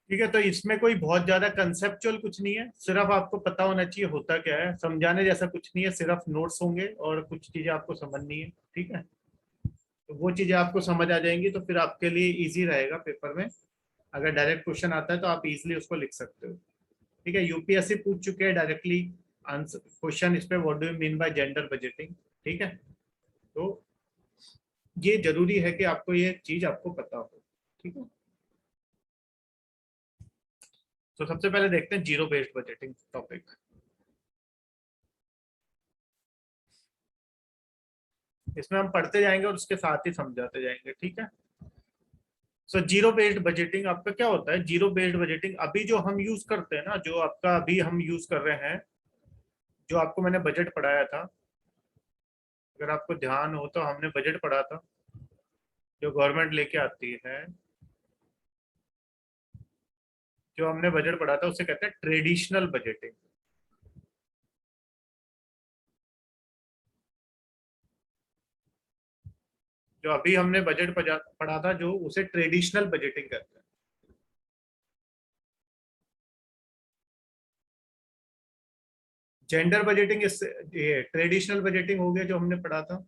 ठीक है, तो इसमें कोई बहुत ज्यादा कंसेप्चुअल कुछ नहीं है, सिर्फ आपको पता होना चाहिए होता क्या है, समझाने जैसा कुछ नहीं है, सिर्फ नोट्स होंगे और कुछ चीजें आपको समझनी है। ठीक है, तो वो चीजें आपको समझ आ जाएंगी तो फिर आपके लिए इजी रहेगा पेपर में। अगर डायरेक्ट क्वेश्चन आता है तो आप इजीली उसको लिख सकते हो। ठीक है, यूपीएससी पूछ चुके हैं डायरेक्टली आंसर क्वेश्चन इस पे, what do you mean bye gender budgeting. ठीक है, तो ये जरूरी है कि आपको ये चीज आपको पता हो। ठीक है, तो सबसे पहले देखते हैं जीरो बेस्ड बजटिंग टॉपिक। इसमें हम पढ़ते जाएंगे और उसके साथ ही समझाते जाएंगे। ठीक है, सो जीरो बेस्ड बजटिंग आपका क्या होता है? जीरो बेस्ड बजटिंग अभी जो हम यूज करते हैं ना, जो आपका अभी हम यूज कर रहे हैं, जो आपको मैंने बजट पढ़ाया था, अगर आपको ध्यान हो तो हमने बजट पढ़ा था जो गवर्नमेंट लेके आती है। जो हमने बजट पढ़ा था उसे कहते हैं ट्रेडिशनल बजटिंग। जो अभी हमने बजट पढ़ा था जो उसे ट्रेडिशनल बजटिंग कहते हैं। जेंडर बजटिंग इससे, ये ट्रेडिशनल बजटिंग हो गया जो हमने पढ़ा था,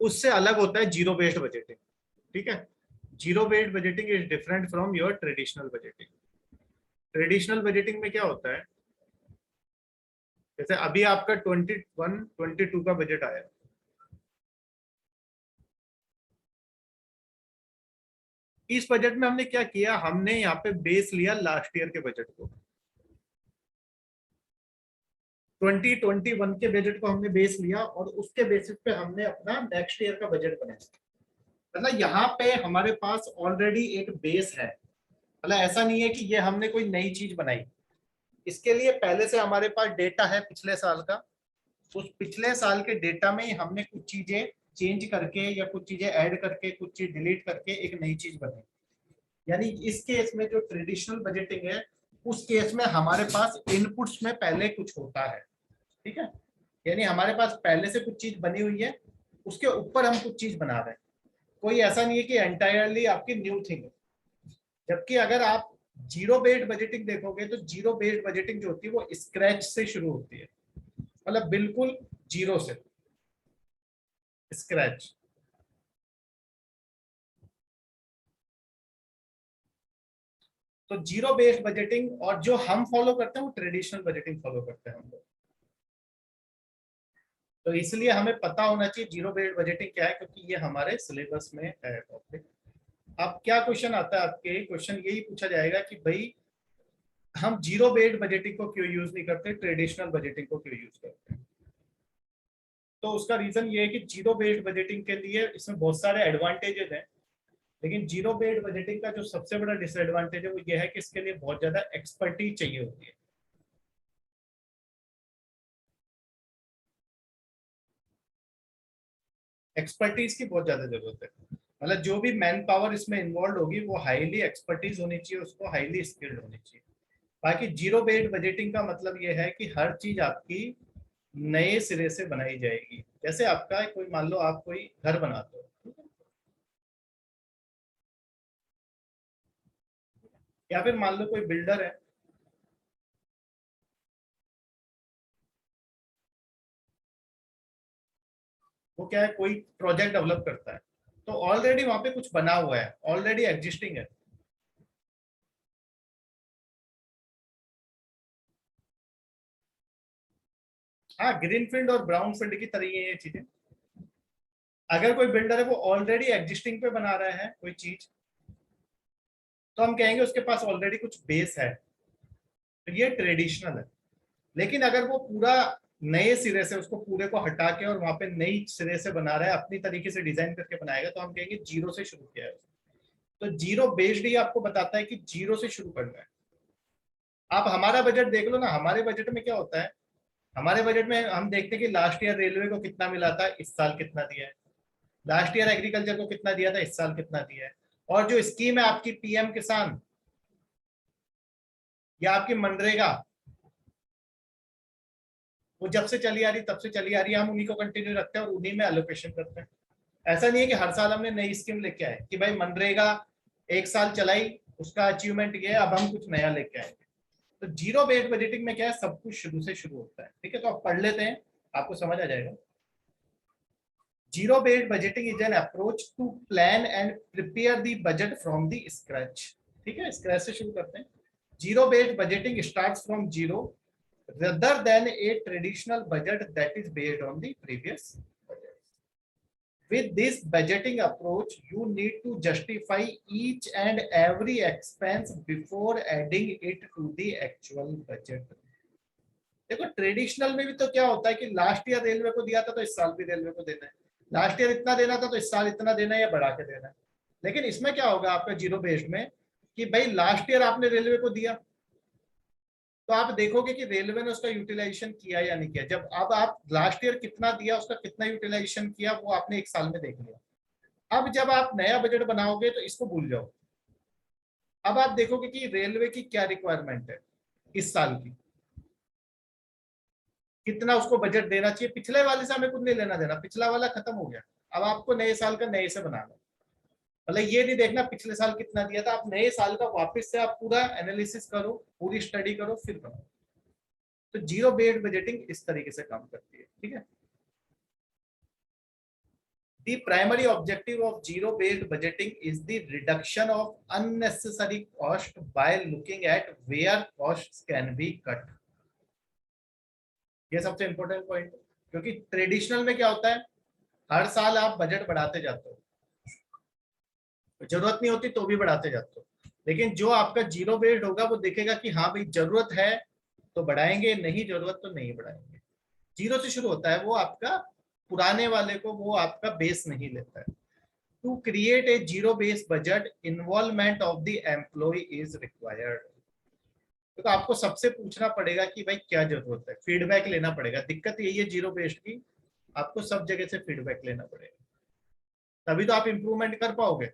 उससे अलग होता है जीरो बेस्ड बजटिंग। ठीक है, zero based budgeting is different from your traditional budgeting. Traditional budgeting में क्या होता है, जैसे अभी आपका 21-22 का बजट आया, इस बजट में हमने क्या किया, हमने यहाँ पे बेस लिया लास्ट ईयर के बजट को। 2021 के बजट को हमने बेस लिया और उसके बेसिस पे हमने अपना नेक्स्ट ईयर का बजट बनाया। मतलब यहाँ पे हमारे पास ऑलरेडी एक बेस है, मतलब ऐसा नहीं है कि ये हमने कोई नई चीज बनाई। इसके लिए पहले से हमारे पास डेटा है पिछले साल का, उस पिछले साल के डेटा में हमने कुछ चीजें चेंज करके या कुछ चीजें ऐड करके कुछ चीज डिलीट करके एक नई चीज बनाई। यानी इस केस में जो ट्रेडिशनल बजटिंग है, उस केस में हमारे पास इनपुट्स में पहले कुछ होता है। ठीक है, यानी हमारे पास पहले से कुछ चीज बनी हुई है, उसके ऊपर हम कुछ चीज बना रहे हैं। कोई ऐसा नहीं है कि एंटायरली आपकी न्यू थिंग है। जबकि अगर आप जीरो बेस्ड बजटिंग देखोगे तो जीरो बेस्ड बजटिंग जो होती है वो स्क्रैच से शुरू होती है, मतलब बिल्कुल जीरो से, स्क्रैच। तो जीरो बेस्ड बजटिंग और जो हम फॉलो करते हैं वो ट्रेडिशनल बजटिंग फॉलो करते हैं हम लोग। तो इसलिए हमें पता होना चाहिए जीरो बेस्ड बजटिंग क्या है, क्योंकि ये हमारे सिलेबस में है टॉपिक। अब क्या क्वेश्चन आता है आपके, क्वेश्चन यही पूछा जाएगा कि भाई हम जीरो बेस्ड बजटिंग को क्यों यूज नहीं करते, ट्रेडिशनल बजटिंग को क्यों यूज करते हैं। तो उसका रीजन ये है कि जीरो बेस्ड बजटिंग के लिए इसमें बहुत सारे एडवांटेजेस हैं, लेकिन जीरो बेस्ड बजटिंग का जो सबसे बड़ा डिसएडवांटेज है वो ये है कि इसके लिए बहुत ज्यादा एक्सपर्टीज चाहिए होती है। एक्सपर्टीज की बहुत ज्यादा जरूरत है, मतलब जो भी मैन पावर इसमें इन्वॉल्व होगी वो हाईली एक्सपर्टीज होनी चाहिए, उसको हाईली स्किल्ड होनी चाहिए। बाकी जीरो बेस्ड बजटिंग का मतलब ये है कि हर चीज आपकी नए सिरे से बनाई जाएगी। जैसे आपका कोई, मान लो आप कोई घर बनाते हो या फिर मान लो कोई बिल्डर है, वो क्या है कोई प्रोजेक्ट डेवलप करता है, तो ऑलरेडी वहां पे कुछ बना हुआ है, ऑलरेडी एग्जिस्टिंग है। हाँ, ग्रीन फील्ड और ब्राउन फील्ड की तरह ये चीजें। अगर कोई बिल्डर है वो ऑलरेडी एग्जिस्टिंग पे बना रहा है कोई चीज, तो हम कहेंगे उसके पास ऑलरेडी कुछ बेस है, तो ये ट्रेडिशनल है। लेकिन अगर वो पूरा नए सिरे से उसको पूरे को हटा के और वहां पे नई सिरे से बना रहा है, अपनी तरीके से डिजाइन करके बनाएगा, तो हम कहेंगे जीरो से शुरू किया है। तो जीरो बेस्ड ही आपको बताता है कि जीरो से शुरू करना है। आप हमारा बजट देख लो ना, हमारे बजट में क्या होता है, हमारे बजट में हम देखते हैं कि लास्ट ईयर रेलवे को कितना मिला था, इस साल कितना दिया है। लास्ट ईयर एग्रीकल्चर को कितना दिया था, इस साल कितना दिया है। और जो स्कीम है आपकी पीएम किसान या आपकी मनरेगा, वो जब से चली आ रही तब से चली आ रही है, हम उन्हीं को कंटिन्यू रखते हैं और उन्हीं में एलोकेशन करते हैं। ऐसा नहीं है कि हर साल हमने नई स्कीम लेके आए कि भाई मनरेगा एक साल चलाई, उसका अचीवमेंट ये है, अब हम कुछ नया लेके आएंगे। तो जीरो बेस्ड बजटिंग में क्या है, सब कुछ शुरू से शुरू होता है। ठीक है, तो आप पढ़ लेते हैं, आपको समझ आ जाएगा। Zero based budgeting is an approach to plan and prepare the budget from the scratch. ठीक है, स्क्रैच से शुरू करते हैं। Zero based budgeting starts from zero rather than a traditional budget that is based on the previous budget. With this budgeting approach, you need to justify each and every expense before adding it to the actual budget. देखो traditional में भी तो क्या होता है कि last year railway को दिया था तो इस साल भी रेलवे को देना है, लास्ट ईयर इतना देना था तो इस साल इतना देना है या बढ़ा के देना है। लेकिन इसमें क्या होगा आपका जीरो बेस्ड में कि भाई लास्ट ईयर आपने रेलवे को दिया तो आप देखोगे कि रेलवे ने उसका यूटिलाइजेशन किया या नहीं किया। जब अब आप लास्ट ईयर कितना दिया, उसका कितना यूटिलाइजेशन किया, वो आपने एक साल में देख लिया। अब जब आप नया बजट बनाओगे तो इसको भूल जाओ। अब आप देखोगे कि रेलवे की क्या रिक्वायरमेंट है इस साल की, कितना उसको बजट देना चाहिए। पिछले वाले से हमें कुछ नहीं लेना देना, पिछला वाला खत्म हो गया। अब आपको नए साल का नए से बनाना, मतलब ये नहीं देखना पिछले साल कितना दिया था, आप नए साल का वापस से आप पूरा एनालिसिस करो, पूरी स्टडी करो, फिर बनाओ। तो जीरो बेस्ड बजटिंग इस तरीके से काम करती है। ठीक है, the primary objective of zero based budgeting is the reduction of unnecessary cost by looking at where costs can be cut. ये सबसे इंपॉर्टेंट पॉइंट है, क्योंकि ट्रेडिशनल में क्या होता है, हर साल आप बजट बढ़ाते जाते हो, जरूरत नहीं होती तो भी बढ़ाते जाते हो। लेकिन जो आपका जीरो बेस्ड होगा वो देखेगा कि हाँ भाई जरूरत है तो बढ़ाएंगे, नहीं जरूरत तो नहीं बढ़ाएंगे। जीरो से शुरू होता है, वो आपका पुराने वाले को वो आपका बेस नहीं लेता है। To create a zero base budget involvement of the employ is required. तो आपको सबसे पूछना पड़ेगा कि भाई क्या जरूरत है, फीडबैक लेना पड़ेगा। दिक्कत यही है जीरो बेस्ड की, आपको सब जगह से फीडबैक लेना पड़ेगा, तभी तो आप इंप्रूवमेंट कर पाओगे।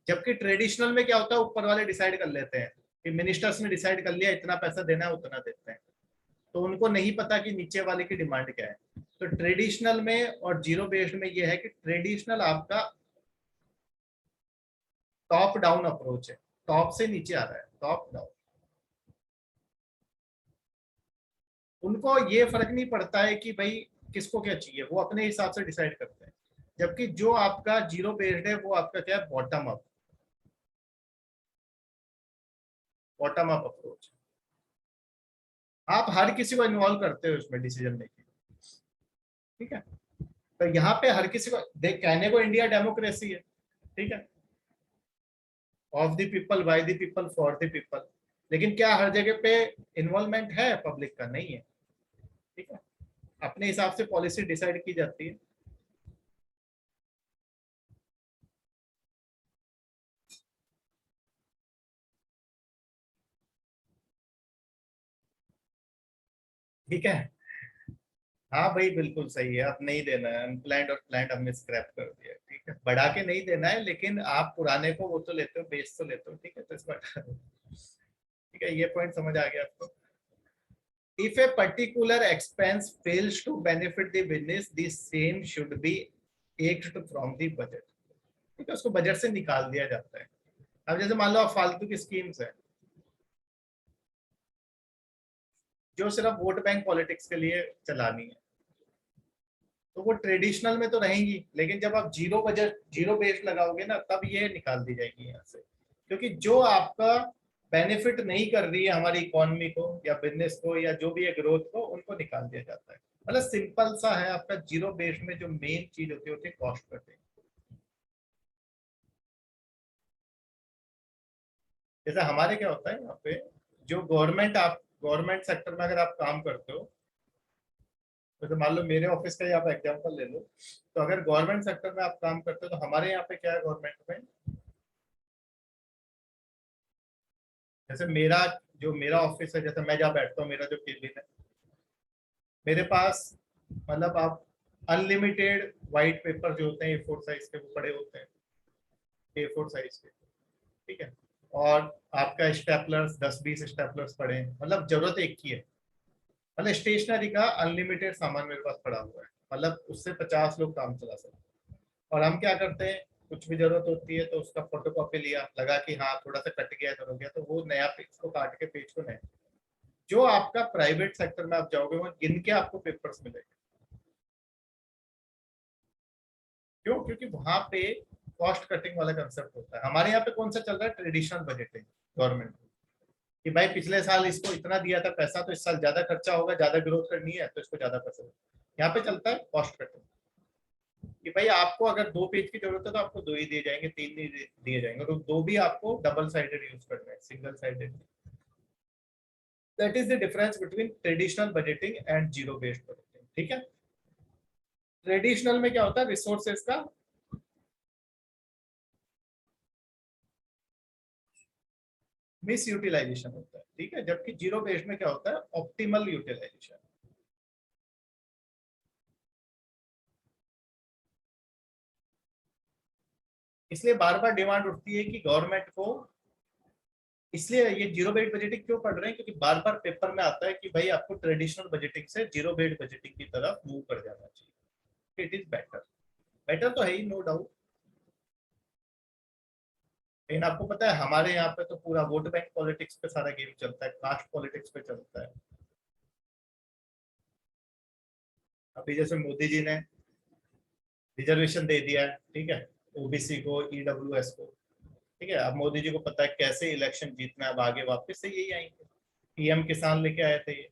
जबकि ट्रेडिशनल में क्या होता है, ऊपर वाले डिसाइड कर लेते हैं कि मिनिस्टर्स ने डिसाइड कर लिया इतना पैसा देना है, उतना देते हैं, तो उनको नहीं पता कि नीचे वाले की डिमांड क्या है। तो ट्रेडिशनल में और जीरो बेस्ड में ये है कि ट्रेडिशनल आपका टॉप डाउन अप्रोच है, टॉप से नीचे आ रहा है, टॉप डाउन। उनको ये फर्क नहीं पड़ता है कि भाई किसको क्या चाहिए, वो अपने हिसाब से डिसाइड करते हैं। जबकि जो आपका जीरो बेस्ड है वो आपका क्या है, bottom up, bottom up approach. आप हर किसी को इन्वॉल्व करते हो इसमें डिसीजन मेकिंग। ठीक है, तो यहाँ पे हर किसी को देख, कहने को इंडिया डेमोक्रेसी है, ठीक है, of the people, by the people, for the people, लेकिन क्या हर जगह पे इन्वॉल्वमेंट है पब्लिक का? नहीं है। ठीक है, अपने हिसाब से पॉलिसी डिसाइड की जाती है। ठीक है, हाँ भाई बिल्कुल सही है, अब नहीं देना है अनप्लैंड और प्लान्ड, हमने स्क्रैप कर दिया। ठीक है, बढ़ा के नहीं देना है, लेकिन आप पुराने को वो तो लेते हो, बेस तो लेते हो। ठीक है, तो इस बार ठीक है, ये पॉइंट समझ आ गया आपको। If a particular expense fails to benefit the business, the same should be axed from the budget. ठीक है, उसको बजट से निकाल दिया जाता है। अब जैसे मान लो आप फालतू की स्कीम्स है जो सिर्फ वोट बैंक पॉलिटिक्स के लिए चलानी है, तो वो ट्रेडिशनल में तो रहेंगी, लेकिन जब आप जीरो बजट, जीरो बेस लगाओगे ना, तब ये निकाल दी जाएगी यहाँ से। क्योंकि जो आपका बेनिफिट नहीं कर रही है हमारी इकोनॉमी को या बिजनेस को या जो भी है ग्रोथ को, उनको निकाल दिया जाता है। मतलब सिंपल सा है आपका जीरो बेस में जो मेन चीज होती है कॉस्ट कटिंग। जैसे हमारे क्या होता है यहाँ पे, जो गवर्नमेंट, आप गवर्नमेंट सेक्टर में अगर आप काम करते हो, तो मान लो मेरे ऑफिस का ही आप एग्जांपल ले लो, तो अगर गवर्नमेंट सेक्टर में आप काम करते हो तो हमारे यहाँ पे क्या है गवर्नमेंट में, जैसे मेरा, जो मेरा ऑफिस है, जैसे मैं जहाँ बैठता हूँ, मेरा जो केबिन है, मेरे पास मतलब आप अनलिमिटेड वाइट पेपर जो होते हैं A4 साइज के, वो पड़े होते हैं, A4 साइज के। ठीक है, और आपका स्टेपलर्स 10-20 स्टेपलर्स पड़े हैं, मतलब जरूरत एक ही है। मतलब स्टेशनरी का अनलिमिटेड सामान मेरे पास पड़ा हुआ है, मतलब उससे 50 लोग काम चला सकते हैं। और हम क्या करते हैं, कुछ भी जरूरत होती है तो उसका फोटोकॉपी लिया, लगा कि हाँ थोड़ा सा कट गया इधर हो गया, तो वो नया पेज को काट के पेज को नया। जो आपका प्राइवेट सेक्टर में आप जाओगे वो गिन के आपको पेपर्स मिलेंगे। क्यों? क्योंकि वहां पे कॉस्ट कटिंग वाला कंसेप्ट होता है। हमारे यहाँ पे कौन सा चल रहा है? ट्रेडिशनल बजटिंग गवर्नमेंट कि भाई पिछले साल इसको इतना दिया था पैसा, तो इस साल ज्यादा खर्चा होगा, ज्यादा ग्रोथ करनी है तो इसको ज्यादा पैसा। यहाँ पे चलता है कॉस्ट कटिंग कि भाई आपको अगर 2 पेज की जरूरत है तो आपको 2 ही दिए जाएंगे, 3 नहीं दिए जाएंगे, तो 2 भी आपको डबल साइडेड यूज करना है, single sided. That is the difference between traditional budgeting and zero based budgeting. ठीक है? ट्रेडिशनल में क्या होता है? रिसोर्सेज का मिस यूटिलाइजेशन होता है। ठीक है? जबकि जीरो बेस्ड में क्या होता है? Optimal utilisation. इसलिए बार बार डिमांड उठती है कि गवर्नमेंट को, इसलिए ये जीरो बेस्ड बजटिंग क्यों पढ़ रहे हैं, क्योंकि बार बार पेपर में आता है कि भाई आपको ट्रेडिशनल बजटिंग से जीरो बेस्ड बजटिंग की तरफ मूव कर जाना चाहिए। It is better. बेटर तो है ही, नो डाउट। लेकिन आपको पता है हमारे यहाँ पे तो पूरा वोट बैंक पॉलिटिक्स पे सारा गेम चलता है, कास्ट पॉलिटिक्स पे चलता है। अभी जैसे मोदी जी ने रिजर्वेशन दे दिया है, ठीक है, ओबीसी को, ईडब्ल्यूएस को। ठीक है, अब मोदी जी को पता है कैसे इलेक्शन जीतना है, अब आगे वापस से यही आएंगे। पीएम किसान लेके आए थे ये।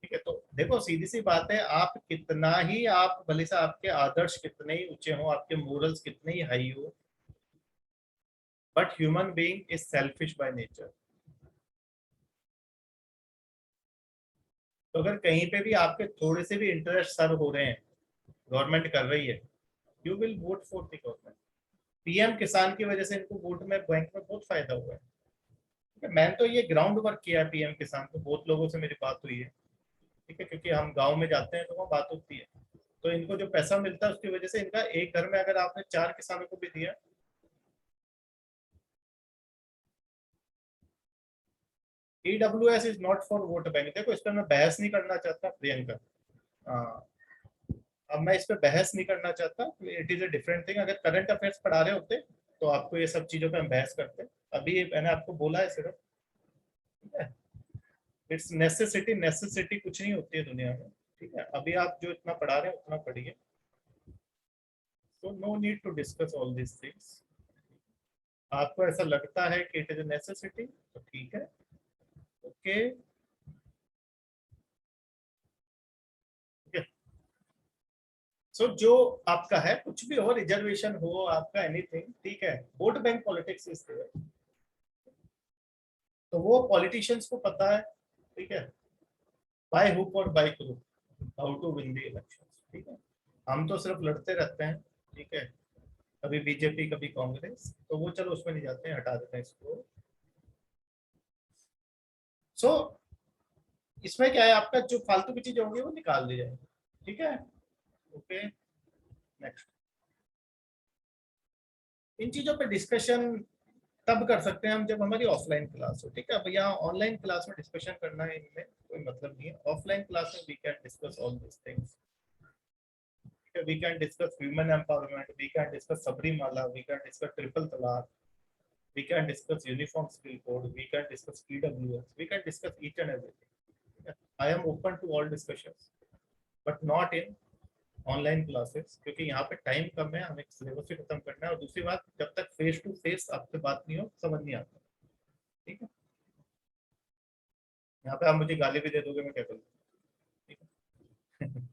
ठीक है, तो देखो सीधी सी बात है, आप कितना ही, आप भले से आपके आदर्श कितने ही ऊंचे हो, आपके मोरल्स कितने ही हाई हो, but human being is selfish by nature. तो अगर कहीं पे भी आपके थोड़े से भी इंटरेस्ट सर्व हो रहे हैं, गवर्नमेंट कर रही है, you will vote for the government. PM किसान की वजह से इनको वोट में, बैंक में बहुत फायदा हुआ है। ठीक है, मैंने तो ये ग्राउंड वर्क किया है पीएम किसान को, बहुत लोगों से मेरी बात हुई है। ठीक है, क्योंकि हम गांव में जाते हैं तो वहाँ बात होती है। तो इनको जो पैसा मिलता है उसकी वजह से इनका एक घर में अगर आपने 4 किसानों को भी दिया। EWS is not for vote bank. देखो इस पर मैं बहस नहीं करना चाहता प्रियंका। हाँ, अब मैं इस पे बहस नहीं करना चाहता। It is a different thing. अगर करंट अफेयर्स पढ़ा रहे होते तो आपको ये सब चीजों पे हम बहस करते। अभी मैंने आपको बोला है सिर्फ, इट्स नेसेसिटी। नेसेसिटी कुछ नहीं होती है दुनिया में। ठीक है, अभी आप जो इतना पढ़ा रहे हैं उतना पढ़िए। तो no need to discuss all this things. आपको ऐसा लगता है कि इट इज अ नेसेसिटी तो ठीक है, ओके। सो जो आपका है, कुछ भी हो, रिजर्वेशन हो आपका, एनीथिंग, ठीक है, vote bank politics is there. तो वो पॉलिटिशियंस को पता है, ठीक है, बाय हुक और by crook, how to win the election. ठीक है, हम तो सिर्फ लड़ते रहते हैं। ठीक है, कभी बीजेपी कभी कांग्रेस, तो वो चलो उसमें नहीं जाते हैं, हटा देते हैं इसको। सो इसमें क्या है, आपका जो फालतू की चीजें होंगी वो निकाल दी जाएंगी। ठीक है, ओके, नेक्स्ट। इन चीजों पे डिस्कशन तब कर सकते हैं हम जब हमारी ऑफलाइन क्लास हो। ठीक है, अब यहाँ ऑनलाइन क्लास में डिस्कशन करना है इनमें कोई मतलब नहीं है। ऑफलाइन क्लास में we can discuss all this things. We can discuss human empowerment, we can discuss Sabarimala, we can discuss triple talaq, we can discuss uniform skill code, we can discuss EWS, we can discuss each and everything. I am open to all discussions, but not in online classes, क्योंकि यहाँ पे time कम है, हमें syllabus भी खत्म करना है, और दूसरी बात, जब तक फेस टू फेस आपसे बात नहीं हो समझ नहीं आता। ठीक है, यहाँ पे आप मुझे गाली भी दे दोगे, मैं क्या करूँ? ठीक है।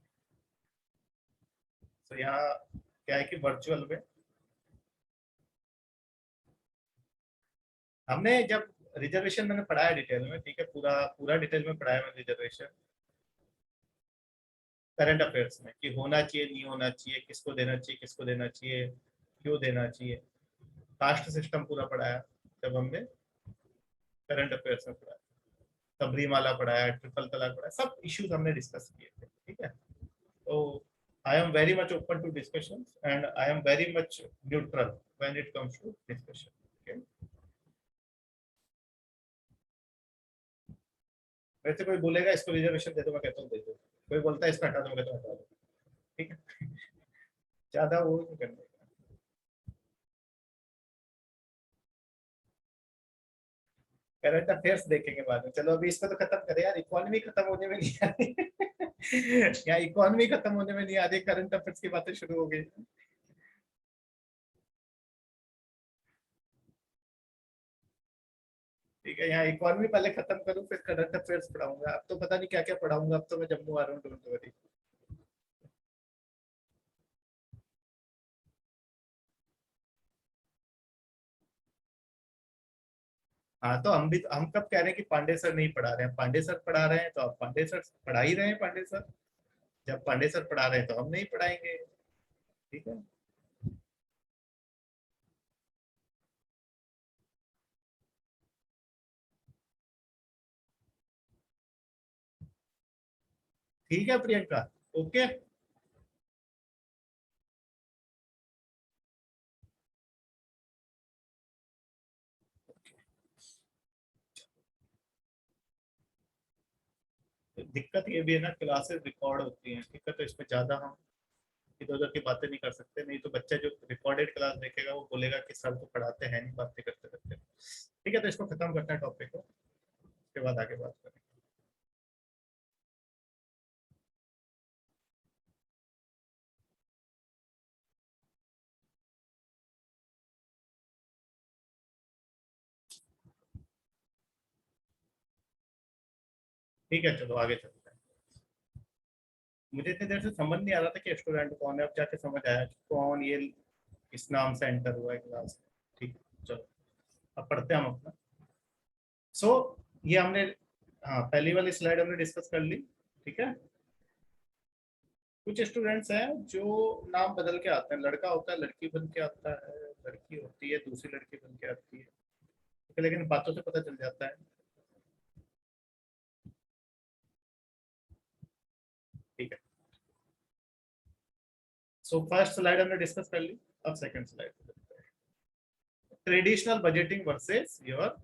तो यहाँ क्या है कि वर्चुअल में हमने जब रिजर्वेशन मैंने पढ़ाया डिटेल में, ठीक है, पूरा पूरा डिटेल में पढ़ाया मैंने रिजर्वेशन करंट अफेयर्स में, कि होना चाहिए नहीं होना चाहिए, किसको देना चाहिए किसको देना चाहिए, क्यों देना चाहिए। कास्ट सिस्टम पूरा पढ़ाया जब हमने करंट अफेयर्स में पढ़ाया। सबरीमाला पढ़ाया, ट्रिपल तलाक पढ़ाया, सब इश्यूज हमने डिस्कस किए थे। ठीक है, तो I am very much open to discussion and I am very much neutral when it comes to discussion. वैसे कोई बोलेगा इसको रिजर्वेशन दे दो, मैं कहता हूँ दे दो, कोई बोलता है इसको हटा दोगे तो हटा दो, ठीक है। ज्यादा वो नहीं करने का। करंट अफेयर्स देखेंगे बाद में, चलो अभी इसको तो खत्म करें यार, इकोनॉमी खत्म होने में नहीं आ रही या इकोनॉमी खत्म होने में नहीं आ रही, करंट अफेयर्स की बातें शुरू हो गई। ठीक है, यहाँ इकोनॉमी पहले खत्म करूँ फिर करंट अफेयर्स पढ़ाऊंगा, अब तो पता नहीं क्या क्या पढ़ाऊंगा, अब तो मैं जम्मू आ रहा हूँ, डोंट वरी। हाँ तो हम भी, हम कब कह रहे हैं कि पांडे सर नहीं पढ़ा रहे हैं, पांडे सर पढ़ा रहे हैं तो आप पांडे सर पढ़ा ही रहे हैं, पांडे सर जब पांडे सर पढ़ा रहे हैं तो हम नहीं पढ़ाएंगे, ठीक है। ठीक है प्रियंका, ओके। दिक्कत ये भी है ना, क्लासेस रिकॉर्ड होती हैं, दिक्कत तो इसमें ज्यादा हम इधर उधर की बातें नहीं कर सकते, नहीं तो बच्चा जो रिकॉर्डेड क्लास देखेगा वो बोलेगा कि सर तो पढ़ाते हैं नहीं, बातें करते करते। ठीक है, तो इसको खत्म करते हैं टॉपिक को, उसके बाद आगे बात करें। ठीक है, चलो आगे चलते हैं। मुझे इतनी देर से समझ नहीं आ रहा था कि स्टूडेंट कौन है, अब जाके समझ आया कि कौन ये इस नाम से एंटर हुआ है क्लास में। ठीक है, चलो अब पढ़ते हैं हम अपना। सो ये हमने, हाँ पहली वाली स्लाइड हमने डिस्कस कर ली, ठीक है। कुछ स्टूडेंट्स हैं जो नाम बदल के आते हैं, लड़का होता है लड़की बन के आता है, लड़की होती है दूसरी लड़की बन के आती है, ठीक है, लेकिन बातों से पता चल जाता है, ठीक है। सो फर्स्ट स्लाइड हमने डिस्कस कर ली, अब second slide, traditional budgeting versus your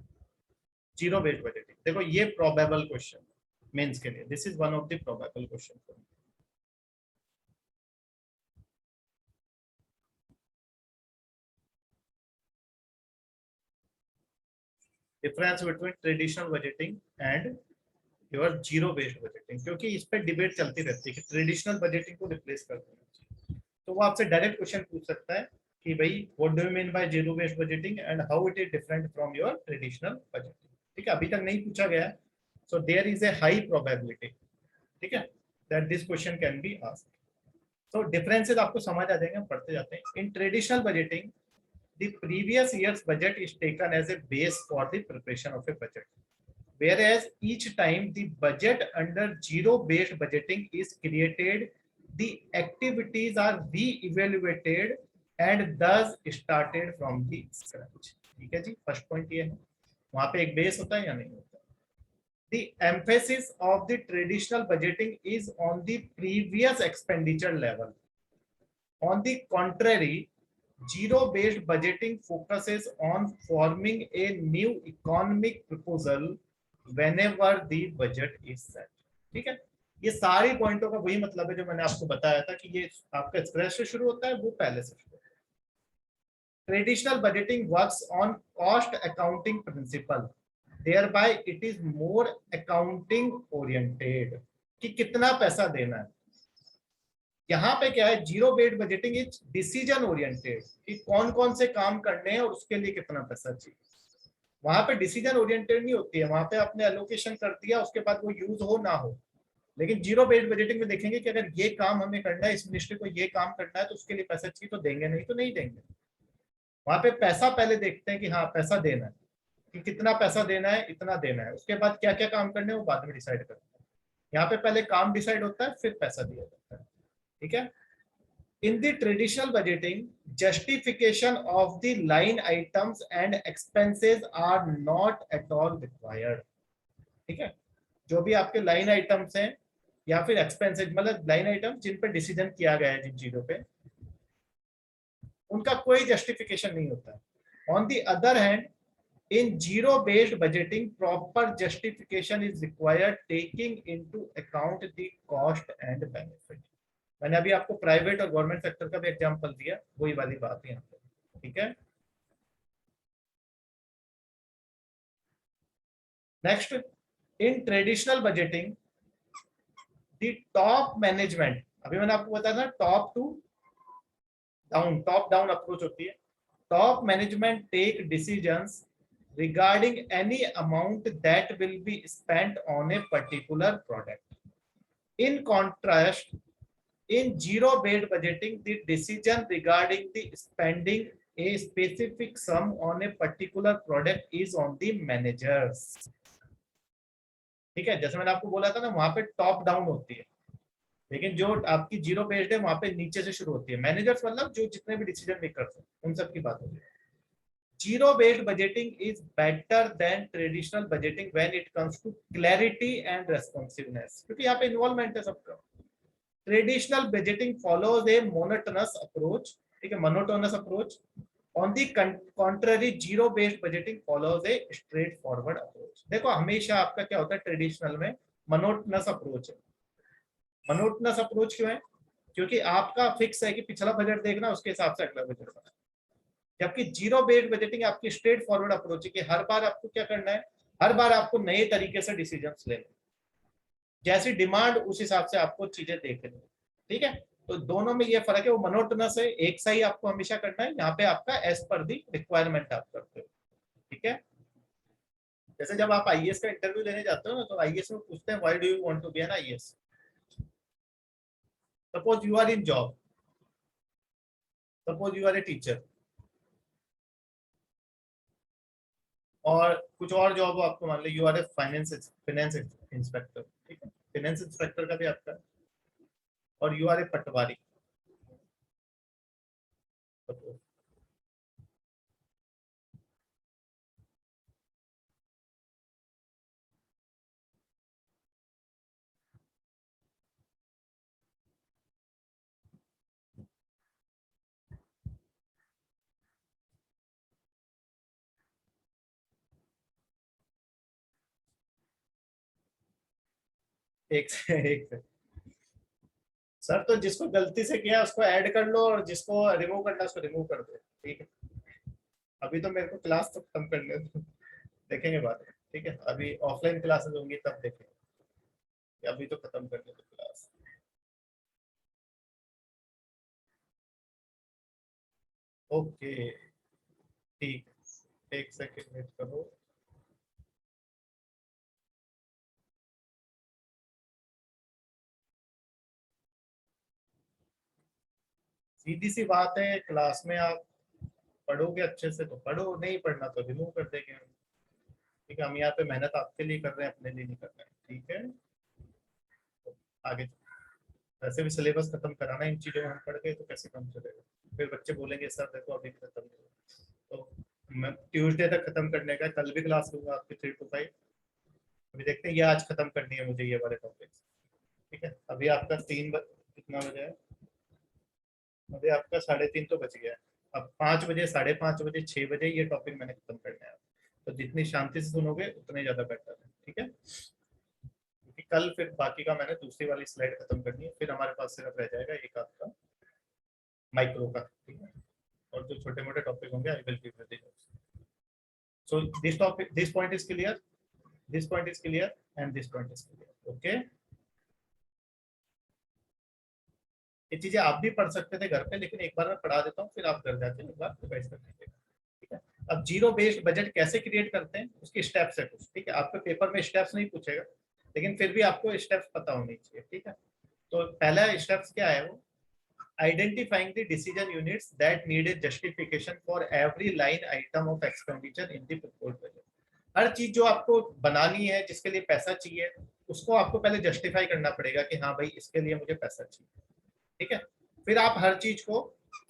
zero based budgeting. देखो ये प्रोबेबल क्वेश्चन मेंस के लिए, this is one of the probable question. Difference between traditional budgeting and your zero based budgeting, क्योंकि इस पर डिबेट चलती रहती है कि ट्रेडिशनल बजटिंग को रिप्लेस कर देना, तो वो आपसे डायरेक्ट क्वेश्चन पूछ सकता है कि भाई what do you mean by zero based budgeting and how it is different from your traditional budgeting. ठीक है, अभी तक नहीं पूछा गया है, so there is a high probability, ठीक है, that this question can be asked. तो डिफरेंसेस आपको समझ आ जाएंगे, हम पढ़ते जाते हैं। In traditional budgeting the previous year's budget is taken as a base for the preparation of a budget, whereas each time the budget under zero based budgeting is created, the activities are re-evaluated and thus started from the scratch। ठीक है जी, first point ये है, वहां पे एक base होता है या नहीं होता। The emphasis of the traditional budgeting is on the previous expenditure level, on the contrary, zero-based budgeting focuses on forming a new economic proposal whenever the budget is set। ठीक है, ये सारी पॉइंटों का वही मतलब है जो मैंने आपको बताया था कि ये आपका स्प्रेड से शुरू होता है, वो पहले से शुरू होता है। Traditional budgeting works on cost accounting principle, thereby it is more accounting oriented, कि कितना पैसा देना है। यहाँ पे क्या है, zero based budgeting is decision oriented, कि कौन कौन से काम करने हैं और उसके लिए कितना पैसा चाहिए। वहां पे डिसीजन ओरिएंटेड नहीं होती है, वहां पे आपने एलोकेशन कर दिया, उसके बाद वो यूज हो ना हो। लेकिन जीरो बेस्ड बजटिंग में देखेंगे कि अगर ये काम हमें करना है, इस मिनिस्ट्री को ये काम करना है, तो उसके लिए पैसा चाहिए तो देंगे, नहीं तो नहीं देंगे। वहां पे पैसा पहले देखते हैं कि हाँ पैसा देना है, कि कितना पैसा देना है, इतना देना है, उसके बाद क्या क्या काम करने हैं वो बाद में डिसाइड करते हैं। यहाँ पे पहले काम डिसाइड होता है फिर पैसा दिया जाता है, ठीक है। In the traditional budgeting, justification of the line items and expenses are not at all required। ठीक है, जो भी आपके लाइन आइटम्स हैं या फिर एक्सपेंसेस, मतलब लाइन आइटम जिन पर डिसीजन किया गया है, जिन चीजों पे, उनका कोई जस्टिफिकेशन नहीं होता है। On the other hand, In zero based budgeting, proper justification is required taking into account the cost and benefit. मैंने अभी आपको प्राइवेट और गवर्नमेंट सेक्टर का भी एग्जांपल दिया, वही वाली बात है यहाँ पे, ठीक है। Next, in traditional budgeting the top management, अभी मैंने आपको बताया था top to down, top down approach होती है। Top management take decisions regarding any amount that will be spent on a particular product. In contrast, in zero-based budgeting, the decision regarding the spending a specific sum on a particular product is on the managers. ठीक है, जैसे मैंने आपको बोला था ना, वहां पे टॉप डाउन होती है, लेकिन जो आपकी जीरो बेस्ड है वहां पे नीचे से शुरू होती है। मैनेजर्स मतलब जो जितने भी डिसीजन मेकर्स हैं उन सब की बात होती है। Zero based budgeting is better than traditional budgeting when it comes to clarity and responsiveness, क्योंकि यहाँ पे इन्वॉल्वमेंट है सबका। ट्रेडिशनल बजटिंग फॉलोज ए मोनोटोनस अप्रोच, ठीक है, monotonous approach. On the contrary, zero based budgeting follows a straight forward approach. देखो हमेशा आपका क्या होता है ट्रेडिशनल में, मोनोटोनस अप्रोच है। मोनोटोनस अप्रोच क्यों है? क्योंकि आपका फिक्स है कि पिछला बजट देखना, उसके हिसाब से अगला बजट बनाना। जबकि जीरो बेस्ड बजटिंग आपकी स्ट्रेट फॉरवर्ड अप्रोच है कि हर बार आपको क्या करना है, हर बार आपको नए तरीके से डिसीजंस लेने, जैसी डिमांड उस हिसाब से आपको चीजें देखनी, ठीक है। तो दोनों में ये फर्क है, वो मोनोटोनस है, एक सा ही आपको हमेशा करना है, यहाँ पे आपका एज पर दी रिक्वायरमेंट आप करते हो, ठीक है। जैसे जब आप आईएएस का इंटरव्यू लेने जाते हो ना, तो आईएएस में पूछते हैं why do you want to be an IAS. Suppose you are in job, suppose you are a teacher, और कुछ और जॉब हो आपको, मान लो you are a finance finance inspector, ठीक है, फाइनेंस इंस्पेक्टर का भी आपका, और यू आर ए पटवारी। एक से सर, तो जिसको गलती से किया उसको ऐड कर लो, और जिसको रिमूव करना उसको रिमूव कर दो, ठीक है। अभी तो मेरे को क्लास तो खत्म करने दो, देखेंगे बाद में, ठीक है। अभी ऑफलाइन क्लासेस होंगी तब देखेंगे, अभी तो खत्म करने दो क्लास। ओके, ठीक है, एक सेकेंड वेट करो। सीधी सी बात है, क्लास में आप पढ़ोगे अच्छे से तो पढ़ो, नहीं पढ़ना तो रिमूव कर देंगे हम, ठीक है। हम यहाँ पे मेहनत आपके लिए कर रहे हैं, अपने लिए नहीं कर रहे हैं, ठीक है। तो आगे, वैसे भी सिलेबस खत्म कराना है, इन चीजों में हम पढ़ गए तो कैसे काम चलेगा, फिर बच्चे बोलेंगे सर देखो अभी खत्म नहीं हुआ। तो मैं ट्यूसडे तक खत्म करने का, कल भी क्लास लूंगा आपकी 3 to 5। अभी देखते हैं, ये आज खत्म करनी है मुझे ये वाले टॉपिक, ठीक है। अभी आपका कितना बजे है? अभी आपका 3:30 तो बच गया है। अब 5 बजे, 5:30 बजे, 6 बजे ये टॉपिक मैंने खत्म करना है। तो जितनी शांति से सुनोगे उतने ज्यादा बेटर है, ठीक है। क्योंकि कल फिर बाकी का मैंने दूसरी वाली स्लाइड खत्म करनी है, फिर हमारे पास सिर्फ रह जाएगा एक आपका माइक्रो का, ठीक है। और जो छोटे मोटे टॉपिक होंगे I will give you the notes. So this topic, this point is clear, this point is clear, and this point is clear, okay. ये चीजें आप भी पढ़ सकते थे घर पे, लेकिन एक बार मैं पढ़ा देता हूँ, फिर आप घर जाके एक बार रिवाइज कर लीजिएगा, ठीक है। अब जीरो बेस्ड बजट कैसे क्रिएट करते हैं उसकी स्टेप्स है कुछ, ठीक है। आपके पेपर में स्टेप्स नहीं पूछेगा, लेकिन फिर भी आपको स्टेप्स पता होने चाहिए, ठीक है। तो पहला स्टेप्स क्या है वो, identifying the decision units that need a justification for every line item of expenditure in the proposed budget। हर चीज जो आपको बनानी है, जिसके लिए पैसा चाहिए, उसको आपको पहले जस्टिफाई करना पड़ेगा कि हाँ भाई इसके लिए मुझे पैसा चाहिए, ठीक है। फिर आप हर चीज को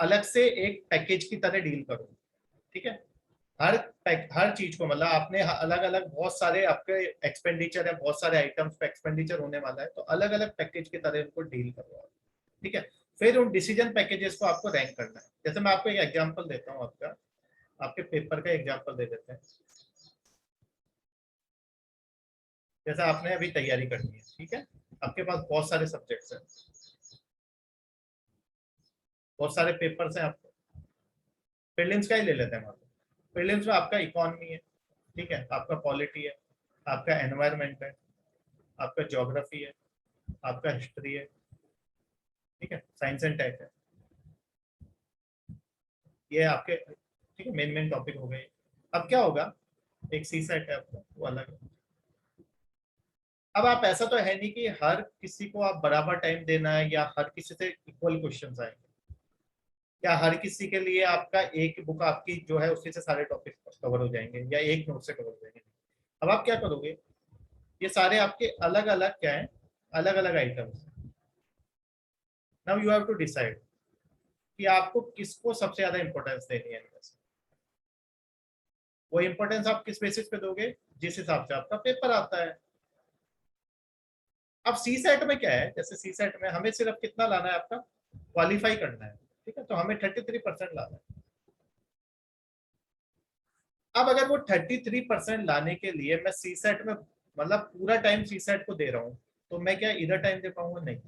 अलग से एक पैकेज की तरह डील करो, ठीक है। हर चीज को, मतलब आपने अलग अलग बहुत सारे आपके एक्सपेंडिचर है, बहुत सारे आइटम्स पे एक्सपेंडिचर होने वाला है, तो अलग अलग पैकेज की तरह उनको डील करो, ठीक है। फिर उन डिसीजन पैकेजेस को आपको रैंक करना है। जैसे मैं आपको एक एग्जांपल देता हूँ, आपके पेपर का एग्जांपल दे देते हैं। जैसा आपने अभी तैयारी करनी है, ठीक है, आपके पास बहुत सारे सब्जेक्ट्स हैं, बहुत सारे पेपर्स हैं आपको। प्रीलिम्स का ही ले लेते हैं मान लो। प्रीलिम्स में आपका इकोनॉमी है, ठीक है, आपका पॉलिटी है, आपका एनवायरनमेंट है, आपका ज्योग्राफी है, आपका हिस्ट्री है, ठीक है, साइंस एंड टेक है, ये आपके, ठीक है, मेन मेन टॉपिक हो गए। अब क्या होगा, एक सी सेट है आपका, वो अलग है। अब आप ऐसा तो है नहीं कि हर किसी को आप बराबर टाइम देना है या हर किसी से इक्वल क्वेश्चन आएंगे, या हर किसी के लिए आपका एक बुक आपकी जो है उसी से सारे टॉपिक कवर हो जाएंगे या एक नोट से कवर हो जाएंगे। अब आप क्या करोगे, ये सारे आपके अलग अलग क्या है, अलग अलग items. Now you have to decide कि आपको किसको सबसे ज्यादा इंपॉर्टेंस देनी है इनमें से। वो इंपॉर्टेंस आप किस बेसिस पे दोगे, जिस हिसाब से आपका पेपर आता है। अब सी सेट में क्या है, जैसे सी सेट में हमें सिर्फ कितना लाना है, आपका क्वालिफाई करना है, ठीक है, तो हमें 33% लाना है। अब अगर वो 33% लाने के लिए मैं सी सेट में मतलब पूरा टाइम सी सेट को दे रहा हूँ, तो मैं क्या इधर टाइम दे पाऊंगा, नहीं।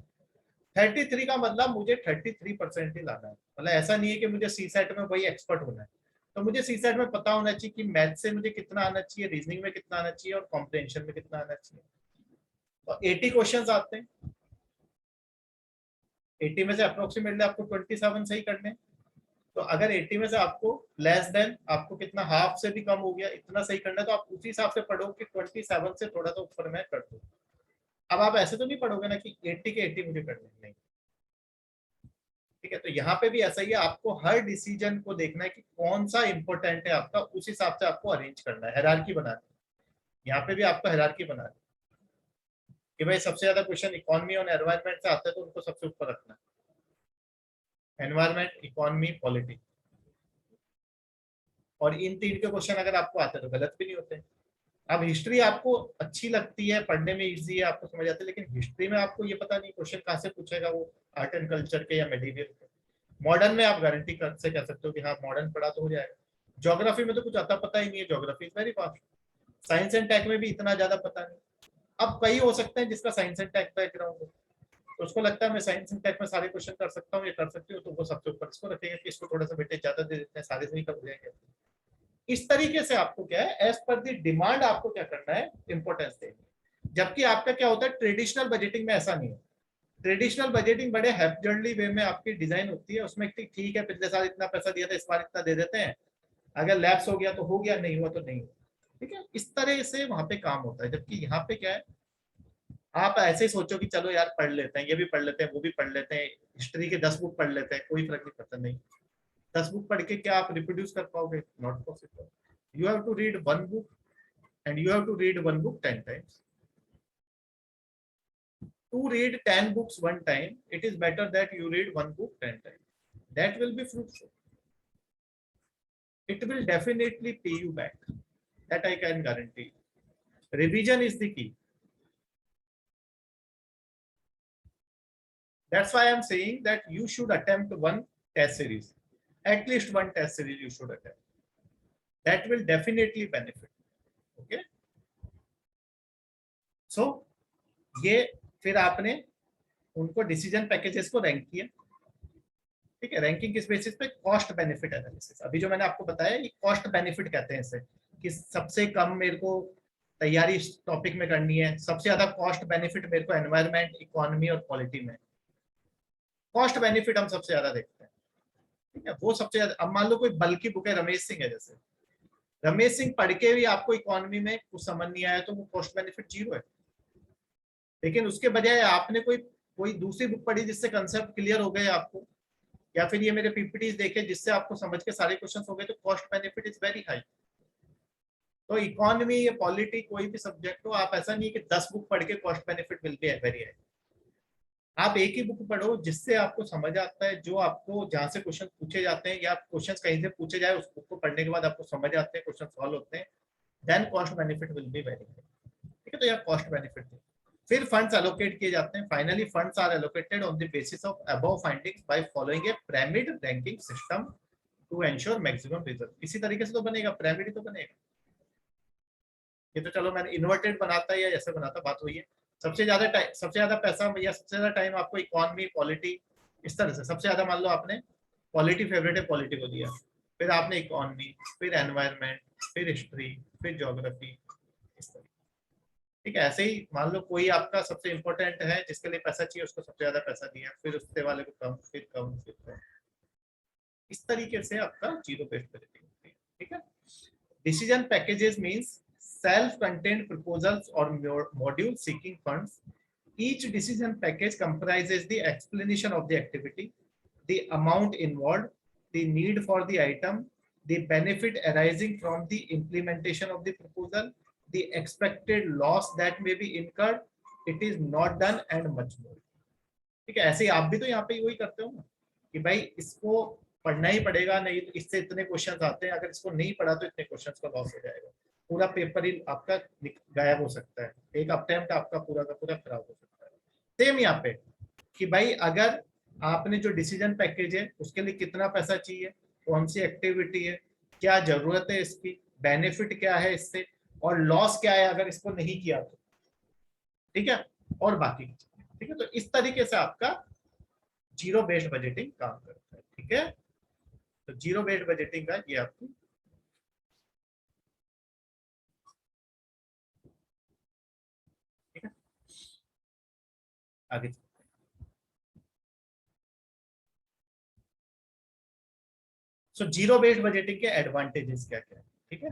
33 का मतलब मुझे 33% ही लाना है। मतलब ऐसा नहीं है कि मुझे सी सेट में वही एक्सपर्ट होना है, तो मुझे सी सेट में पता होना चाहिए कि मैथ से मुझे कितना आना चाहिए, रीजनिंग में कितना आना चाहिए और कॉम्प्रिहेंशन में कितना आना चाहिए। तो 80 क्वेश्चन आते हैं, 80 में से अप्रोक्सीमेटली आपको 27 सही करने हैं। तो अगर 80 में से आपको लेस देन आपको कितना, हाफ से भी कम हो गया, इतना सही करना है, तो आप उसी हिसाब से पढ़ो कि 27 से थोड़ा सा ऊपर मैं कर दूं। अब आप ऐसे तो नहीं पढ़ोगे ना कि 80 के 80 मुझे करने, नहीं। ठीक है, तो यहाँ पे भी ऐसा ही है, आपको हर डिसीजन को देखना है कि कौन सा इंपॉर्टेंट है आपका, उस हिसाब से आपको अरेंज करना है, हायरार्की बनानी है। यहाँ पे भी आपको हायरार्की बनानी है कि भाई सबसे ज्यादा क्वेश्चन इकोनॉमी और एनवायरनमेंट से आते हैं, तो उनको सबसे ऊपर रखना है, एनवायरनमेंट, इकोनॉमी, पॉलिटी। और इन तीन के क्वेश्चन अगर आपको आते हैं तो गलत भी नहीं होते। अब हिस्ट्री आपको अच्छी लगती है, पढ़ने में इजी है, आपको समझ आता है, लेकिन हिस्ट्री में आपको ये पता नहीं क्वेश्चन कहाँ से पूछेगा, वो आर्ट एंड कल्चर के या मेडिवियल के। मॉडर्न में आप गारंटी कर से कह सकते हो कि हाँ मॉडर्न पढ़ा तो हो जाएगा। ज्योग्राफी में तो कुछ आता पता ही नहीं है, geography is very fast. Science and tech में भी इतना ज्यादा पता नहीं। अब कई हो सकते हैं जिसका साइंस एंड टेक बैकग्राउंड हो, तो उसको लगता है मैं साइंस एंड टेक में सारे क्वेश्चन कर सकता हूँ, ये कर सकती हूँ, तो वो सबसे ऊपर इसको रखेंगे कि इसको थोड़ा सा वेटेज ज्यादा दे देते हैं, सारे से ही कर जाएंगे। इस तरीके से आपको क्या है, एज पर दी डिमांड आपको क्या करना है, इंपॉर्टेंस देनी। जबकि आपका क्या होता है, ट्रेडिशनल बजटिंग में ऐसा नहीं है। ट्रेडिशनल बजटिंग बड़े हैप्जर्डली वे में आपकी डिजाइन होती है, उसमें ठीक है पिछले साल इतना पैसा दिया था, इस बार इतना दे देते हैं, अगर लैप्स हो गया तो हो गया, नहीं हुआ तो नहीं हुआ। ठीक है, इस तरह से वहां पे काम होता है। जबकि यहाँ पे क्या है, आप ऐसे ही सोचो कि चलो यार पढ़ लेते हैं, ये भी पढ़ लेते हैं, वो भी पढ़ लेते हैं, हिस्ट्री के 10 बुक पढ़ लेते हैं, कोई फर्क नहीं पड़ता, नहीं। 10 बुक पढ़ के क्या आप रिप्रोड्यूस कर पाओगे, not possible. You have to read one book and you have to read one book 10 times. To read 10 books one time, it is better that you read one book 10 times. That will be fruitful. It will definitely pay you back. That I can guarantee. Revision is the key. That's why I'm saying that you should attempt one test series. At least one test series you should attempt. That will definitely benefit. Okay. So, ये फिर आपने उनको decision packages को rank किया। ठीक है, ranking किस basis पे, कॉस्ट बेनिफिट एनालिसिस। अभी जो मैंने आपको बताया ये कॉस्ट बेनिफिट कहते हैं इसे, कि सबसे कम मेरे को तैयारी इस टॉपिक में करनी है, सबसे ज्यादा कॉस्ट बेनिफिट मेरे को एनवायरनमेंट, इकोनॉमी और पॉलिटी में। कॉस्ट बेनिफिट हम सबसे ज्यादा देखते हैं। ठीक है, वो सबसे ज्यादा। अब मान लो कोई बल्कि बुक है, रमेश सिंह है जैसे, रमेश सिंह पढ़ के भी आपको इकोनॉमी में कुछ समझ नहीं आया, तो वो कॉस्ट बेनिफिट जीरो है। लेकिन उसके बजाय आपने कोई कोई दूसरी बुक पढ़ी जिससे कंसेप्ट क्लियर हो गए आपको, या फिर ये मेरे पीपीटीज देखे जिससे आपको समझ के सारे क्वेश्चंस हो गए, तो cost benefit is very high. तो इकोनॉमी या पॉलिटी कोई भी सब्जेक्ट हो, आप ऐसा नहीं है कि 10 बुक पढ़ के कॉस्ट बेनिफिट मिल गया, वेरी हाई। आप एक ही बुक पढ़ो जिससे आपको समझ आता है, जो आपको जहां से क्वेश्चन पूछे जाते हैं या क्वेश्चन कहीं से पूछे जाए, उस बुक को पढ़ने के बाद आपको समझ आते हैं, क्वेश्चन सॉल्व होते हैं, then cost benefit will be very high. ठीक है, तो यहाँ कॉस्ट बेनिफिट है। फिर फंड्स एलोकेट किए जाते हैं। Finally funds are allocated on the basis of above findings by following a pyramid ranking system to ensure maximum result. इसी तरीके से तो बनेगा, पिरामिड ही तो बनेगा। ये तो चलो मैंने इन्वर्टेड बनाता या जैसे बनाता, बात वही है। सबसे ज्यादा पैसा या सबसे ज्यादा टाइम आपको इकोनॉमी, पॉलिटी, इस तरह से सबसे ज्यादा मान लो आपने पॉलिटी फेवरेट है, पॉलिटी को दिया, फिर आपने इकोनॉमी, फिर एनवायरनमेंट, फिर हिस्ट्री, फिर ज्योग्राफी, इस तरह। ठीक है, ऐसे ही मान लो कोई आपका सबसे इंपॉर्टेंट है जिसके लिए पैसा चाहिए, उसको सबसे ज्यादा पैसा दिया, फिर उससे वाले को कम, फिर कम, फिर कम। इस तरीके से आपका जीरो बेस्ड बजटिंग होती है। ठीक है, decision packages means self-contained proposals or module seeking funds. Each decision package comprises the explanation of the activity, the amount involved, the need for the item, the benefit arising from the implementation of the proposal, the expected loss that may be incurred, it is not done and much more. ठीक है, ऐसे ही आप भी तो यहाँ पे वही करते हो ना कि भाई इसको पढ़ना ही पड़ेगा, नहीं तो इससे इतने क्वेश्चन आते हैं, अगर इसको नहीं पढ़ा तो इतने क्वेश्चन का लॉस हो जाएगा, पूरा पेपर ही आपका गायब हो सकता है, एक अटेम्प्ट आपका पूरा का पूरा खराब हो सकता है। सेम यहाँ पे कि भाई अगर आपने जो डिसीजन पैकेज है उसके लिए कितना पैसा चाहिए, कौन सी एक्टिविटी है, क्या जरूरत है इसकी, बेनिफिट क्या है इससे, और लॉस क्या है अगर इसको नहीं किया तो। ठीक है, और बाकी, ठीक है, तो इस तरीके से आपका जीरो बेस्ड बजटिंग काम करता है। ठीक है, तो जीरो बेस्ड बजटिंग का ये आपकी, ठीक है, आगे। सो जीरो बेस्ड बजटिंग के एडवांटेजेस क्या क्या है? ठीक है,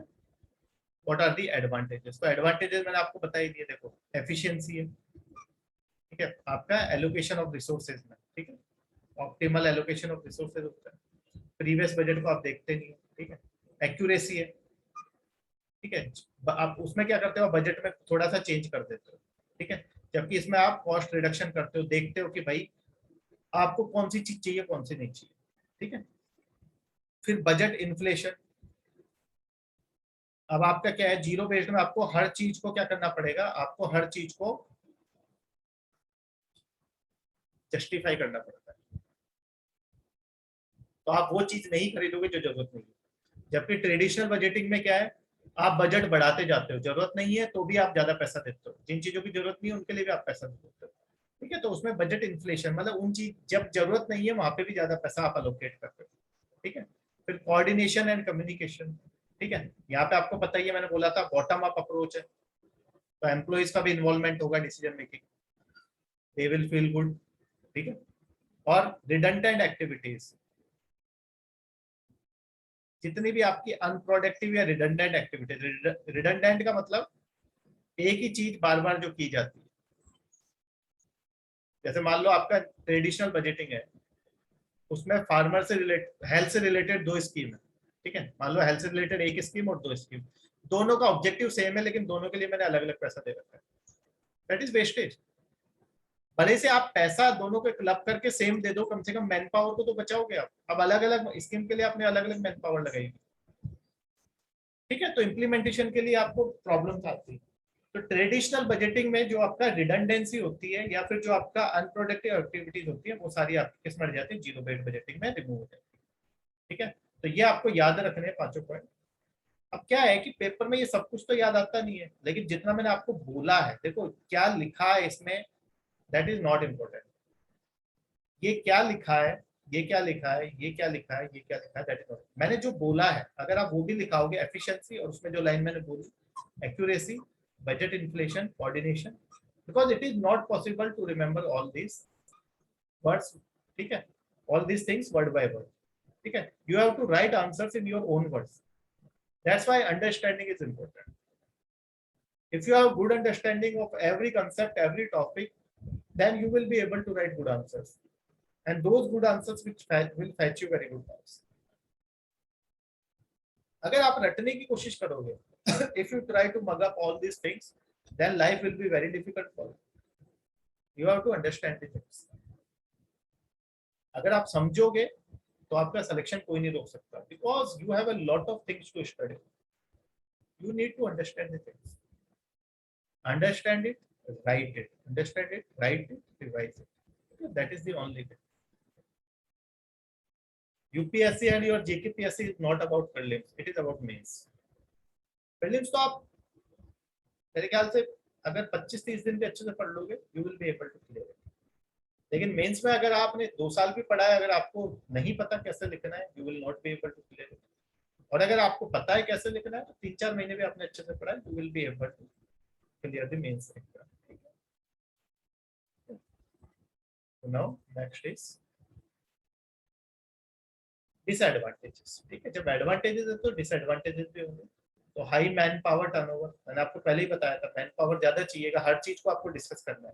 व्हाट आर दी एडवांटेजेस? तो एडवांटेजेस मैंने आपको बता ही दिए, देखो एफिशिएंसी है, ठीक है, आपका एलोकेशन ऑफ रिसोर्सेज में, ठीक है, ऑप्टिमल एलोकेशन ऑफ रिसोर्सेज होता है, प्रीवियस बजट को आप देखते नहीं, ठीक है, एक्यूरेसी है, ठीक है, आप उसमें क्या करते हो, बजट में थोड़ा सा चेंज कर देते हो, ठीक है, जबकि इसमें आप कॉस्ट रिडक्शन करते हो, देखते हो कि भाई आपको कौन सी चीज चाहिए, कौन सी नहीं चाहिए। ठीक है, फिर बजट इन्फ्लेशन, अब आपका क्या है, जीरो बेस्ड में आपको हर चीज को क्या करना पड़ेगा, आपको हर चीज को जस्टिफाई करना पड़ता है, तो आप वो चीज नहीं खरीदोगे जो जरूरत नहीं है। जबकि ट्रेडिशनल बजटिंग में क्या है, आप बजट बढ़ाते जाते हो, जरूरत नहीं है तो भी आप ज्यादा पैसा देते हो, जिन चीजों की जरूरत नहीं है उनके लिए भी आप पैसा देते हो। ठीक है, तो उसमें बजट इन्फ्लेशन मतलब उन चीज जब जरूरत नहीं है वहां पे भी ज्यादा पैसा आप अलोकेट करते हो। ठीक है, फिर कोऑर्डिनेशन एंड कम्युनिकेशन, ठीक है, यहाँ पे आपको पता ही है, मैंने बोला था बॉटम अप अप्रोच है, तो एम्प्लॉइज का भी इन्वॉल्वमेंट होगा decision making, they will feel good. ठीक है, और रिडंडेंट एक्टिविटीज, जितनी भी आपकी अनप्रोडक्टिव या रिडंडेंट एक्टिविटीज, रिडंडेंट का मतलब एक ही चीज बार बार जो की जाती है, जैसे मान लो आपका ट्रेडिशनल बजटिंग है, उसमें फार्मर से रिलेटेड, हेल्थ से रिलेटेड दो स्कीम है, ठीक है, मान लो हेल्थ से रिलेटेड एक स्कीम और दो स्कीम, दोनों का ऑब्जेक्टिव सेम है लेकिन दोनों के लिए मैंने अलग अलग पैसा दे रखा है, दैट इज वेस्टेज। भले से आप पैसा दोनों को क्लब करके सेम दे दो, कम से कम मैन पावर को तो बचाओगे आप, अब अलग अलग स्कीम के लिए आपने अलग अलग मैन पावर लगाई। ठीक है, तो इम्प्लीमेंटेशन के लिए आपको प्रॉब्लम आती है। तो ट्रेडिशनल बजटिंग में जो आपका रिडंडेंसी होती है या फिर जो आपका अनप्रोडक्टिव एक्टिविटीज होती है वो सारी आपकी किस में जाती है, जीरो बेस्ड बजटिंग में रिमूव हो जाती है। ठीक है, तो ये आपको याद रखने हैं पांचों पॉइंट। अब क्या है कि पेपर में ये सब कुछ तो याद आता नहीं है, लेकिन जितना मैंने आपको बोला है, देखो क्या लिखा है इसमें, दैट इज नॉट इम्पोर्टेंट, ये क्या लिखा है, ये क्या लिखा है, ये क्या लिखा है, ये क्या लिखा है, दैट इज नॉट, मैंने जो बोला है अगर आप वो भी लिखाओगे, एफिशिएंसी और उसमें जो लाइन मैंने बोली, accuracy, budget inflation, coordination, because it is not possible to remember all this words, ठीक है, all this things word by word, ठीक है, you have to write answers in your own words, that's why understanding is important. If you have good understanding of every concept, every topic, then you will be able to write good answers, and those good answers which will fetch you very good marks. अगर आप रटने की कोशिश करोगे, if you try to mug up all these things, then life will be very difficult for you. You have to understand the things. अगर आप समझोगे तो आपका सिलेक्शन कोई नहीं रोक सकता, because you have a lot of things to study. You need to understand the things. Understand it, write it. Understand it, write it, revise it. Okay, that is the only thing. UPSC and your JKPSC is not about prelims, it is about mains. Prelims तो आप मेरे ख्याल से अगर 25-30 दिन भी अच्छे से पढ़ लोगे you will be able to clear it. लेकिन मेंस में अगर आपने 2 साल भी पढ़ा है, अगर आपको नहीं पता कैसे लिखना है, you will not be able to clear it. और अगर आपको पता है कैसे लिखना है तो 3-4 महीने भी आपने अच्छे से पढ़ा है, you will be able to clear the mains exam. Now next is disadvantages. ठीक है, जब एडवांटेजेस है तो डिसएडवांटेजेस भी होंगे। तो हाई मैन पावर टर्नओवर, मैंने आपको पहले ही बताया था, मैन पावर ज्यादा चाहिएगा, हर चीज को आपको डिस्कस करना है।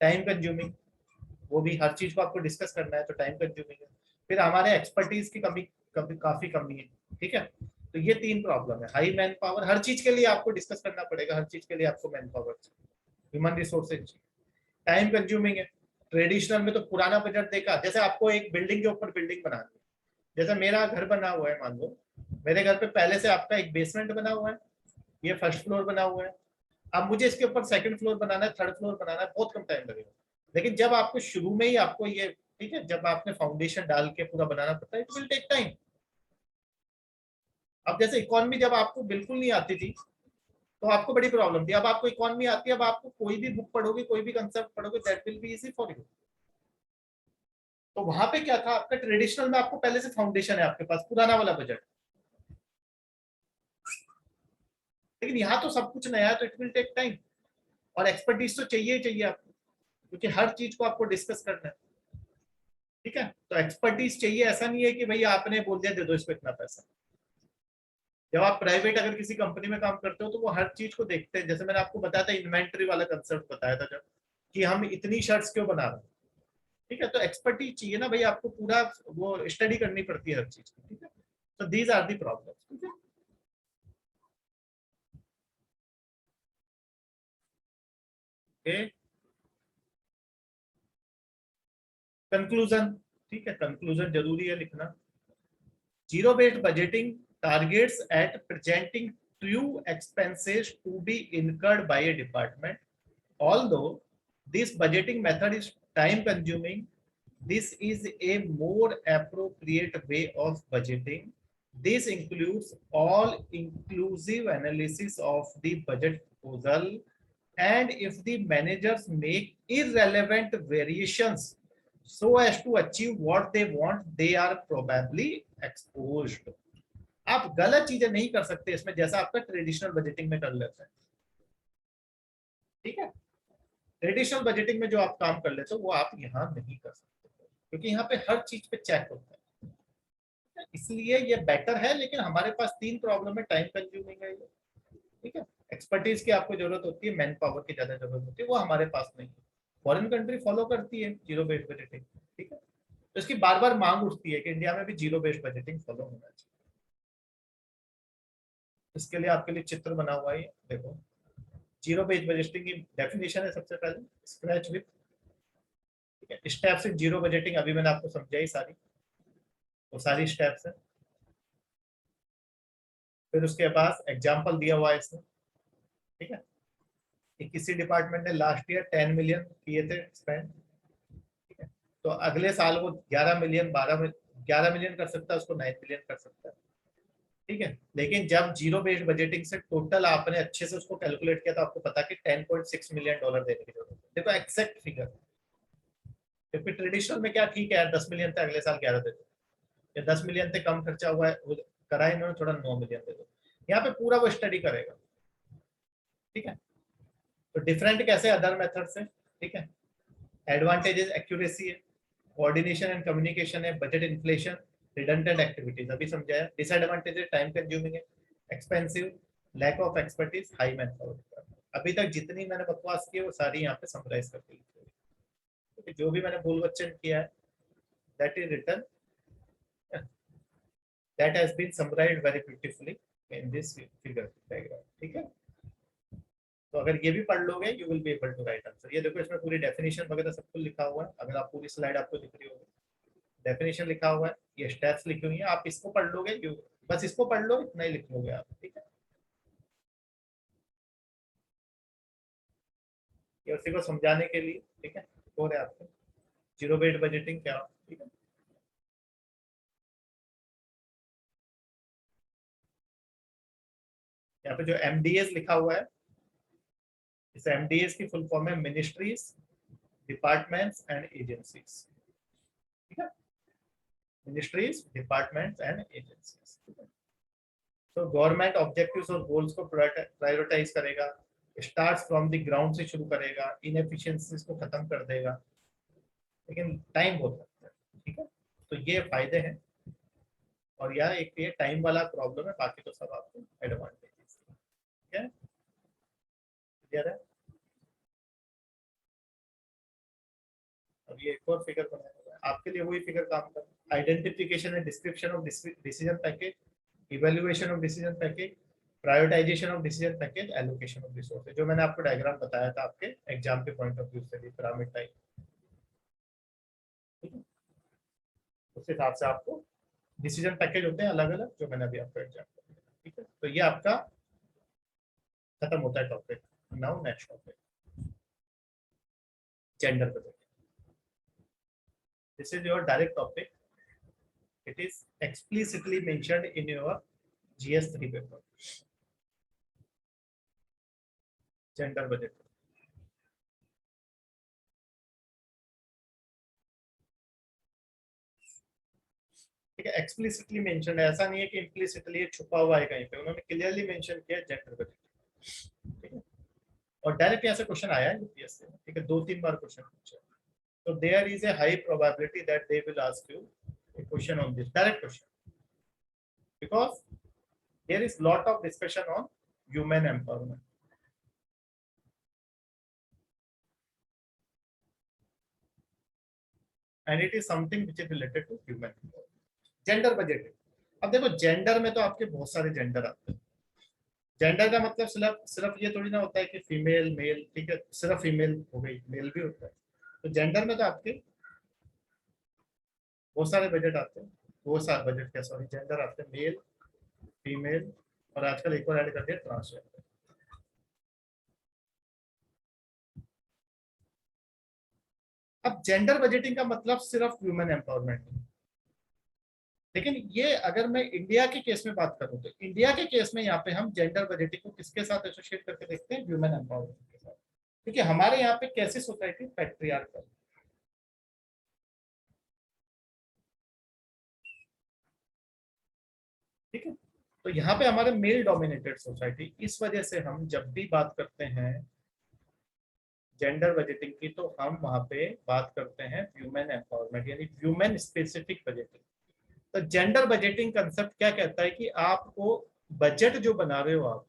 टाइम कंज्यूमिंग, वो भी हर चीज को आपको डिस्कस करना है तो टाइम कंज्यूमिंग है। फिर हमारे एक्सपर्टीज की काफी कमी है। ठीक है, तो ये 3 प्रॉब्लम है। हाई मैन पावर, हर चीज के लिए आपको डिस्कस करना पड़ेगा, हर चीज के लिए आपको मैन पावर चाहिए, ह्यूमन रिसोर्सेज। टाइम कंज्यूमिंग है। ट्रेडिशनल में तो पुराना बजट देखा, जैसे आपको एक बिल्डिंग के ऊपर बिल्डिंग बनानी है, जैसे मेरा घर बना हुआ है, मान लो मेरे घर पे पहले से आपका एक बेसमेंट बना हुआ है, ये फर्स्ट फ्लोर बना हुआ है। अब मुझे इसके ऊपर सेकंड फ्लोर बनाना है, थर्ड फ्लोर बनाना है, बहुत कम टाइम लगेगा। लेकिन जब आपको शुरू में ही आपको ये, ठीक है, जब आपने फाउंडेशन डाल के पूरा बनाना पड़ता है, इट विल टेक टाइम। अब जैसे इकोनॉमी जब आपको बिल्कुल नहीं आती थी तो आपको बड़ी प्रॉब्लम थी, अब आपको इकोनॉमी आती है, अब आपको कोई भी बुक पढ़ोगे, कोई भी कंसेप्ट पढ़ोगे, that will be easy for you. तो वहां पे क्या था, आपका ट्रेडिशनल में आपको पहले से फाउंडेशन है, आपके पास पुराना वाला बजट। लेकिन यहाँ तो सब कुछ नया है, तो इट विल टेक टाइम। और एक्सपर्टीज तो चाहिए ही चाहिए आपको, क्योंकि हर चीज को आपको डिस्कस करना है। ठीक है, तो एक्सपर्टीज चाहिए, ऐसा नहीं है कि भैया आपने बोल दिया दे दो इसको इतना पैसा। जब आप प्राइवेट अगर किसी कंपनी में काम करते हो तो वो हर चीज को देखते हैं। जैसे मैंने आपको बताया था, इन्वेंट्री वाला कंसेप्ट बताया था जब, कि हम इतनी शर्ट्स क्यों बना रहे हैं। ठीक है, तो एक्सपर्टीज चाहिए ना भाई, आपको पूरा वो स्टडी करनी पड़ती है हर चीज की। ठीक है, तो दीज आर दी प्रॉब्लम। ठीक है, कंक्लूजन। ठीक है, कंक्लूजन जरूरी है लिखना। Zero based budgeting targets at presenting true expenses to be incurred by a department. Although this budgeting method is time consuming, this is a more appropriate way of budgeting. This includes all inclusive analysis of the budget proposal, and if the managers make irrelevant variations so as to achieve what they want, they are probably exposed. आप गलत चीजें नहीं कर सकते इसमें, जैसा आपका traditional budgeting में कर लेते हैं। ठीक है, ट्रेडिशनल बजटिंग में जो आप काम कर लेते हो वो आप यहाँ नहीं कर सकते, क्योंकि यहाँ पे हर चीज पे चेक होता है, इसलिए ये बेटर है। लेकिन हमारे पास 3 प्रॉब्लम है, टाइम कंज्यूमिंग है ये। ठीक है, एक्सपर्टीज की आपको जरूरत होती है, मैन पावर की ज्यादा जरूरत होती है, वो हमारे पास नहीं है। फॉरेन कंट्री फॉलो करती है जीरो बेस्ड बजटिंग। ठीक है, तो इसकी बार बार मांग उठती है कि इंडिया में भी जीरो बेस्ड बजटिंग फॉलो होना चाहिए। इसके लिए आपके लिए चित्र बना हुआ है, देखो। जीरो बेस्ड बजटिंग की डेफिनेशन है सबसे पहले, स्क्रैच विथ। ठीक है, स्टेप्स इन जीरो बजटिंग अभी मैंने आपको समझाई सारी, वो सारी स्टेप्स है। फिर उसके पास एग्जाम्पल दिया हुआ है इसमें। ठीक है, कि किसी डिपार्टमेंट ने लास्ट ईयर 10 मिलियन किए थे स्पेंड। ठीक है, तो अगले साल वो 11 मिलियन 11 मिलियन कर सकता है, उसको 9 मिलियन कर सकता है। ठीक है, लेकिन जब जीरो बेस्ड बजटिंग से टोटल आपने अच्छे से उसको कैलकुलेट किया तो आपको पता कि $10.6 मिलियन देने की जरूरत है। देखो एक्सैक्ट फिगर, क्योंकि ट्रेडिशनल में क्या, ठीक है 10 मिलियन थे, अगले साल 11 दे दो, या 10 मिलियन थे कम खर्चा हुआ है, करा इन्होंने थोड़ा 9 मिलियन दे दो। यहाँ पे पूरा वो स्टडी करेगा। ठीक है, तो डिफरेंट कैसे अदर मेथड से। ठीक है, एडवांटेजेस एक्यूरेसी है, कोऑर्डिनेशन एंड कम्युनिकेशन है, बजट इन्फ्लेशन, रिडंडेंट एक्टिविटीज अभी समझाया। डिसएडवांटेजेस टाइम कंज्यूमिंग है, expensive, lack of expertise, high man power. अभी तक जितनी मैंने बकवास की है वो सारी यहाँ पे समराइज करके लिखी हुई है। जो भी मैंने बोल बच्चन किया है, that is written, that has been summarized very beautifully in this figure diagram. ठीक है, तो अगर ये भी पढ़ लोगे you will be able to write answer. ये देखो इसमें पूरी डेफिनेशन वगैरह सब कुछ लिखा हुआ है, अगर आप पूरी स्लाइड आपको दिख रही होगी, डेफिनेशन लिखा हुआ है, ये स्टेप्स लिखी हुई हैं, आप इसको पढ़ लोगे, यू बस इसको पढ़ लो, इतना ही लिख लोगे आप। ठीक है, ये उसी को समझाने के लिए। ठीक है, हो रहा है आपको जीरो बेस्ड बजटिंग क्या। ठीक है, यहाँ पे जो एमडीएस लिखा हुआ है, इस MDAs की फुल फॉर्म है मिनिस्ट्रीज, डिपार्टमेंट्स एंड एजेंसीज, ठीक है, मिनिस्ट्रीज, डिपार्टमेंट्स एंड एजेंसीज। तो गवर्नमेंट ऑब्जेक्टिव्स और गोल्स को प्रायोरिटाइज करेगा, स्टार्ट्स फ्रॉम द ग्राउंड से शुरू करेगा, इनएफिशिएंसीज को खत्म कर देगा, लेकिन टाइम बहुत लगता है, ठीक है। तो ये फायदे हैं, और यार एक ये टाइम वाला प्रॉब्लम है, बाकी तो सब आपको एडवांटेजेस, ठीक है, क्लियर है। अब ये एक और फिगर बनाया हुआ है आपके लिए, वही फिगर काम कर, identification and description of decision package, evaluation of decision package, prioritisation of decision package, allocation of resources, जो मैंने आपको डायग्राम बताया था आपके एग्जाम के पॉइंट ऑफ व्यू से भी, पिरामिड टाइप, ठीक है। उस हिसाब से आपको डिसीजन पैकेज होते हैं अलग अलग, जो मैंने अभी आपको एग्जाम्पल दिया, ठीक है। तो ये आपका खत्म होता है topic. Now next topic, gender budget. This is your direct topic, it is explicitly mentioned in your GS3 paper, gender budget, ठीक है। एक्सप्लिसिटली मेंशन है, ऐसा नहीं है कि इम्प्लिसिटली छुपा हुआ है कहीं पे, उन्होंने क्लियरली मेंशन किया जेंडर बजट, ठीक है। और डायरेक्ट यहाँ से क्वेश्चन आया है यूपीएससी में, ठीक है, 2-3 बार क्वेश्चन पूछा। तो there is a high probability that they will ask you a question on this, direct question, because there is lot of discussion on human empowerment, and it is something which is related to human empowerment. Gender budget, अब देखो gender में तो आपके बहुत सारे gender आते हैं। Gender का मतलब सिर्फ सिर्फ ये थोड़ी ना होता है कि फीमेल मेल, ठीक है, सिर्फ फीमेल हो गई, मेल भी होता है। तो जेंडर में तो आपके बहुत सारे बजट आते हैं, बहुत सारे बजट क्या सॉरी जेंडर आते हैं, मेल, फीमेल, और आजकल एक और ऐड कर दिया ट्रांसजेंडर। अब जेंडर बजटिंग का मतलब सिर्फ ह्यूमन एम्पावरमेंट है, लेकिन ये अगर मैं इंडिया के केस में बात करूं, तो इंडिया के केस में यहाँ पे हम जेंडर बजटिंग को किसके साथ एसोसिएट करके देखते हैं, ह्यूमन एम्पावरमेंट के साथ, क्योंकि हमारे यहाँ पे कैसी सोसाइटी पैट्रियार्कल, ठीक है। तो यहाँ पे हमारे मेल डोमिनेटेड सोसाइटी, इस वजह से हम जब भी बात करते हैं जेंडर बजटिंग की, तो हम वहां पे बात करते हैं ह्यूमन एम्पावरमेंट, यानी ह्यूमन स्पेसिफिक बजटिंग। तो जेंडर बजटिंग कंसेप्ट क्या कहता है कि आपको बजट जो बना रहे हो आप,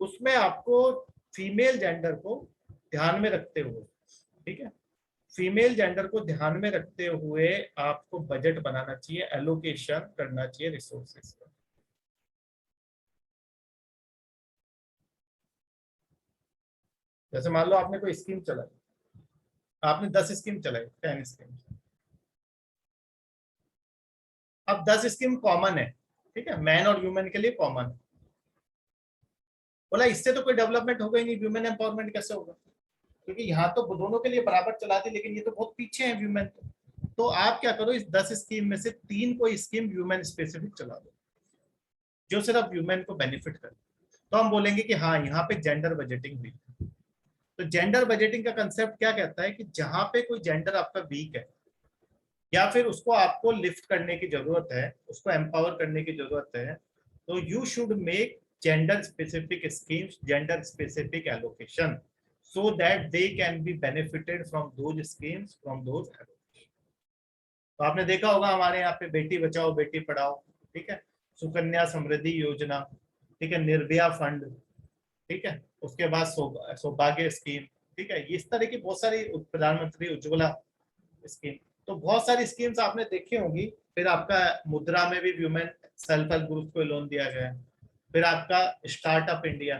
उसमें आपको फीमेल जेंडर को ध्यान में रखते हुए, ठीक है, फीमेल जेंडर को ध्यान में रखते हुए आपको बजट बनाना चाहिए, एलोकेशन करना चाहिए रिसोर्सेज का। जैसे मान लो आपने कोई स्कीम चलाई, आपने 10 स्कीम चलाई, 10 स्कीम, अब 10 स्कीम कॉमन है, ठीक है, मैन और ह्यूमन के लिए कॉमन है। बोला इससे तो कोई डेवलपमेंट होगा ही नहीं, ह्यूमन एम्पावरमेंट कैसे होगा, क्योंकि यहाँ तो दोनों के लिए बराबर चला दी, लेकिन ये तो बहुत पीछे है ह्यूमन। तो आप क्या करो, इस 10 स्कीम में से 3 कोई स्कीम ह्यूमन स्पेसिफिक चला दो, जो सिर्फ ह्यूमन को बेनिफिट करे, तो हम बोलेंगे कि हाँ यहाँ पे जेंडर बजटिंग हुई। तो जेंडर बजटिंग का कंसेप्ट क्या कहता है कि जहां पे कोई जेंडर आपका वीक है, या फिर उसको आपको लिफ्ट करने की जरूरत है, उसको एम्पावर करने की जरूरत है, तो you should make gender specific schemes, gender specific allocation, so that they can be benefited from those schemes, from those allocations. तो आपने देखा होगा हमारे यहाँ पे बेटी बचाओ बेटी पढ़ाओ, ठीक है, सुकन्या समृद्धि योजना, ठीक है, निर्भया फंड, ठीक है, उसके बाद सौभाग्य स्कीम, ठीक है, इस तरह की बहुत सारी, प्रधानमंत्री उज्ज्वला स्कीम, तो बहुत सारी स्कीम्स आपने देखी होंगी। फिर आपका मुद्रा में भी वुमेन सेल्फ हेल्प ग्रुप को लोन दिया गया, फिर आपका स्टार्टअप इंडिया,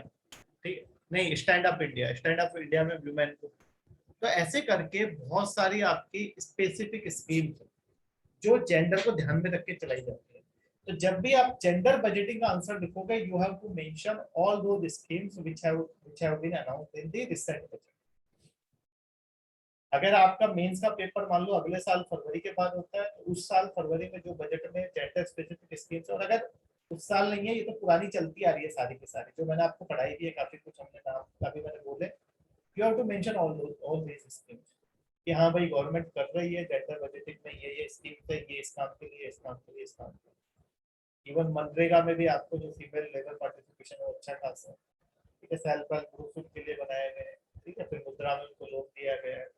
ठीक, नहीं stand up India, stand up India में वुमेन को, तो ऐसे करके बहुत सारी आपकी स्पेसिफिक स्कीम जो जेंडर को ध्यान में रख के चलाई जाती है। तो जब भी आप जेंडर बजटिंग का आंसर लिखोगे, you have to mention all those schemes which have been announced in the recent budget. अगर आपका मेंस का पेपर मान लो अगले साल फरवरी के बाद होता है, तो उस साल फरवरी में जो बजट में जेंडर स्पेसिफिक स्कीम्स, और अगर उस साल नहीं है, ये तो पुरानी चलती आ रही है सारी की सारी, जो मैंने आपको पढ़ाई दी है, काफी कुछ हमने नाम काफी मैंने बोले। You have to mention all this schemes कि हाँ भाई गवर्नमेंट कर रही है जेंडर बजटिंग में, ये स्कीम है, ये इस काम के लिए, इस काम के लिए, इस काम के लिए। इवन मनरेगा में भी आपको जो फीमेल लेबर पार्टिसिपेशन है वो अच्छा खासा है, ठीक है। सेल्फ हेल्प ग्रुप के लिए बनाए गए हैं, ठीक है। फिर मुद्रा में उनको लोन दिया गया है,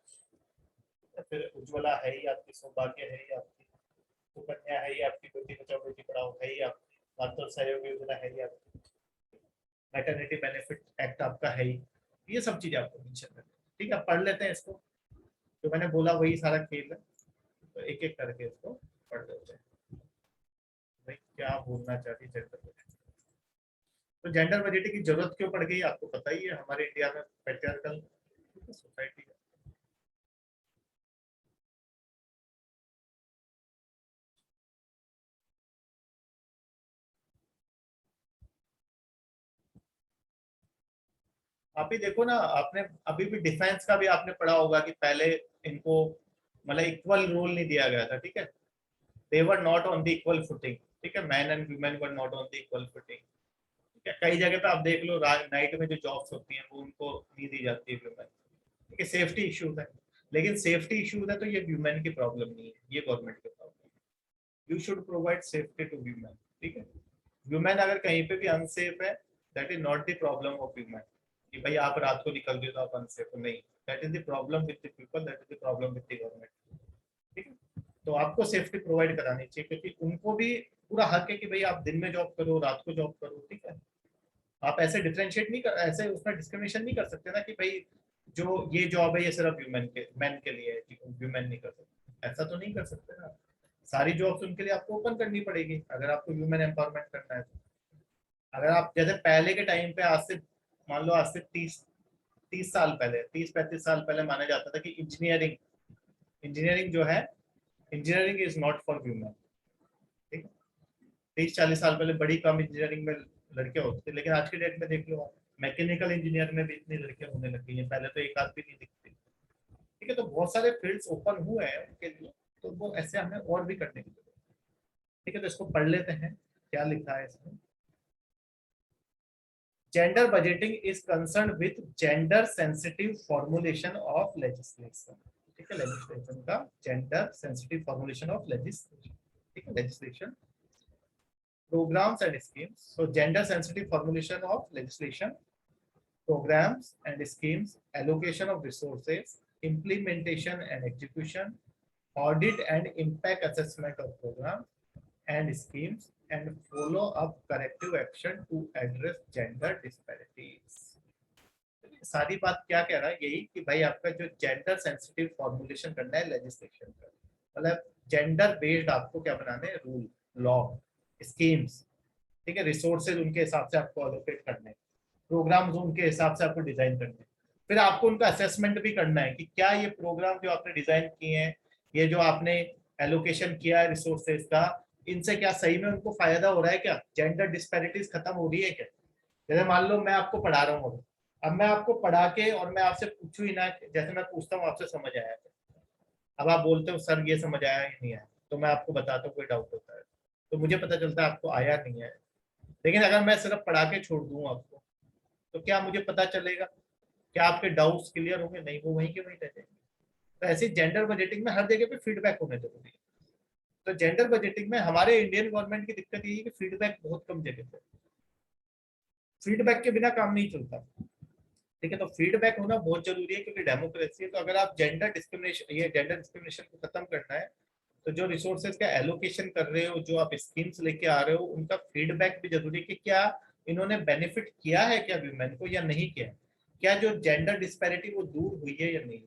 फिर उज्ज्वला है ही आपकी, सौभाग्य है ही आपकी, सुकन्या है ही आपकी, बेटी बचाओ बेटी पढ़ाओ है ही आपकी, मातृ सहयोग योजना है ही आपकी, मैटरनिटी बेनिफिट एक्ट आपका है ही। ये सब चीजें आपको मेंशन करनी है, ठीक है। पढ़ लेते हैं इसको, जो मैंने बोला वही सारा खेल है, तो एक एक करके इसको पढ़ लेते हैं। भाई क्या बोलना चाहती जेंडर बजटिंग, तो जेंडर बजटिंग की जरूरत क्यों पड़ गई आपको पता ही है, हमारे इंडिया में पैट्रियार्कल सोसाइटी है। आप ही देखो ना, आपने अभी भी डिफेंस का भी आपने पढ़ा होगा कि पहले इनको मतलब इक्वल रोल नहीं दिया गया था, ठीक है। They were not on the equal footing, ठीक है। Man and women were not on the equal footing, ठीक है। कई जगह पे आप देख लो नाइट में जो जॉब्स होती हैं वो उनको नहीं दी जाती है वुमेन, ठीक है। सेफ्टी इश्यूज है, लेकिन सेफ्टी इश्यूज है तो ये वुमेन की प्रॉब्लम नहीं है, ये गवर्नमेंट की प्रॉब्लम है। You should provide safety to women, ठीक है। वुमेन अगर कहीं पे भी अनसेफ है, that is not the problem of women कि भाई आप रात को निकल रहे हो तो आप अनसेफ हो, नहीं। That is the problem with the people, that is the problem with the government, ठीक है। तो आपको सेफ्टी प्रोवाइड करानी चाहिए, क्योंकि उनको भी पूरा हक है कि भाई आप दिन में जॉब करो, रात को जॉब करो, ठीक है। आप ऐसे डिफरेंशिएट नहीं कर, ऐसे उसमें डिस्क्रिमिनेशन नहीं कर सकते ना कि भाई जो ये जॉब है ये सिर्फ ह्यूमन के मैन के लिए है, ह्यूमन नहीं कर सकते, ऐसा तो नहीं कर सकते ना। सारी जॉब्स उनके लिए आपको ओपन करनी पड़ेगी अगर आपको ह्यूमन एम्पावरमेंट करना है तो। अगर आप जैसे पहले के टाइम पे, आज से मान लो आज से 30 साल पहले, 30-35 साल पहले माना जाता था कि इंजीनियरिंग इंजीनियरिंग जो है, engineering is not for human, ठीक है। 30-40 साल पहले बड़ी कम इंजीनियरिंग में लड़कियां होती थी, लेकिन आज के डेट में देख लो आप, मैकेनिकल इंजीनियर में भी इतनी लड़कियां होने लग गई हैं, पहले तो एक आध भी नहीं दिखती, ठीक है। तो बहुत सारे फील्ड्स ओपन हुए हैं उनके लिए, तो वो ऐसे हमें और भी करने की जरूरत है, ठीक है। तो इसको पढ़ लेते हैं क्या लिखा है इसमें। Gender budgeting is concerned with gender sensitive formulation of legislation, ठीक है। लेजिस्लेशन का gender sensitive formulation of legislation, ठीक है। Legislation programs and schemes, so gender sensitive formulation of legislation, programs and schemes, allocation of resources, implementation and execution, audit and impact assessment of programs and schemes, and follow up corrective action to address gender disparities। सारी बात क्या कह रहा है, यही कि भाई आपका जो जेंडर सेंसिटिव फॉर्मुलेशन करना है लेजिस्लेशन का, मतलब जेंडर बेस्ड आपको क्या बनाने हैं, रूल, लॉ, स्कीम्स, ठीक है। रिसोर्सेज उनके हिसाब से आपको अलोकेट करने हैं, प्रोग्राम्स उनके हिसाब से आपको डिजाइन करने हैं। फिर आपको उनका असेसमेंट भी करना है कि क्या ये प्रोग्राम जो आपने डिजाइन किए हैं, ये जो आपने एलोकेशन किया है रिसोर्सेज का, इनसे क्या सही में उनको फायदा हो रहा है, क्या जेंडर डिस्पैरिटीज खत्म हो रही है क्या। जैसे मान लो मैं आपको पढ़ा रहा हूँ, अब मैं आपको पढ़ा के और मैं आपसे पूछू ही ना, जैसे मैं पूछता हूँ आपसे समझ आया, अब आप बोलते हो सर ये समझ आया ही नहीं आया, तो मैं आपको बताता हूँ कोई डाउट होता है, तो मुझे पता चलता है आपको आया नहीं है। लेकिन अगर मैं सिर्फ पढ़ा के छोड़ दूँ आपको, तो क्या मुझे पता चलेगा, क्या आपके डाउट्स क्लियर होंगे, नहीं, वो वहीं के वहीं रह जाएंगे। तो ऐसे जेंडर बजटिंग में हर जगह पे फीडबैक होना जरूरी है। तो जेंडर बजटिंग में हमारे इंडियन गवर्नमेंट की दिक्कत ये है कि फीडबैक बहुत कम जगह पे, फीडबैक के बिना काम नहीं चलता, ठीक है। तो फीडबैक होना बहुत जरूरी है, क्योंकि डेमोक्रेसी है। तो अगर आप जेंडर डिस्क्रिमिनेशन को खत्म करना है, तो जो रिसोर्सेज का एलोकेशन कर रहे हो, जो आप स्कीम्स लेके आ रहे हो, उनका फीडबैक भी जरूरी है कि क्या इन्होंने बेनिफिट किया है क्या वुमेन को या नहीं किया, क्या जो जेंडर डिस्पैरिटी वो दूर हुई है या नहीं,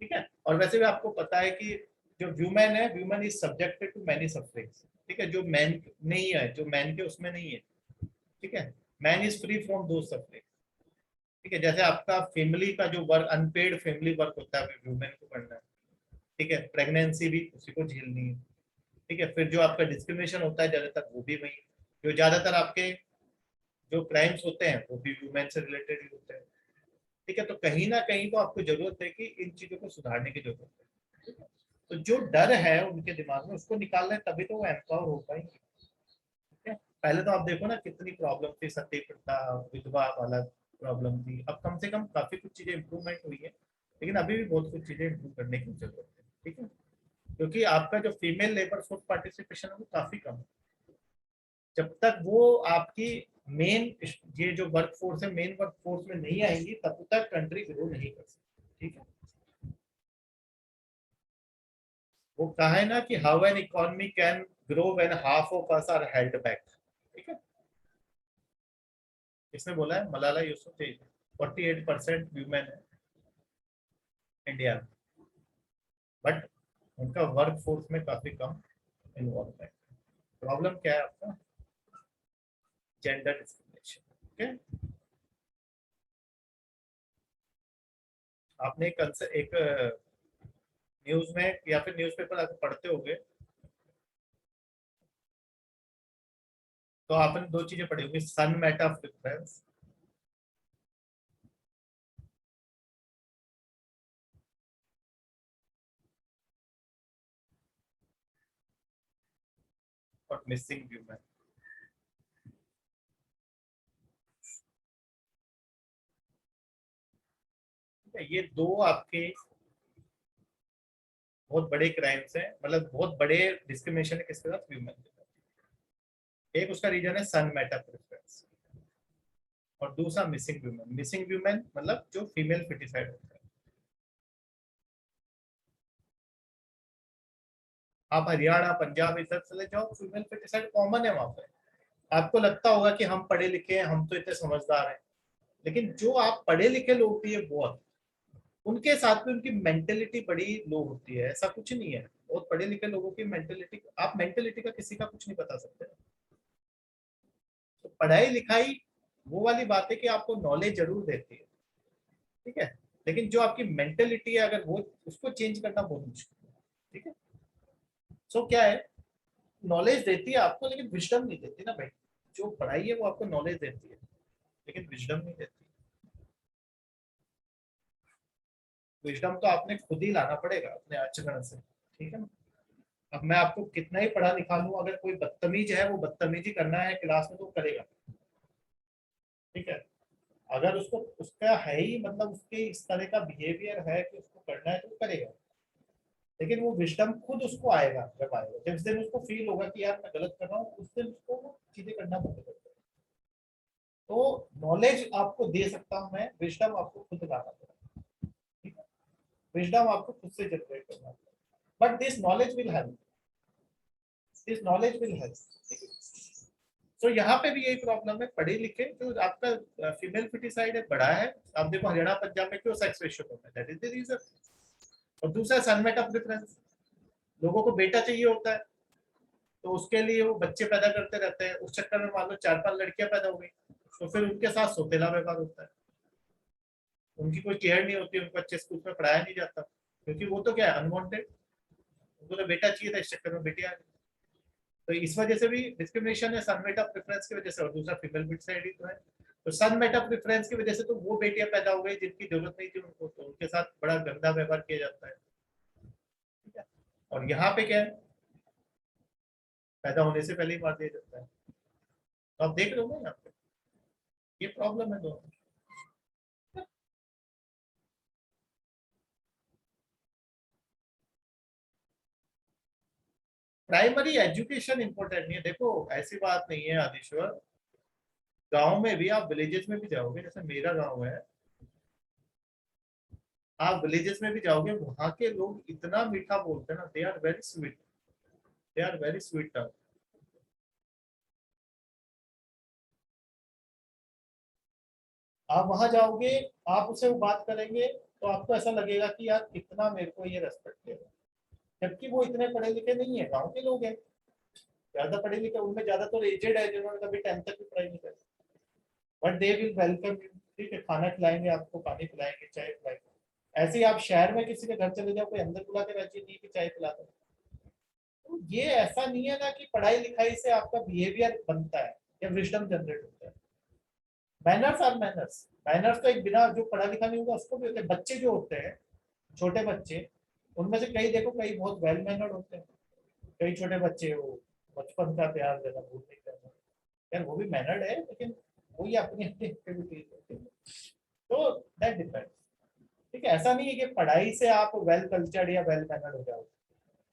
ठीक है। और वैसे भी आपको पता है कि जो वुमेन है, women is subjected to many sufferings, ठीक है। जो मैन नहीं है, जो मैन के उसमें नहीं है, ठीक है। मैन इज फ्री फ्रॉम दो सफरिंग, ठीक है। जैसे आपका फैमिली का जो वर्क, अनपेड फैमिली वर्क होता है, वुमेन को करना है, ठीक है। प्रेगनेंसी भी उसी को झेलनी है, ठीक है। फिर जो आपका डिस्क्रिमिनेशन होता है ज्यादातर, वो भी वही, जो ज्यादातर आपके जो क्राइम्स होते हैं वो भी वुमेन से रिलेटेड ही होते हैं, ठीक है। तो कहीं ना कहीं तो आपको जरूरत है कि इन चीजों को सुधारने की जरूरत है, ठीक है? तो जो डर है उनके दिमाग में, उसको निकालना है, तभी तो वो एम्पावर हो पाएंगे, ठीक है। पहले तो आप देखो ना कितनी प्रॉब्लम थी, सती प्रथा, विधवा वाला प्रॉब्लम थी। अब कम से कम काफी कुछ चीजें इंप्रूवमेंट हुई है, लेकिन अभी भी बहुत कुछ चीजें इंप्रूव करने की जरूरत है। ठीक है, क्योंकि आपका जो फीमेल लेबर फोर्स पार्टिसिपेशन है वो काफी कम है। जब तक वो आपकी मेन, ये जो वर्क फोर्स है मेन वर्क फोर्स में नहीं आएंगी, तब तक कंट्री ग्रो नहीं कर सकती। ठीक है, वो कहा है ना कि how an economy can grow when half of us are held back. ठीक है, किसने बोला है? मलाला यूसुफजई। 48% वीमेन है इंडिया में, बट उनका वर्क फोर्स में काफी कम इन्वॉल्वमेंट। प्रॉब्लम क्या है आपका? Gender discrimination. ओके, आपने एक न्यूज में या फिर न्यूज़पेपर आप पढ़ते होंगे, तो आपने दो चीजें पढ़ी होंगी, सन मेटा प्रेफरेंस और मिसिंग ह्यूमन। ये दो आपके बहुत बड़े क्राइम्स हैं, मतलब बहुत बड़े डिस्क्रिमिनेशन है किसके साथ? ह्यूमन के साथ। एक उसका रीजन है सन मेटा प्रेफरेंस, और दूसरा मिसिंग ह्यूमन। मिसिंग ह्यूमन मतलब जो फीमेल फिटिसाइड होता है। आप हरियाणा, पंजाब इधर चले जाओ, फीमेल फिटिसाइड कॉमन है वहां पे। आपको लगता होगा कि हम पढ़े लिखे हैं, हम तो इतने समझदार हैं, लेकिन जो आप पढ़े लिखे लोग भी है बहुत, उनके साथ में उनकी मेंटेलिटी बड़ी लो होती है। ऐसा कुछ नहीं है, बहुत पढ़े लिखे लोगों की मेंटेलिटी, आप मेंटेलिटी का किसी का कुछ नहीं बता सकते। तो पढ़ाई लिखाई वो वाली बात है कि आपको नॉलेज जरूर देती है, ठीक है, लेकिन जो आपकी मेंटेलिटी है, अगर वो उसको चेंज करना बहुत मुश्किल है। ठीक है, सो क्या है, नॉलेज देती है आपको, लेकिन विजडम नहीं देती ना भाई। जो पढ़ाई है वो आपको नॉलेज देती है, लेकिन विजडम नहीं देती। विजडम तो आपने खुद ही लाना पड़ेगा अपने आचरण से। ठीक है ना? अब मैं आपको कितना ही पढ़ा लिखा लूं, अगर कोई बदतमीज है, वो बदतमीजी करना है क्लास में तो करेगा। ठीक है, अगर उसको उसका है ही, मतलब उसके इस तरह का बिहेवियर है कि उसको करना है तो वो करेगा। लेकिन वो विजडम खुद उसको आएगा, जब आएगा, जिस दिन उसको फील होगा कि यार मैं गलत कर रहा हूँ, उस दिन उसको वो चीजें करना बंद कर देगा। तो नॉलेज आपको दे सकता हूँ मैं, विजडम आपको खुद लाना पड़ेगा। ठीक है, विजडम आपको खुद से जनरेट करना पड़ेगा, but this knowledge will help, this knowledge will help. तो यहाँ पे भी यही प्रॉब्लम है, पढ़े लिखे जो आपका फीमेल फिटिसाइड है बड़ा है। आप देखो हरियाणा पंजाब में क्यों सेक्स रेशियो कम है, दैट इज द रीजन। और दूसरा सनमेट ऑफ डिफरेंस, लोगों को बेटा चाहिए होता है, तो उसके लिए वो बच्चे पैदा करते रहते हैं। उस चक्कर में मान लो 4-5 लड़कियां पैदा हो गई, तो फिर उनके साथ सौतेला व्यवहार होता है, उनकी कोई केयर नहीं होती, उनको अच्छे स्कूल में पढ़ाया नहीं जाता, क्योंकि वो तो क्या है, अनवांटेड। उनको तो बेटा चाहिए था, इस चक्कर में बेटी आ गई। तो इस वजह से भी डिस्क्रिमिनेशन है, सन मेटा प्रेफरेंस की वजह से। और दूसरा फीमेल फिटिसाइड ही तो है। तो सन मेटा प्रेफरेंस की वजह से तो वो बेटियां पैदा हो गई जिनकी जरूरत नहीं थी उनको, तो उनके साथ बड़ा गंदा व्यवहार किया जाता है। ठीक है, और यहाँ पे क्या है, पैदा होने से पहले ही मार दिया जाता है। तो आप देख रहे हो ना यहाँ पे, ये प्रॉब्लम है दोनों। प्राइमरी एजुकेशन इंपॉर्टेंट नहीं है, देखो ऐसी बात नहीं है आदिश्वर। गांव में भी, आप विलेजेस में भी जाओगे, जैसे मेरा गांव है, आप विलेजेस में भी जाओगे, वहां के लोग इतना मीठा बोलते हैं ना, they are very sweet, they are very sweet. आप वहां जाओगे, आप उससे बात करेंगे, तो आपको ऐसा लगेगा कि यार कितना मेरे को ये रेस्पेक्ट देगा। जबकि वो इतने पढ़े लिखे नहीं है, गांव के लोग हैं, ज्यादा पढ़े लिखे उनमें ज्यादातर एजेड है, जिन्होंने कभी 10th तक भी पढ़ाई नहीं करी, but they will welcome you. ठीक है, खाना खिलाएंगे आपको, पानी पिलाएंगे, चाय पिलाएंगे। ऐसे ही आप शहर में किसी के घर चले जाओ, कोई अंदर बुला के राजी नहीं कि चाय पिला दो। तो ये ऐसा नहीं है ना कि पढ़ाई लिखाई से आपका बिहेवियर बनता है या विजडम जनरेट होता है। Manners are manners. मैनर्स तो एक बिना जो पढ़ा लिखा नहीं होगा उसको भी होते हैं। बच्चे जो होते हैं, छोटे बच्चे, उनमें से कई देखो, कई बहुत वेल मैनर्ड होते हैं, कई छोटे बच्चे वो बचपन का प्यार देना भूल नहीं करना। यार वो भी मैनर्ड है, लेकिन वही अपनी अपनी एक्टिविटीज होती है, तो दैट डिपेंड्स। ठीक है, ऐसा नहीं है कि पढ़ाई से आप वेल कल्चर्ड या वेल मैनर्ड हो जाओगे।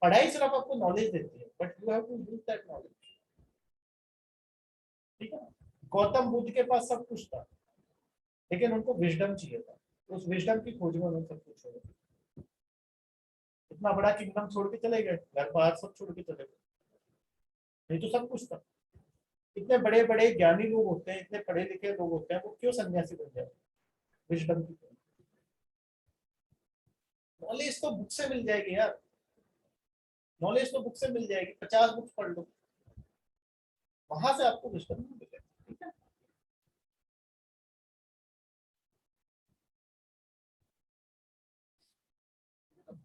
पढ़ाई सिर्फ आपको नॉलेज देती है, but you have to use that knowledge. ठीक है, गौतम बुद्ध के पास सब कुछ था, लेकिन उनको विजडम चाहिए था, उस विजडम की खोज में उन्होंने सब कुछ छोड़ा। इतना बड़ा किंगडम छोड़ के चले गए, घर बार सब छोड़ के चले गए, नहीं तो सब कुछ था। इतने बड़े बड़े ज्ञानी लोग होते हैं, इतने पढ़े लिखे लोग होते हैं, वो क्यों सन्यासी बन जाए? विजडम की नॉलेज तो बुक से मिल जाएगी यार, नॉलेज तो बुक से मिल जाएगी, 50 बुक पढ़ लो, वहां से आपको विजडम नहीं मिलेगा। ठीक है,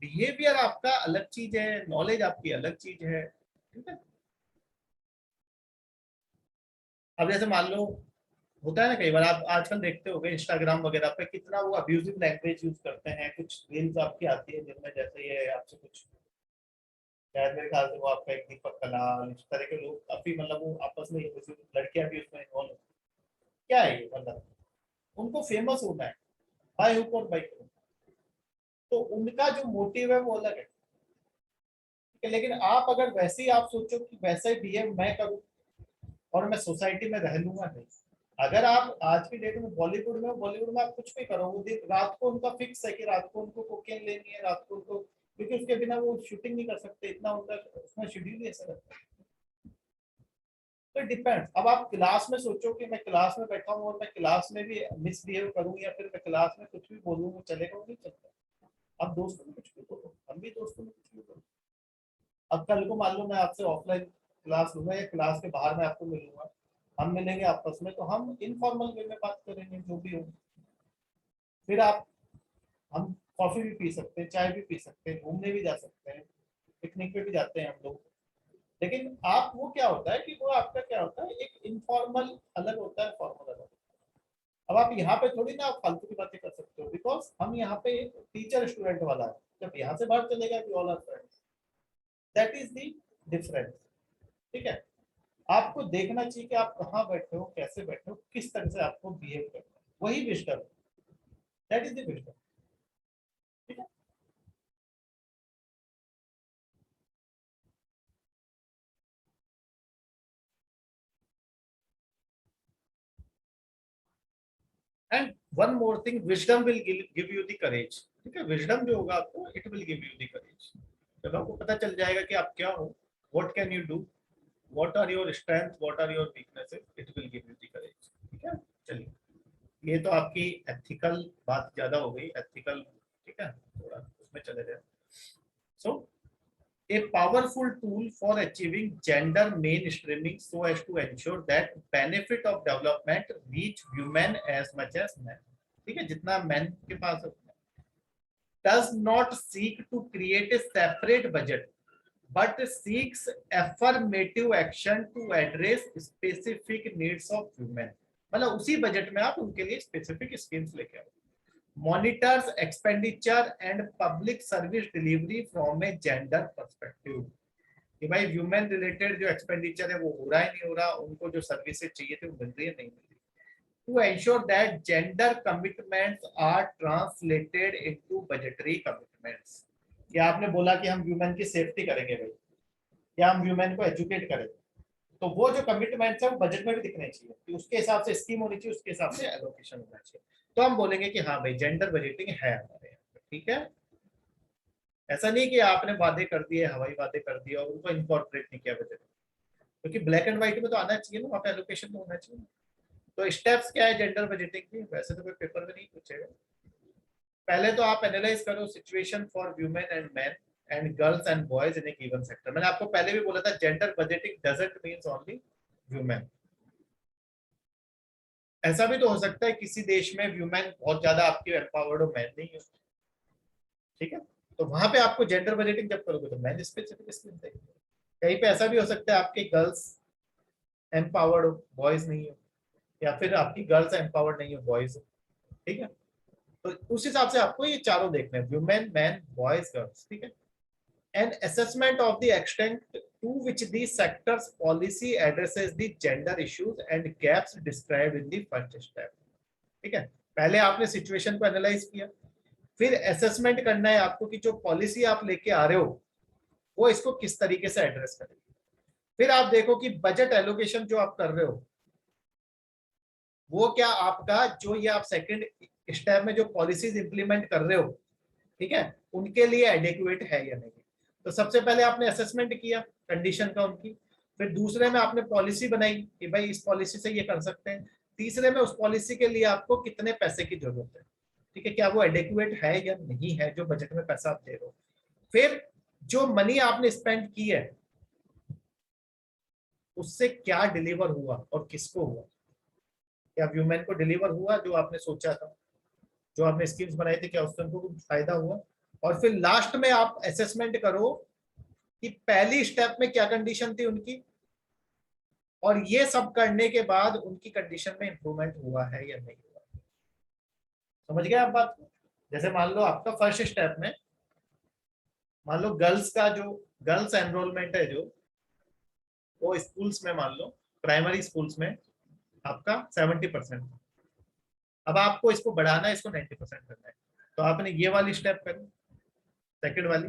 बिहेवियर आपका अलग चीज है, नॉलेज आपकी अलग चीज है। ठीक है, अब जैसे मान लो, होता है ना कई बार, आप आजकल देखते होंगे इंस्टाग्राम वगैरह पे कितना वो अब्यूजिव लैंग्वेज यूज करते हैं, कुछ रील्स आपकी आती है जिनमें जैसे ये आपसे कुछ, शायद मेरे ख्याल से वो आपका एक दीपक कलाल, इस तरह के लोग काफी, मतलब वो आपस में लड़कियां भी उसमें इन्वॉल्व, क्या है ये मतलब, उनको फेमस होना है बाय हुक और बाय क्रूक, तो उनका जो मोटिव है वो अलग है। ठीक है, लेकिन आप अगर वैसे ही आप सोचो कि वैसा ही बिहेव मैं करूं और मैं सोसाइटी में रह लूंगा, नहीं। अगर आप आज की डेट में बॉलीवुड में आप कुछ भी करो, वो दिन रात को उनका फिक्स है कि रात को उनको कोकेन लेनी है, रात को उनको, क्योंकि उसके बिना वो शूटिंग नहीं कर सकते, इतना उनका उसमें शेड्यूल ही ऐसा रहता है। तो डिपेंड्स, अब आप क्लास में सोचो कि मैं क्लास में बैठा हूँ और मैं क्लास में भी मिसबिहेव करूँ या फिर मैं क्लास में कुछ भी बोलूँ, वो चलेगा? वो नहीं चलता। आप दोस्तों में कुछ भी बोलो, हम भी दोस्तों में कुछ भी बोलो। अब कल को मान लो मैं आपसे ऑफलाइन क्लास लूंगा या क्लास के बाहर मैं आपको मिलूंगा, हम मिलेंगे आपस में, तो हम इनफॉर्मल वे में बात करेंगे जो भी हो। फिर आप, हम कॉफी भी पी सकते हैं, चाय भी पी सकते हैं, घूमने भी जा सकते हैं, पिकनिक पे भी जाते हैं हम लोग। लेकिन आप, वो क्या होता है कि वो आपका क्या होता है, एक इनफॉर्मल अलग होता है, फॉर्मल अलग। अब आप यहाँ पे थोड़ी ना आप फालतू की बातें कर सकते हो, बिकॉज हम यहाँ पे एक टीचर स्टूडेंट वाला है, जब यहाँ से बाहर चलेगा कि all are friends, that is the difference. ठीक है, आपको देखना चाहिए कि आप कहाँ बैठे हो, कैसे बैठे हो, किस तरह से आपको बिहेव करना है, वही wisdom, that is the wisdom. ठीक है, and one more thing, wisdom will give you the courage. ठीक है, विजडम जो होगा आपको, it will give you the courage. जब आपको पता चल जाएगा कि आप क्या हो, what can you do, what are your strength, what are your weaknesses, it will give you the courage. ठीक है, चलिए, ये तो आपकी एथिकल बात ज्यादा हो गई, एथिकल। ठीक है, थोड़ा उसमें चले जाए। सो a powerful tool for achieving gender mainstreaming so as to ensure that benefit of development reach women as much as men। ठीक है, जितना men के पास है, does not seek to create a separate budget but seeks affirmative action to address specific needs of women। मतलब उसी budget में आप उनके लिए स्पेसिफिक स्कीम्स लेके आओ, monitors expenditure and public service delivery from a gender perspective। कि भाई ह्यूमन रिलेटेड जो एक्सपेंडिचर है वो हो रहा है नहीं हो रहा, उनको जो सर्विसेज चाहिए थे वो मिल रही है नहीं मिल रही। To ensure that gender commitments are translated into budgetary commitments. कि आपने बोला कि हम ह्यूमन की सेफ्टी करेंगे भाई, या हम ह्यूमन को एजुकेट करेंगे, तो वो जो कमिटमेंट्स है वो बजट में भी दिखने चाहिए, कि उसके हिसाब से स्कीम होनी चाहिए, उसके हिसाब से एलोकेशन होना चाहिए। तो हम बोलेंगे कि हाँ भाई जेंडर बजटिंग है हमारे यहाँ पे। ठीक है, ऐसा नहीं कि आपने वादे कर दिए, हवाई वादे कर दिए और उनको इनकॉर्पोरेट नहीं किया बजट, क्योंकि ब्लैक एंड व्हाइट में तो आना चाहिए ना, वहाँ पे एलोकेशन तो होना चाहिए। तो स्टेप्स क्या है जेंडर बजटिंग की, वैसे तो कोई पेपर में नहीं पूछेगा। पहले तो आप एनालाइज करो situation for women and man and girls and boys in A given sector. मैंने आपको पहले भी बोला था, gender budgeting doesn't means only women. ऐसा भी तो हो सकता है किसी देश में वुमेन बहुत ज्यादा आपकी एम्पावर्ड हो, मैन नहीं हो। ठीक है, तो वहां पे आपको जेंडर बजटिंग जब करोगे तो मैन स्पेसिफिक स्कीम देंगे। कहीं पे ऐसा भी हो सकता है आपके गर्ल्स एम्पावर्ड हो, बॉयज नहीं हो, या फिर आपकी गर्ल्स एम्पावर्ड नहीं हो, बॉयज हो। ठीक है, तो उस हिसाब से आपको ये चारों देखने हैं, वुमेन, मैन, बॉयज, गर्ल्स। ठीक है, and assessment of the extent to which the sector's policy addresses the gender issues and gaps described in the first step. ठीक है, पहले आपने सिचुएशन को एनालाइज किया, फिर असेसमेंट करना है आपको कि जो पॉलिसी आप लेके आ रहे हो वो इसको किस तरीके से एड्रेस करेगी। फिर आप देखो कि बजट एलोकेशन जो आप कर रहे हो वो क्या आपका जो ये आप सेकंड स्टेप में जो पॉलिसीज इंप्लीमेंट कर रहे हो, ठीक है, उनके लिए एडिक्वेट है या नहीं। तो सबसे पहले आपने असेसमेंट किया कंडीशन का उनकी, फिर दूसरे में आपने पॉलिसी बनाई कि भाई इस पॉलिसी से ये कर सकते हैं, तीसरे में उस पॉलिसी के लिए आपको कितने पैसे की जरूरत है, ठीक है, क्या वो एडिक्वेट है या नहीं है जो बजट में पैसा आप दे रहे हो। फिर जो मनी आपने स्पेंड की है उससे क्या डिलीवर हुआ और किसको हुआ, क्या व्यूमेन को डिलीवर हुआ जो आपने सोचा था, जो आपने स्कीम्स बनाई थी, क्या उससे उनको कुछ फायदा हुआ। और फिर लास्ट में आप असेसमेंट करो कि पहली स्टेप में क्या कंडीशन थी उनकी, और ये सब करने के बाद उनकी कंडीशन में इंप्रूवमेंट हुआ है या नहीं हुआ। समझ गए आप बात को। जैसे मान लो आपका फर्स्ट स्टेप में मान लो गर्ल्स का जो गर्ल्स एनरोलमेंट है जो वो स्कूल्स में मान लो प्राइमरी स्कूल्स में आपका 70%, अब आपको इसको बढ़ाना है, इसको 90% करना है। तो आपने ये वाली स्टेप करी, सेकंड वाली,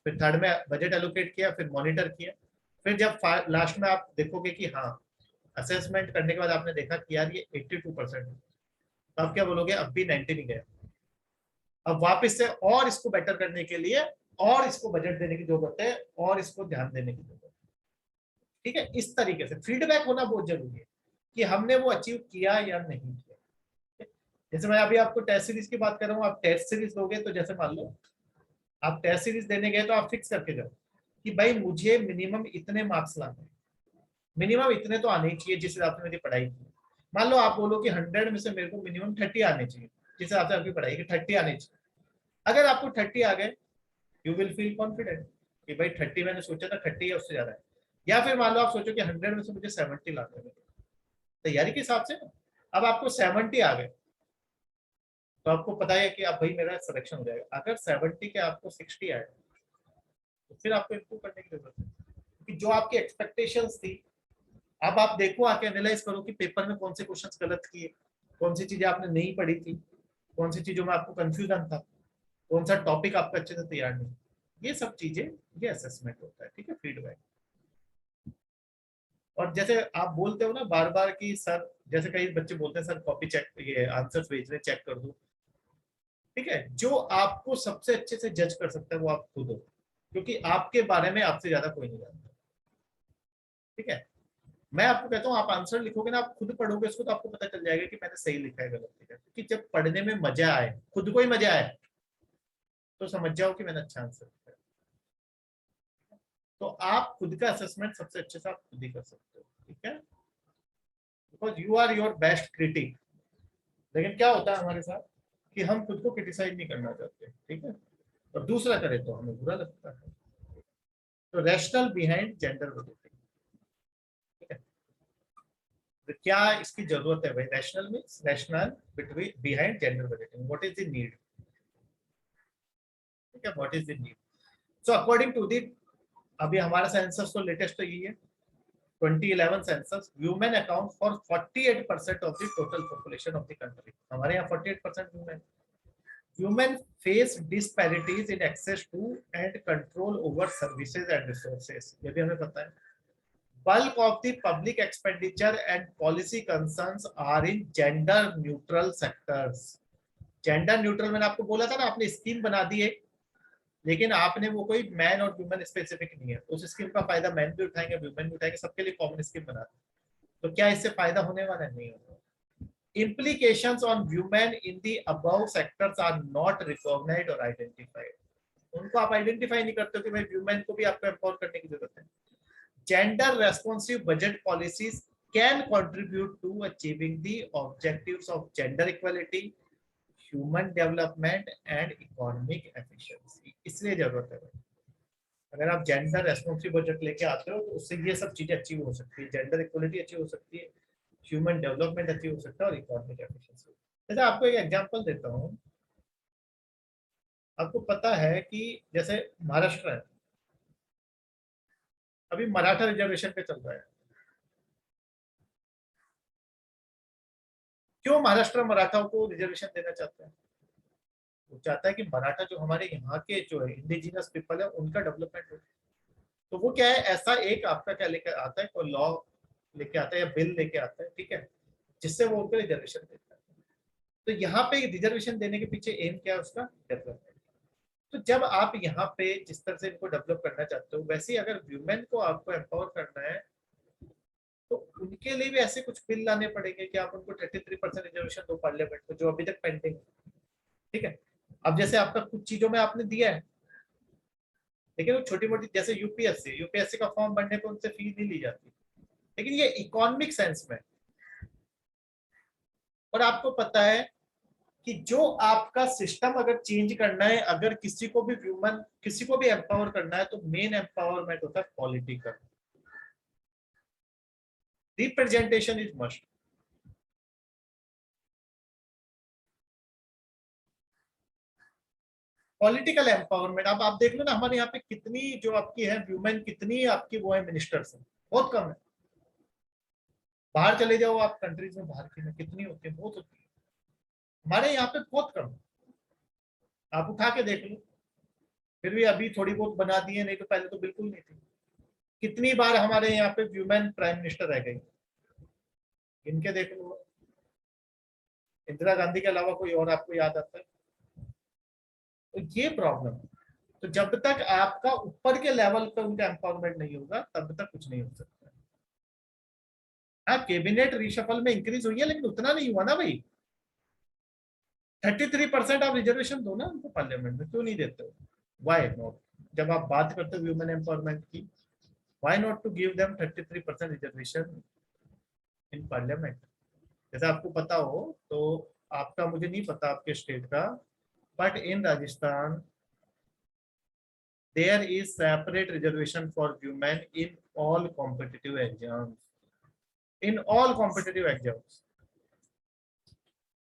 फिर थर्ड में बजट एलोकेट किया, फिर मॉनिटर किया, फिर जब लास्ट में आप देखोगे कि हाँ असेसमेंट करने के बाद आपने देखा कि यार ये 82% है, तो आप क्या बोलोगे, अब भी 90 नहीं गया, अब वापस से और इसको बेटर करने के लिए और इसको बजट देने की जरूरत है और इसको ध्यान देने की जरूरत है। ठीक है, इस तरीके से फीडबैक होना बहुत जरूरी है कि हमने वो अचीव किया या नहीं किया। जैसे मैं अभी आपको टेस्ट सीरीज की बात कर रहा हूँ, आप टेस्ट सीरीज दोगे तो जैसे मान लो आप टेस्ट सीरीज देने गए तो आप फिक्स करके जाओ कि भाई मुझे मिनिमम इतने मार्क्स लाने, मिनिमम इतने तो आने ही चाहिए जिस हिसाब से मेरी पढ़ाई की। मान लो आप बोलो कि 100 में से मेरे को मिनिमम 30 आने चाहिए जिस हिसाब से आपकी पढ़ाई की 30 आने चाहिए। अगर आपको 30 आ गए यू विल फील कॉन्फिडेंट कि भाई 30 मैंने सोचा था 30 या उससे ज्यादा है। या फिर मान लो आप सोचो कि 100 में से मुझे 70 लाने हैं तैयारी के हिसाब से ना, अब आपको 70 आ गए तो आपको पता है कि अब भाई मेरा सिलेक्शन हो जाएगा। अगर 70 के आपको 60 आए तो फिर आपको इम्प्रूव करने की जरूरत है कि जो आपकी एक्सपेक्टेशंस थी, अब आप देखो आके एनालाइज करो कि पेपर में कौन से क्वेश्चंस गलत किए, कौन सी चीजें आपने नहीं पढ़ी थी, कौन सी चीजों में आपको कंफ्यूजन था, कौन सा टॉपिक आपका अच्छे से तैयार नहीं, ये सब चीजें ये असेसमेंट होता है। ठीक है, फीडबैक। और जैसे आप बोलते हो ना बार बार कि सर, जैसे कई बच्चे बोलते हैं सर कॉपी चेक, ये आंसर्स भेज रहे चेक कर दो, ठीक है, जो आपको सबसे अच्छे से जज कर सकता है वो आप खुद हो, क्योंकि आपके बारे में आपसे ज्यादा कोई नहीं जानता। ठीक है, मैं आपको कहता हूँ आप आंसर लिखोगे ना, आप खुद पढ़ोगे इसको तो आपको पता चल जाएगा कि मैंने सही लिखा है गलत लिखा है। क्योंकि जब पढ़ने में मजा आए, खुद को ही मजा आए, तो समझ जाओ कि मैंने अच्छा आंसर लिखा है। तो आप खुद का असेसमेंट सबसे अच्छे से आप खुद ही कर सकते हो। ठीक है, because you are your best critic. लेकिन क्या होता है हमारे साथ कि हम खुद को क्रिटिसाइज नहीं करना चाहते, ठीक है, और दूसरा करे तो हमें बुरा लगता है। तो रैशनल बिहाइंड जेंडर बजटिंग, ठीक है, तो क्या इसकी जरूरत है भाई, rational means rational between behind gender budgeting, what is the need. ठीक है, what is the need. So according to the, अभी हमारा सेंसस तो लेटेस्ट तो यही है 2011 census, women account for 48% of the total population of the country. हमारे यहाँ 48% women. Women face disparities in access to and control over services and resources. ये भी हमें पता है। Bulk of the public expenditure and policy concerns are in gender neutral sectors. Gender neutral मैंने आपको बोला था ना, आपने स्कीम बना दी है, लेकिन आपने वो कोई मैन और वुमेन स्पेसिफिक नहीं है, उस स्कीम का फायदा मैन भी उठाएंगे वुमेन भी उठाएंगे, सबके लिए कॉमन स्कीम बना दी। तो क्या इससे फायदा होने वाला नहीं होगा। Implications on women in the above sectors are not recognized or identified. उनको आप आइडेंटिफाई नहीं करते हो कि भाई वुमेन को भी आपको एम्पावर करने की जरूरत है। Gender responsive budget policies can contribute to achieving the objectives of gender equality, human development and economic efficiency. इसलिए जरूरत है भाई, अगर आप जेंडर रेस्पॉन्सिव बजट लेके आते हो तो उससे ये सब चीजें अचीव हो सकती है, जेंडर इक्वालिटी अचीव हो सकती है, ह्यूमन डेवलपमेंट अचीव हो सकता है और इकोनॉमिक एफिशिएंसी। जैसे आपको एक एग्जांपल देता हूँ, आपको पता है कि जैसे महाराष्ट्र है, अभी मराठा रिजर्वेशन पे चल रहा है। क्यों महाराष्ट्र मराठाओं को रिजर्वेशन देना चाहता है? वो चाहता है कि मराठा जो हमारे यहाँ के जो है इंडिजिनस पीपल है उनका डेवलपमेंट हो। तो वो क्या है, ऐसा एक आपका क्या लेकर आता है, कोई लॉ लेके आता है या बिल लेके आता है, ठीक है, जिससे वो उनको रिजर्वेशन देता है। तो यहाँ पे रिजर्वेशन देने के पीछे एम क्या है उसका, डेवलपमेंट। तो जब आप यहाँ पे जिस तरह से इनको डेवलप करना चाहते हो, वैसे ही अगर वुमेन को आपको एम्पावर करना है तो उनके लिए भी ऐसे कुछ बिल लाने पड़ेंगे कि आप उनको 33% रिजर्वेशन दो पार्लियामेंट में, जो अभी तक पेंडिंग है। ठीक है, अब जैसे आपका कुछ चीजों में आपने दिया है, लेकिन वो छोटी मोटी जैसे यूपीएससी का फॉर्म भरने पर उनसे फीस नहीं ली जाती, लेकिन ये इकोनॉमिक सेंस में। और आपको पता है कि जो आपका सिस्टम अगर चेंज करना है, अगर किसी को भी ह्यूमन किसी को भी एम्पावर करना है, तो मेन एम्पावरमेंट होता है political. Representation is must. Political empowerment. अब आप देख लो ना, हमारे यहाँ पे कितनी जो आपकी है वुमेन, कितनी आपकी वो है मिनिस्टर्स हैं, बहुत कम है। बाहर चले जाओ आप कंट्रीज में, बाहर की में कितनी होती है, बहुत होती है। हमारे यहाँ पे बहुत कम है, आप उठा के देख लो। फिर भी अभी थोड़ी बहुत बना दी है, नहीं तो पहले तो बिल्कुल नहीं थी। कितनी बार हमारे यहाँ पे वुमेन प्राइम मिनिस्टर रह गई, इनके देख लो। इंदिरा गांधी के अलावा कोई और आपको याद आता है? तो ये प्रॉब्लम है। तो जब तक आपका ऊपर के लेवल पे उनका एम्पावरमेंट नहीं होगा, तब तक कुछ नहीं हो सकता। हाँ, कैबिनेट रिशफल में इंक्रीज हुई है, लेकिन उतना नहीं हुआ ना भाई। 33% आप रिजर्वेशन दो ना उनको पार्लियामेंट में, क्यों नहीं देते हो? Why not? जब आप बात करते हो वुमेन एम्पावरमेंट की, why not to give them 33% reservation in parliament? जैसे आपको पता हो तो, आपका मुझे नहीं पता आपके स्टेट का, but in Rajasthan there is separate reservation for women in all competitive exams. In all competitive exams,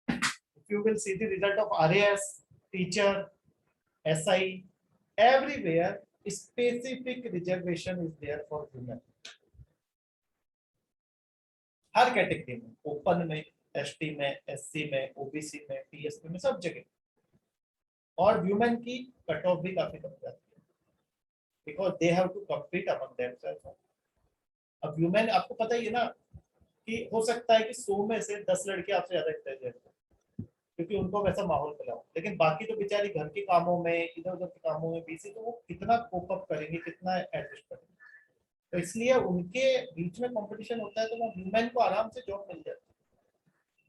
if you will see the result of RAS, teacher, SI, everywhere specific reservation is there for women. Her category में, open में, ST में, SC में, OBC में, TSP में, सब जगह। और women की कट ऑफ भी काफी कम जाती है, because they have to compete among themselves. अब वुमेन आपको पता ही है ना कि हो सकता है कि 100 में से 10 लड़के आपसे ज्यादा इंटेलिजेंट हो, क्योंकि उनको वैसा माहौल मिला हो, लेकिन बाकी तो बेचारी घर के कामों में, इधर उधर के कामों में बिजी, तो वो कितना कोप अप करेंगे, कितना एडजस्ट करेंगे। तो इसलिए उनके बीच में कंपटीशन होता है, तो वो वुमेन को आराम से जॉब मिल जाती है।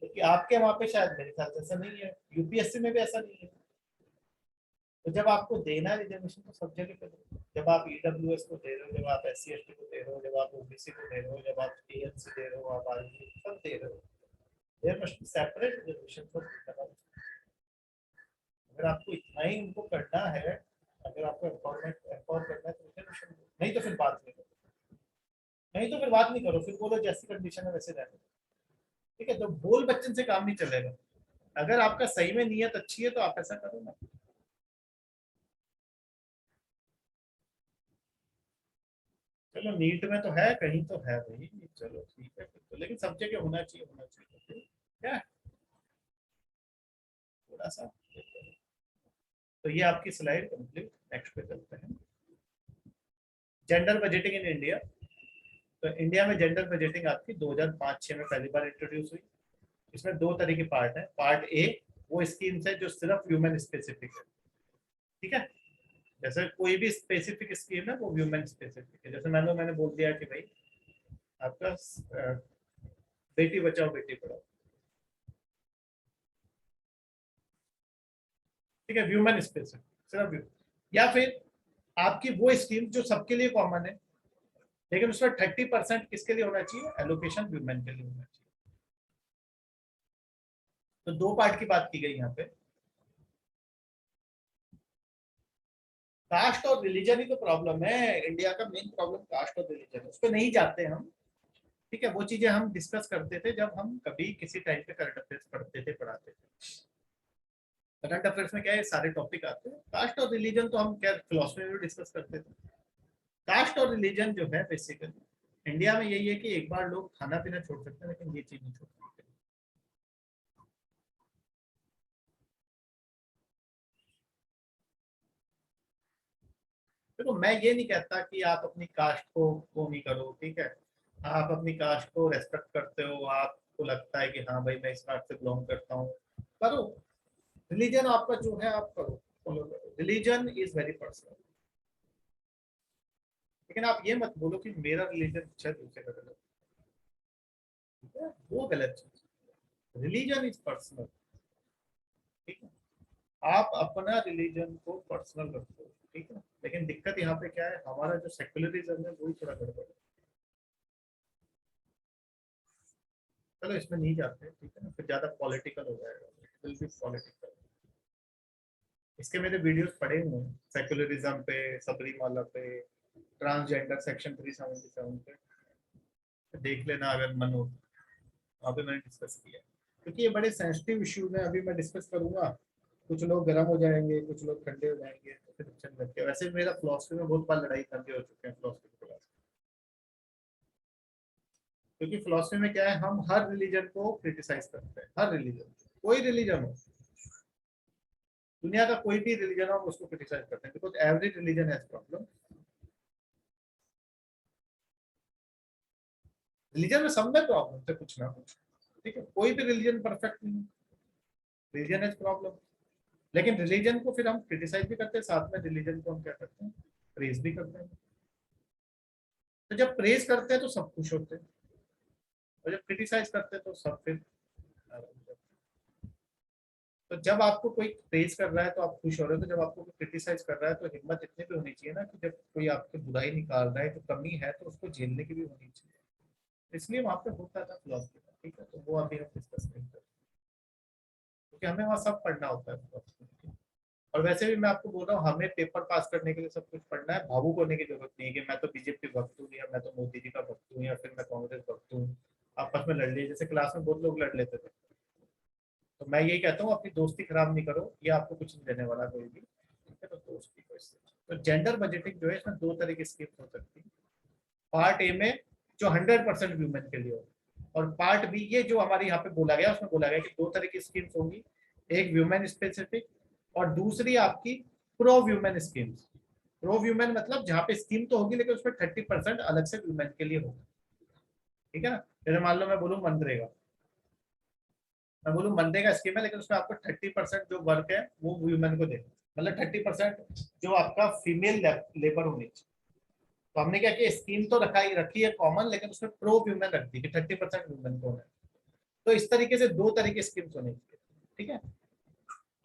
क्योंकि आपके वहां पे शायद मेरे ख्याल से ऐसा नहीं है, यूपीएससी में भी ऐसा नहीं है। तो जब आपको देना है रिजर्वेशन, तो सब जगह पे दो। जब आप ईडब्ल्यूएस को दे रहे हो, जब आप एससी एसटी को दे रहे हो, जब आप ओबीसी को दे रहे हो, जब आप टीएनसी दे रहे हो, आप आरबी सब दे रहे हो, there must be separate reservation for. अगर आपको इतना ही उनको करना है, अगर आपको एम्पावर करना है, तो रिजर्वेशन दो। नहीं तो फिर बात नहीं करो, नहीं तो फिर बात नहीं करो, फिर बोलो जैसी कंडीशन है वैसे रहने। ठीक है, तो बोल बच्चन से काम नहीं चलेगा। अगर आपका सही में नियत अच्छी है तो आप ऐसा करो ना। चलो नीट में तो है, कहीं तो है भाई, चलो ठीक है फिर तो, लेकिन सब जगह होना चाहिए, होना चाहिए तो क्या है, थोड़ा सा। तो ये आपकी स्लाइड कंप्लीट, नेक्स्ट पे चलते हैं। Gender budgeting in India. तो इंडिया में जेंडर बजटिंग आपकी 2005-6 में पहली बार इंट्रोड्यूस हुई। इसमें दो तरह के पार्ट है। पार्ट ए वो स्कीम्स है जो सिर्फ ह्यूमन स्पेसिफिक है, ठीक है। जैसे कोई भी स्पेसिफिक स्कीम है वो ह्यूमन स्पेसिफिक है। जैसे मैंने बोल दिया कि भाई आपका बेटी बचाओ बेटी पढ़ाओ, ठीक है, ह्यूमन स्पेसिफिक सिर्फ या फिर आपकी वो स्कीम जो सबके लिए कॉमन है, लेकिन उसमें 30% किसके लिए होना चाहिए, एलोकेशन ह्यूमन के लिए होना चाहिए। तो दो पार्ट की बात की गई यहाँ पे। कास्ट और रिलीजन ही तो प्रॉब्लम है, इंडिया का मेन प्रॉब्लम कास्ट और रिलीजन है, उस पर नहीं जाते हम। ठीक है, वो चीजें हम डिस्कस करते थे जब हम कभी किसी टाइम पे करंट अफेयर्स पढ़ते थे, पढ़ाते थे। करंट अफेयर्स में क्या है, सारे टॉपिक आते हैं। कास्ट और रिलीजन तो हम क्या फिलोसफी में भी डिस्कस करते थे। कास्ट और रिलीजन जो है बेसिकली इंडिया में यही है कि एक बार लोग खाना पीना छोड़ सकते हैं लेकिन ये चीज नहीं छोड़ सकते। देखो मैं ये नहीं कहता कि आप अपनी कास्ट को वो नहीं करो, ठीक है, आप अपनी कास्ट को रेस्पेक्ट करते हो, आपको लगता है कि हाँ भाई मैं इस कास्ट से बिलोंग करता हूँ, करो। रिलीजन आपका जो है आप करो, फॉलो करो, रिलीजन इज वेरी पर्सनल। लेकिन आप ये मत बोलो कि मेरा रिलीजन अच्छा है दूसरे का गलत, ठीक है, वो गलत चीज। रिलीजन इज पर्सनल, ठीक है, आप अपना रिलीजन को पर्सनल रखो, ठीक है। लेकिन दिक्कत यहाँ पे क्या है, हमारा जो सेक्युलरिज्म है वही थोड़ा गड़बड़ है। चलो इसमें नहीं जाते, ठीक है ना, फिर ज्यादा पॉलिटिकल हो जाएगा, विल बी पॉलिटिकल। इसके मेरे वीडियोस पड़े हुए हैं सेक्युलरिज्म पे, सबरीमाला पे, ट्रांसजेंडर सेक्शन 377 पे, देख लेना अगर मन हो। वहाँ पे मैंने डिस्कस किया है। क्योंकि ये बड़े सेंसिटिव इश्यूज हैं, अभी मैं डिस्कस करूंगा, कुछ लोग गर्म हो जाएंगे, कुछ लोग ठंडे हो जाएंगे, तो फिर अच्छा नहीं लगता। वैसे भी मेरा फिलोसफी में बहुत बार लड़ाई करके हो चुके हैं फिलोसफी के क्लास। क्योंकि फिलोसफी में क्या है, हम हर रिलीजन को क्रिटिसाइज करते हैं, हर रिलीजन, कोई रिलीजन हो, दुनिया का कोई भी रिलीजन हो, हम उसको क्रिटिसाइज करते हैं, because every religion has problem. Religion में सब में प्रॉब्लम है कुछ ना कुछ, ठीक है, कोई भी रिलीजन परफेक्ट नहीं, रिलीजन हैज प्रॉब्लम। लेकिन रिलीजन को फिर हम क्रिटिसाइज भी करते हैं, साथ में रिलीजन को हम क्या करते हैं, प्रेज भी करते हैं। तो जब प्रेज करते हैं तो सब खुश होते हैं, और जब क्रिटिसाइज करते हैं तो सब फिर तो जब आपको कोई प्रेज कर रहा है तो आप खुश हो रहे हो, तो जब आपको कोई क्रिटिसाइज कर रहा है तो हिम्मत इतनी भी होनी चाहिए ना कि जब कोई आपकी बुराई निकाल रहा है तो कमी है तो उसको झेलने की भी होनी चाहिए। इसलिए वहां पे होता था फिलोसफी का, ठीक है, तो वो अभी हम डिस्कस नहीं करते क्योंकि हमें वहाँ सब पढ़ना होता है philosophy। और वैसे भी मैं आपको बोल रहा हूँ, हमें पेपर पास करने के लिए सब कुछ पढ़ना है, भावुक होने की जरूरत नहीं है कि मैं तो बीजेपी भक्त हूँ या मैं तो मोदी जी का भक्त हूँ या फिर मैं कांग्रेस भक्त हूँ। आपस में लड़ लिए, जैसे क्लास में बहुत लोग लड़ लेते थे। तो मैं यही कहता हूँ अपनी दोस्ती खराब नहीं करो, ये आपको कुछ नहीं देने वाला कोई भी, ठीक है, तो दोस्ती को इससे। तो जेंडर बजटिंग जो है इसमें दो तरह की स्कीम हो सकती है। पार्ट ए में जो 100% वुमेन के लिए हो, और पार्ट बी ये जो हमारे यहाँ पे बोला गया उसमें बोला गया कि दो तरह की स्कीम्स होंगी, एक व्यूमेन स्पेसिफिक और दूसरी आपकी pro women schemes. Pro women मतलब जहाँ पे स्कीम तो होगी लेकिन उसमें 30% अलग से वुमेन के लिए होगा, ठीक है ना। जैसे मान लो मैं बोलूँ मनरेगा, मैं बोलूँ मनरेगा स्कीम है लेकिन उसमें आपको 30% जो वर्क है वो वुमेन को देना, मतलब 30% जो आपका फीमेल लेबर होनी चाहिए। तो हमने क्या किया, स्कीम तो रखी है कॉमन, लेकिन उसमें प्रो वुमेन रख दी कि 30% वुमेन को है। तो इस तरीके से दो तरह की स्कीम्स होनी चाहिए, ठीक है।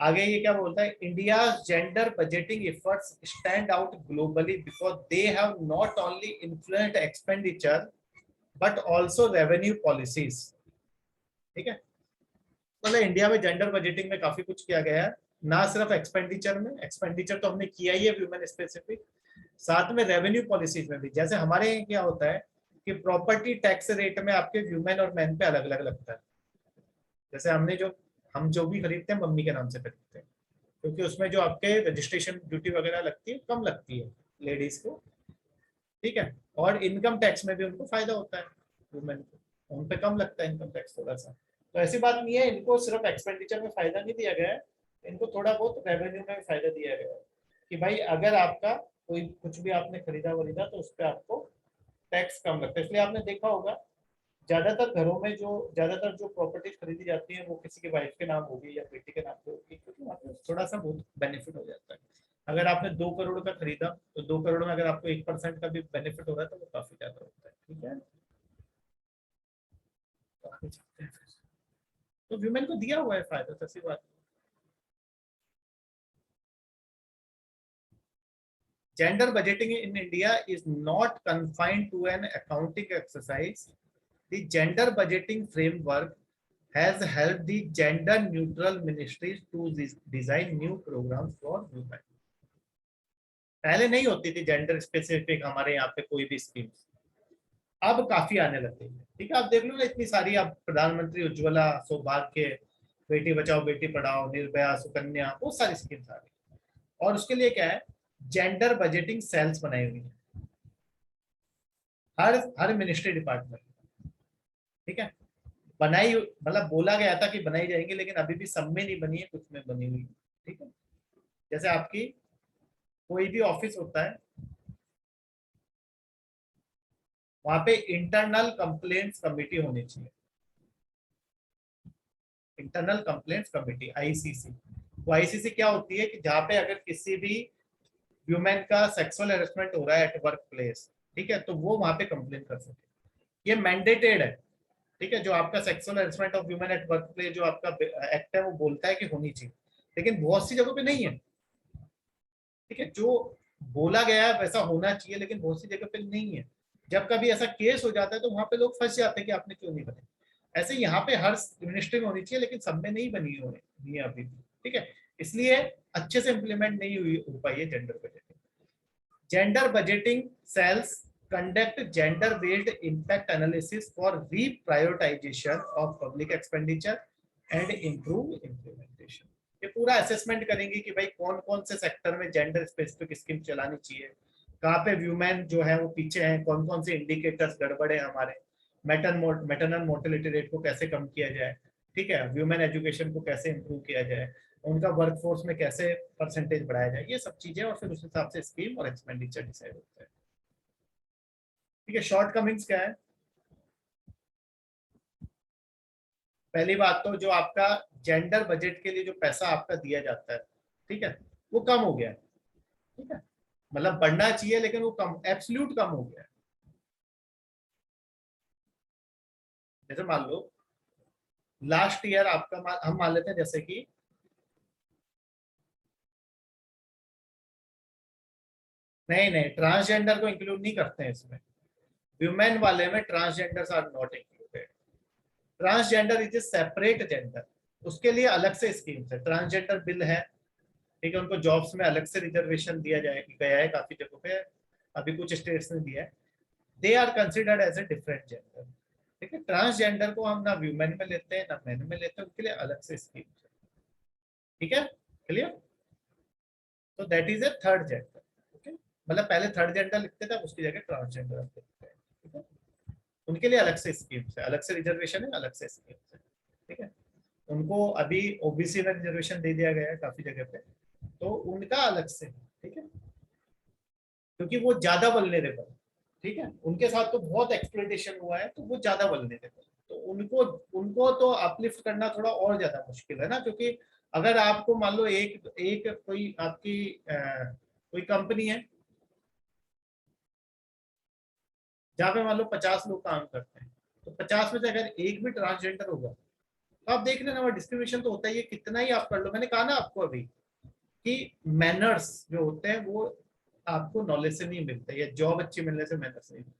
आगे ये क्या बोलता है, India gender budgeting efforts stand out globally because they have not only influenced expenditure but also revenue policies, ठीक है। मतलब इंडिया में जेंडर बजटिंग में काफी कुछ किया गया है, ना सिर्फ एक्सपेंडिचर में, एक्सपेंडिचर तो हमने किया ही है वुमेन स्पेसिफिक, साथ में रेवेन्यू पॉलिसीज में भी। जैसे हमारे यहाँ क्या होता है कि प्रॉपर्टी टैक्स रेट में आपके वुमेन और मैन पे अलग अलग लगता है। जैसे हम जो भी खरीदते हैं मम्मी के नाम से खरीदते हैं, क्योंकि उसमें जो आपके रजिस्ट्रेशन ड्यूटी वगैरह लगती है कम लगती है लेडीज को, ठीक है। और इनकम टैक्स में भी उनको फायदा होता है, वुमेन को उन पे कम लगता है इनकम टैक्स थोड़ा सा। तो ऐसी बात नहीं है, इनको सिर्फ एक्सपेंडिचर में फायदा नहीं दिया गया है, इनको थोड़ा बहुत रेवेन्यू में फायदा दिया गया है कि भाई अगर आपका कोई कुछ भी आपने खरीदा वरीदा तो उस पर आपको टैक्स कम लगता है। इसलिए आपने देखा होगा ज्यादातर घरों में जो ज्यादातर जो प्रॉपर्टी खरीदी जाती है वो किसी के वाइफ के नाम होगी या बेटी के नाम पे होगी, क्योंकि वहाँ पे थोड़ा सा बहुत बेनिफिट हो जाता है। अगर आपने 2 करोड़ का खरीदा तो 2 करोड़ में अगर आपको 1% का भी बेनिफिट हो रहा है तो वो काफी ज्यादा होता है, ठीक है। तो आगे चलते हैं फिर। तो वुमेन को दिया हुआ है फायदा, तो ऐसी बात। Gender budgeting in India is not confined to an accounting exercise. The gender budgeting framework has helped the gender neutral ministries to design new programs for women. पहले नहीं होती थी जेंडर स्पेसिफिक हमारे यहाँ पे कोई भी स्कीम, अब काफी आने लग गई है, ठीक है। आप देख लो ना इतनी सारी, अब प्रधानमंत्री उज्ज्वला, सौभाग्य, बेटी बचाओ बेटी पढ़ाओ, निर्भया, सुकन्या, बहुत सारी स्कीम्स आ रही है। और उसके लिए क्या है, जेंडर बजटिंग सेल्स बनाई हुई है, हर मिनिस्ट्री डिपार्टमेंट, ठीक है। बनाई मतलब बोला गया था कि बनाई जाएंगी, लेकिन अभी भी सब में नहीं बनी है, कुछ में बनी हुई है, ठीक है। जैसे आपकी कोई भी ऑफिस होता है, वहां पे इंटरनल कंप्लेंट्स कमिटी होनी चाहिए, इंटरनल कंप्लेंट्स कमिटी, आईसीसी। वो आईसीसी क्या होती है कि जहाँ पे अगर किसी भी ह्यूमन का सेक्सुअल हेरेसमेंट हो रहा है एट वर्क प्लेस, ठीक है, तो वो वहां पे कंप्लेन कर सके। ये मैंडेटेड है, ठीक है। जो आपका sexual harassment of human at work place जो आपका एक्ट है वो बोलता है कि होनी चाहिए, लेकिन बहुत सी जगहों पे नहीं है, ठीक है। जो बोला गया है वैसा होना चाहिए, लेकिन बहुत सी जगह पे नहीं है। जब कभी ऐसा केस हो जाता है तो वहां पे लोग फंस जाते हैं कि आपने क्यों नहीं बनाई। ऐसे यहाँ पे हर मिनिस्ट्री में होनी चाहिए, लेकिन सब में नहीं बनी हुई है अभी भी, ठीक है। इसलिए अच्छे से इम्प्लीमेंट नहीं हुई हो पाई है gender budgeting. Gender budgeting cells conduct gender based impact analysis for reprioritization of public expenditure and improve implementation। ये पूरा असेसमेंट करेंगे कि भाई कौन कौन से सेक्टर में जेंडर स्पेसिफिक स्कीम चलानी चाहिए, कहाँ पे व्यूमेन जो है वो पीछे हैं, कौन कौन से इंडिकेटर्स गड़बड़े हैं हमारे, मैटरनल मोर्टेलिटी रेट को कैसे कम किया जाए, ठीक है, व्यूमेन एजुकेशन को कैसे इंप्रूव किया जाए, उनका वर्कफोर्स में कैसे परसेंटेज बढ़ाया जाए, ये सब चीजें, और फिर उस हिसाब से स्कीम और एक्सपेंडिचर डिसाइड होता है, ठीक है। शॉर्ट कमिंग्स क्या है? पहली बात तो जो आपका जेंडर बजट के लिए जो पैसा आपका दिया जाता है, ठीक है, वो कम हो गया है, ठीक है। मतलब बढ़ना चाहिए लेकिन वो कम, एब्सोल्यूट कम हो गया है। जैसे मान लो लास्ट ईयर आपका हम मान लेते हैं जैसे कि नहीं नहीं, ट्रांसजेंडर को इंक्लूड नहीं करते हैं इसमें। व्यूमेन वाले में transgenders are not included. Transgender is a separate gender, उसके लिए अलग से स्कीम्स है, ट्रांसजेंडर बिल है, ठीक है। उनको जॉब्स में अलग से रिजर्वेशन दिया जाए गया है काफी जगहों पे, अभी कुछ स्टेट्स ने दिया है। They are considered as a different gender, ठीक है। ट्रांसजेंडर को हम ना व्यूमेन में लेते हैं ना मेन में लेते हैं, उनके लिए अलग से स्कीम है, ठीक है, क्लियर। तो that is a third gender, okay. मतलब पहले थर्ड जेंडर लिखते थे, उसकी जगह ट्रांसजेंडर हम लिखते हैं, ठीक है। उनके लिए अलग से स्कीम्स है, अलग से रिजर्वेशन है, अलग से स्कीम्स है, ठीक है। उनको अभी ओबीसी में रिजर्वेशन दे दिया गया है काफी जगह पे, तो उनका अलग से, ठीक है, क्योंकि वो ज्यादा वल्नरेबल, ठीक है, उनके साथ तो बहुत एक्सप्लॉइटेशन हुआ है, तो वो ज्यादा वल्नरेबल, तो उनको उनको तो अपलिफ्ट करना थोड़ा और ज्यादा मुश्किल है ना, क्योंकि अगर आपको मान लो एक एक कोई आपकी कोई कंपनी है जहाँ पे मान लो 50 लोग काम करते हैं, तो 50 में से अगर एक भी ट्रांसजेंडर होगा तो आप देख लेना, वो डिस्क्रिमिनेशन तो होता ही है, कितना ही आप कर लो। मैंने कहा ना आपको अभी कि मैनर्स जो होते हैं वो आपको नॉलेज से नहीं मिलते, या जॉब अच्छी मिलने से मैनर्स नहीं मिलते।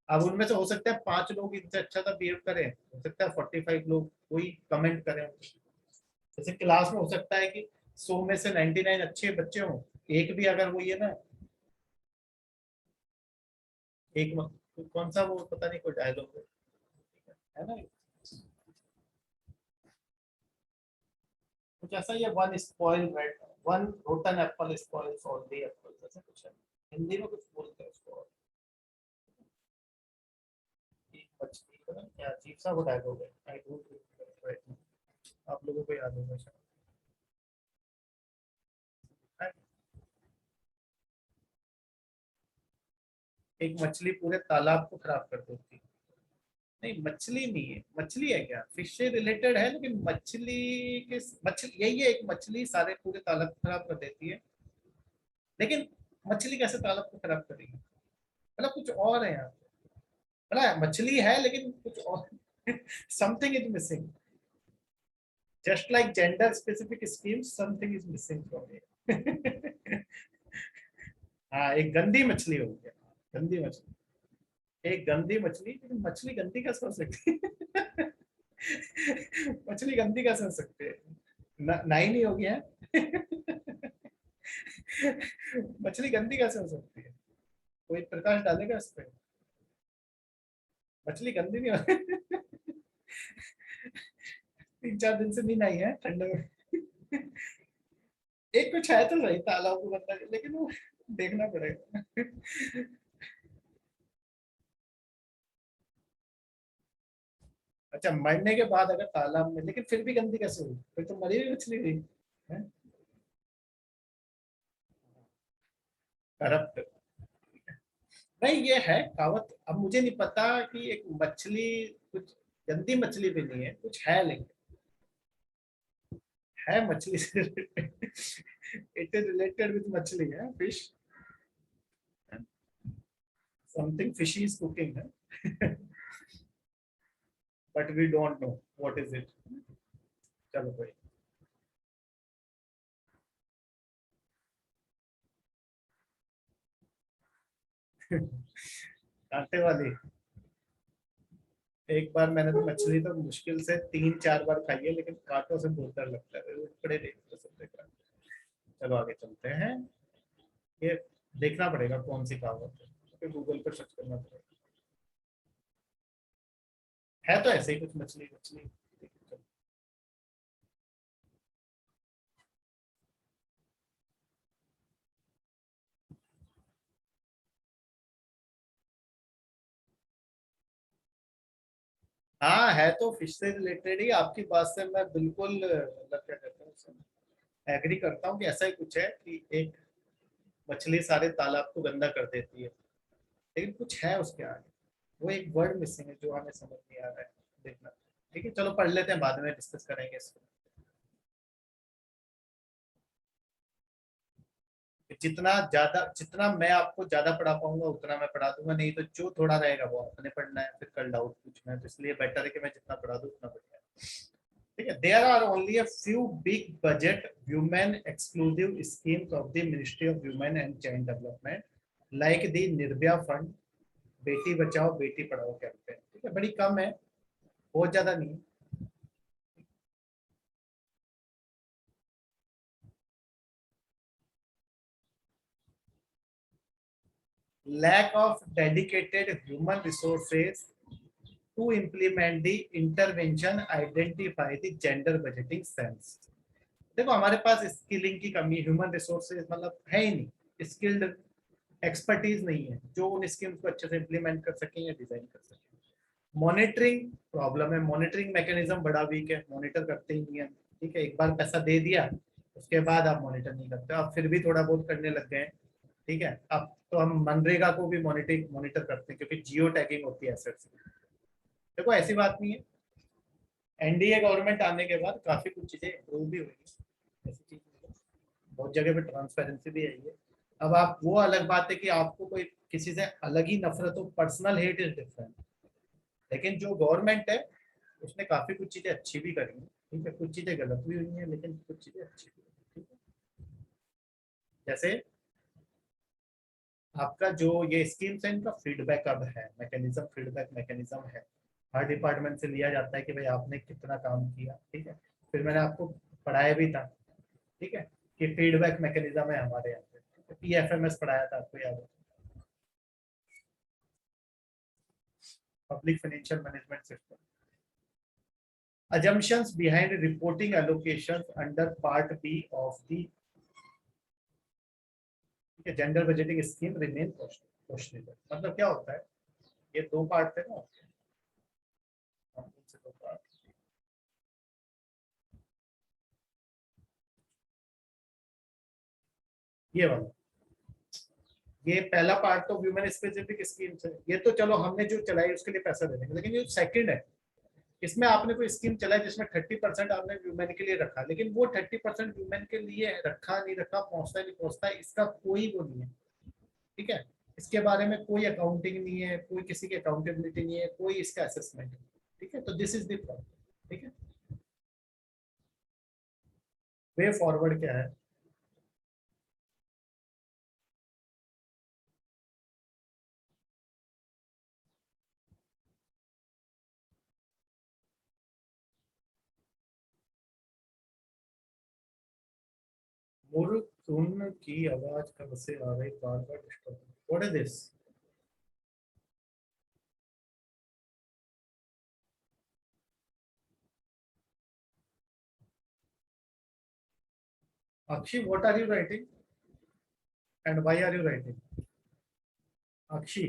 अब उनमें से हो सकता है 5 लोग इनसे अच्छा सा बिहेव करें, हो सकता है 45 लोग कोई कमेंट करें। जैसे क्लास में हो सकता है कि 100 में से 99 अच्छे बच्चे हों, एक भी अगर वो ये ना एक कौन सा वो पता नहीं कोई डायलॉग है ना, कुछ ऐसा ही है, one spoil red, one rotten Apple spoils all the apples, ऐसा कुछ है, हिंदी में कुछ बोलते हैं उसको। एक मछली का ना क्या अजीब सा वो डायलॉग है, I don't remember right now, आप लोगों को याद होगा शायद। एक मछली पूरे तालाब को खराब कर देती है। नहीं मछली नहीं है, मछली है क्या, फिश से रिलेटेड है, लेकिन मछली के मछली यही है, एक मछली सारे पूरे तालाब को खराब कर देती है, लेकिन मछली कैसे तालाब को खराब करेगी, मतलब कुछ और है यहाँ, मतलब मछली है लेकिन कुछ और something is missing, just like gender specific scheme, something is missing from here. हाँ एक गंदी मछली हो गया, गंदी मछली, एक गंदी मछली, लेकिन मछली गंदी कैसे हो सकती है? मछली गंदी कैसे हो सकती है? नाई नहीं हो गया है? मछली गंदी कैसे हो सकती है? कोई प्रकाश डालेगा इस पे, मछली गंदी नहीं हो। 3-4 दिन से नींद आई है ठंडे में। एक कुछ है तो सही तालाब को बंदा, लेकिन वो देखना पड़ेगा। अच्छा, मरने के बाद अगर तालाब में, लेकिन फिर भी गंदी कैसे हुई, फिर तो मरी हुई मछली हुई है। करप्ट। नहीं, ये है कहावत। अब मुझे नहीं पता कि एक मछली, कुछ गंदी मछली भी नहीं है, कुछ है, लेकिन है मछली से इट इज रिलेटेड विद मछली है, fish, something fishy is cooking है but we don't know what is it. चलो कोई। कांटे वाली। एक बार मैंने तो मछली तो मुश्किल से 3-4 बार खाई है, लेकिन कांटों से बहुत डर लगता है, वो बड़े डेंजरस होते हैं। चलो आगे चलते हैं। ये देखना पड़ेगा कौन सी कहावत है, फिर गूगल पर सर्च करना पड़ेगा। है तो ऐसे ही कुछ मछली मछली। हाँ, है तो फिश से रिलेटेड ही, आपकी बात से मैं बिल्कुल मतलब क्या कहते हैं, एग्री करता हूँ कि ऐसा ही कुछ है कि एक मछली सारे तालाब को गंदा कर देती है, लेकिन कुछ है उसके आगे, वो एक वर्ड मिसिंग है जो हमें समझ नहीं आ रहा है। देखना। ठीक है, चलो पढ़ लेते हैं, बाद में डिस्कस करेंगे इसको। जितना मैं आपको ज्यादा पढ़ा पाऊंगा उतना मैं पढ़ा दूंगा, नहीं तो जो थोड़ा रहेगा वो आपने पढ़ना है, फिर कल डाउट पूछना है, तो इसलिए बेटर है कि मैं जितना पढ़ा दूं उतना बढ़िया है। ठीक है, there are only a few big budget women exclusive schemes of the ministry of women and child development, like the Nirbhaya fund, Beti Bachao Beti Padhao campaign. ठीक है, बड़ी कम है, बहुत ज्यादा नहीं है। Lack of dedicated human resources to implement the intervention, identify the gender budgeting sense। देखो, हमारे पास स्किलिंग की कमी, ह्यूमन रिसोर्सेज मतलब है ही नहीं, स्किल्ड एक्सपर्टीज नहीं है जो उन स्कीम्स को अच्छे से इम्प्लीमेंट कर सकें या डिजाइन कर सकें। मॉनिटरिंग प्रॉब्लम है, मॉनिटरिंग मैकेनिज्म बड़ा वीक है, मॉनिटर करते ही नहीं है। ठीक है, एक बार पैसा दे दिया, उसके बाद आप मॉनिटर नहीं करते, आप फिर भी थोड़ा बहुत करने लग गए। ठीक है, अब तो हम मनरेगा को भी मॉनिटरिंग मॉनिटर करते हैं, क्योंकि जियो टैगिंग होती है एसेट्स। देखो ऐसी बात नहीं है, एनडीए गवर्नमेंट आने के बाद काफी कुछ चीजें इम्प्रूव भी हुई है, ऐसी चीज नहीं है। बहुत जगह पे ट्रांसपेरेंसी भी आई है। अब आप, वो अलग बात है कि आपको कोई किसी से अलग ही नफरत हो, पर्सनल हेट इज डिफरेंट, लेकिन जो गवर्नमेंट है उसने काफी कुछ चीजें अच्छी भी करी हैं। ठीक है, कुछ चीजें गलत भी हुई हैं, लेकिन कुछ चीजें अच्छी भी हुई हैं। ठीक है, जैसे आपका जो ये स्कीम्स है, इनका फीडबैक अब है, मैकेनिज्म, फीडबैक मैकेनिज्म है, हर डिपार्टमेंट से लिया जाता है कि भाई आपने कितना काम किया। ठीक है, फिर मैंने आपको पढ़ाया भी था, ठीक है, कि फीडबैक मैकेनिज्म है हमारे यहाँ पे, पीएफएमएस पढ़ाया था, आपको याद है, public financial management system. assumptions behind reporting allocations under part B of the gender budgeting scheme remain questionable. मतलब क्या होता है, ये दो पार्ट थे ना, इनसे दो पार्ट। ये वाला, ये पहला पार्ट तो ह्यूमन स्पेसिफिक स्कीम्स है, ये तो चलो हमने जो चलाई उसके लिए पैसा दे देंगे, लेकिन ये सेकंड है, इसमें आपने कोई स्कीम चलाई जिसमें 30% आपने वुमेन के लिए रखा, लेकिन वो 30% वुमेन के लिए रखा नहीं रखा, पहुंचता नहीं पहुंचता, इसका कोई वो नहीं है। ठीक है, इसके बारे में कोई अकाउंटिंग नहीं है, कोई किसी की अकाउंटेबिलिटी नहीं है, कोई इसका असेसमेंट नहीं। ठीक है, तो दिस इज द प्रॉब्लम। ठीक है, वे फॉरवर्ड क्या है। मुरुकुन की आवाज कब से आ रही, बार बार disturb, what is this. Akshi, what are you writing and why are you writing. Akshi,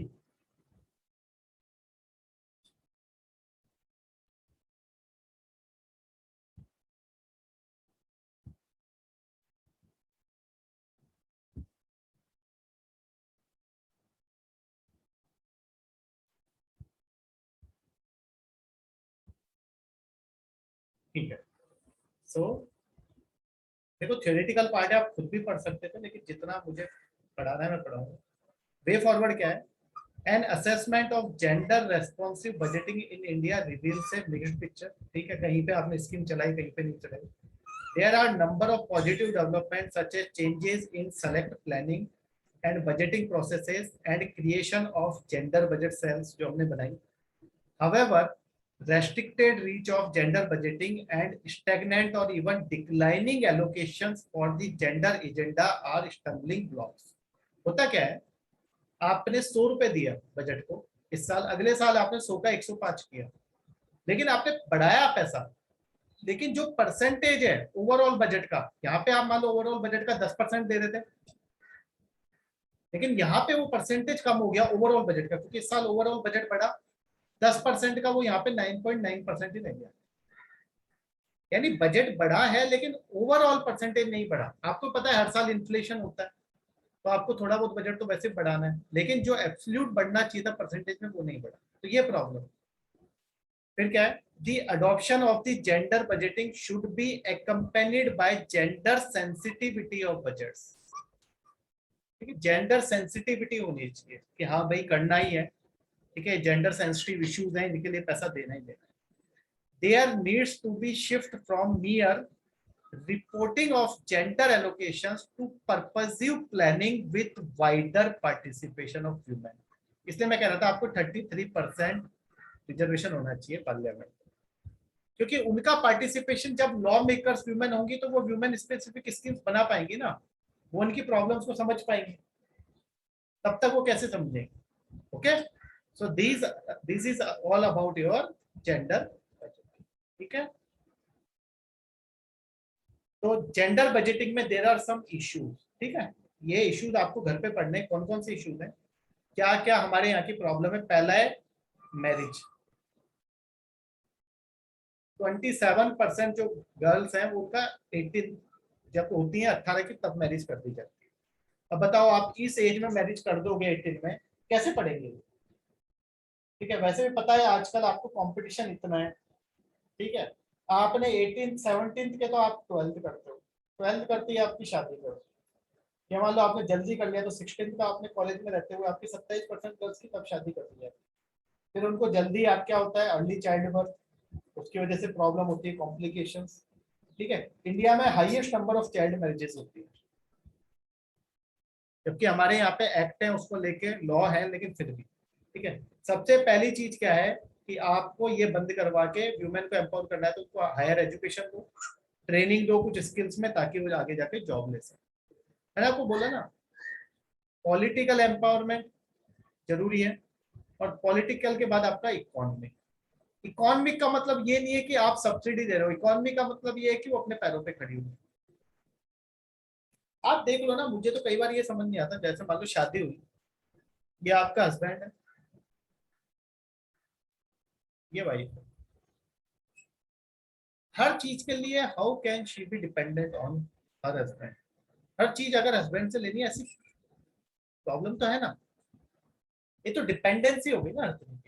ठीक है। सो देखो थ्योरेटिकल पार्ट है, आप खुद भी पढ़ सकते थे, लेकिन जितना मुझे पढ़ाना है मैं पढ़ाऊंगा। वे फॉरवर्ड क्या है? An assessment of gender responsive budgeting in India reveals A mixed picture. ठीक है, कहीं पे आपने स्कीम चलाई, कहीं पे नहीं चलाई। There are number of positive development such as changes in select planning and budgeting processes and creation of gender budget cells जो हमने बनाई। However, restricted reach of gender budgeting and stagnant or even declining allocations for the gender agenda are stumbling blocks. होता क्या है, आपने 100 रुपए दिया budget को इस साल, अगले साल आपने 100 का 105 किया, लेकिन आपने बढ़ाया पैसा, लेकिन जो परसेंटेज है ओवरऑल बजट का, यहाँ पे आप मान लो ओवरऑल बजट का 10% दे देते, लेकिन यहाँ पे वो परसेंटेज कम हो गया ओवरऑल बजट का, क्योंकि इस साल ओवरऑल बजट बढ़ा 10% का, वो यहाँ पे 9.9% ही रह गया। यानी बजट बढ़ा है लेकिन ओवरऑल परसेंटेज नहीं बढ़ा। आपको पता है हर साल इन्फ्लेशन होता है, तो आपको थोड़ा बहुत बजट तो वैसे बढ़ाना है, लेकिन जो एब्सोल्यूट बढ़ना चाहिए था परसेंटेज में वो नहीं बढ़ा, तो ये प्रॉब्लम। फिर क्या है? The adoption of the gender budgeting should be accompanied by gender sensitivity of budgets। ठीक है, जेंडर सेंसिटिविटी होनी चाहिए कि हाँ भाई करना ही है, ठीक है, जेंडर सेंसिटिव इश्यूज हैं, इनके लिए पैसा देना ही देना है। There needs to be shift from mere reporting of gender allocations to purposive planning with wider participation of women। इसलिए मैं कह रहा था आपको 33% रिजर्वेशन होना चाहिए पार्लियामेंट, क्योंकि उनका पार्टिसिपेशन, जब लॉ मेकर्स वुमेन होंगी तो वो वुमेन स्पेसिफिक स्कीम्स बना पाएंगी ना, वो उनकी प्रॉब्लम्स को समझ पाएंगी, तब तक वो कैसे समझेंगे। Okay, so this is all about your gender, ठीक है। तो जेंडर बजटिंग में देयर आर सम इश्यूज, ठीक है, ये इश्यूज आपको घर पे पढ़ने, कौन कौन से इश्यूज हैं, क्या क्या हमारे यहाँ की प्रॉब्लम है। पहला है मैरिज। 27% जो गर्ल्स हैं उनका 18 जब होती है 18 की तब मैरिज कर दी जाती है। अब बताओ आप इस एज में मैरिज कर दोगे 18 में, कैसे पढ़ेंगे? ठीक है, वैसे भी पता है आजकल आपको कंपटीशन इतना है, ठीक है, आपने 18 17 के तो आप 12th करते हो, 12th करते ही आपकी शादी करो, या मान लो आपने जल्दी कर लिया तो 16 का आपने कॉलेज में रहते हुए आपकी 27% गर्ल्स की तब शादी कर दी है। फिर उनको जल्दी आप क्या होता है अर्ली चाइल्ड बर्थ, उसकी वजह से प्रॉब्लम होती है, कॉम्प्लिकेशंस। ठीक है, इंडिया में highest number of child marriages होती है, जबकि हमारे यहाँ पे एक्ट है उसको लेके, लॉ है, लेकिन फिर भी। ठीक है, सबसे पहली चीज क्या है कि आपको ये बंद करवा के वुमेन को एम्पावर करना है, तो उसको हायर एजुकेशन दो, ट्रेनिंग दो कुछ स्किल्स में, ताकि वो आगे जाके जॉब ले सके। मैंने आपको बोला ना, पॉलिटिकल एम्पावरमेंट जरूरी है, और पॉलिटिकल के बाद आपका इकोनॉमिक। इकोनॉमिक का मतलब ये नहीं है कि आप सब्सिडी दे रहे हो, इकोनॉमिक का मतलब ये है कि वो अपने पैरों पे खड़ी हुई। आप देख लो ना, मुझे तो कई बार ये समझ नहीं आता, जैसे मान लो शादी हुई, ये आपका हस्बैंड है, ये वाइफ है, हर चीज के लिए how can she be dependent on her husband? हर चीज अगर हस्बैंड से लेनी है, ऐसी प्रॉब्लम तो है ना, ये तो डिपेंडेंसी होगी ना हर तरह की।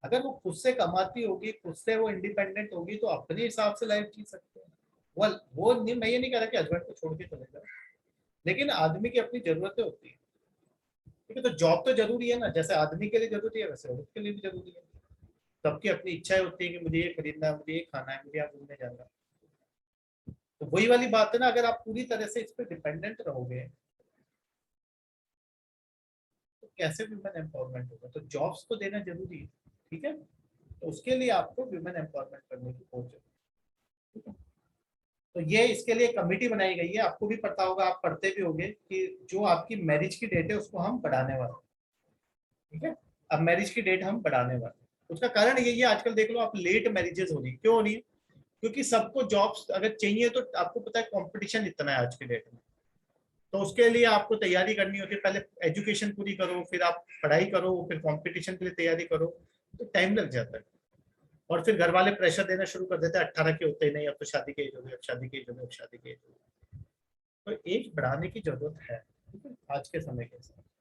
अगर वो खुद से कमाती होगी, खुद से वो इंडिपेंडेंट होगी, तो अपने हिसाब से लाइफ जी सकते हैं। वो नहीं, मैं ये नहीं कह रहा कि हस्बैंड को छोड़ के चले जाओ, लेकिन आदमी की अपनी जरूरतें होती है। ठीक है, तो जॉब तो जरूरी है ना, जैसे आदमी के लिए जरूरी है वैसे औरत के लिए भी जरूरी है। सबकी अपनी इच्छाएं होती है कि मुझे ये खरीदना है, मुझे ये खाना है, मुझे यहाँ घूमने जाना है। तो वही वाली बात है ना, अगर आप पूरी तरह से इस पर डिपेंडेंट रहोगे तो कैसे वुमेन एम्पावरमेंट होगा? तो जॉब्स तो देना जरूरी है, ठीक है, तो उसके लिए आपको वुमेन एम्पावरमेंट करने की बहुत जरूरत है, ठीक है। तो ये इसके लिए कमेटी बनाई गई है, आपको भी पता होगा, आप पढ़ते भी होंगे कि जो आपकी मैरिज की डेट है उसको हम बढ़ाने वाले हैं, ठीक है। अब मैरिज की डेट हम बढ़ाने वाले हैं, उसका कारण यही है, आजकल देख लो आप, लेट मैरिजेस हो रही, क्यों हो रही है? क्योंकि सबको जॉब्स अगर चाहिए, तो आपको पता है कंपटीशन इतना है आज के डेट में, तो उसके लिए आपको तैयारी करनी होती है, पहले एजुकेशन पूरी करो, फिर आप पढ़ाई करो, फिर कंपटीशन के लिए तैयारी करो, तो टाइम लग जाता है। और फिर घर वाले प्रेशर देना शुरू कर देते हैं, 18 के होते ही नहीं, अब तो शादी की एज हो गई, अब शादी की एज हो गई, अब शादी की एज हो गई। तो एज बढ़ाने की जरूरत है, ठीक है, आज के समय के हिसाब से।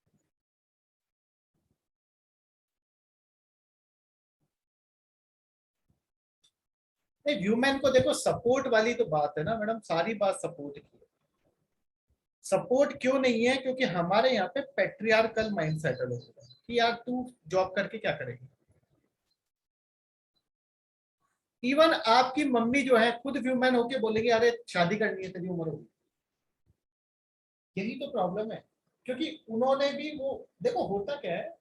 नहीं, व्यूमैन को देखो सपोर्ट वाली तो बात है ना मैडम, सारी बात सपोर्ट की है। सपोर्ट क्यों नहीं है? क्योंकि हमारे यहाँ पे पेट्रियार्कल माइंड सेटल हो चुका है कि यार तू जॉब करके क्या करेगी। इवन आपकी मम्मी जो है खुद व्यूमैन होके बोलेगी अरे शादी करनी है तेरी उम्र होगी। यही तो प्रॉब्लम है, क्योंकि उन्होंने भी वो, देखो होता क्या है,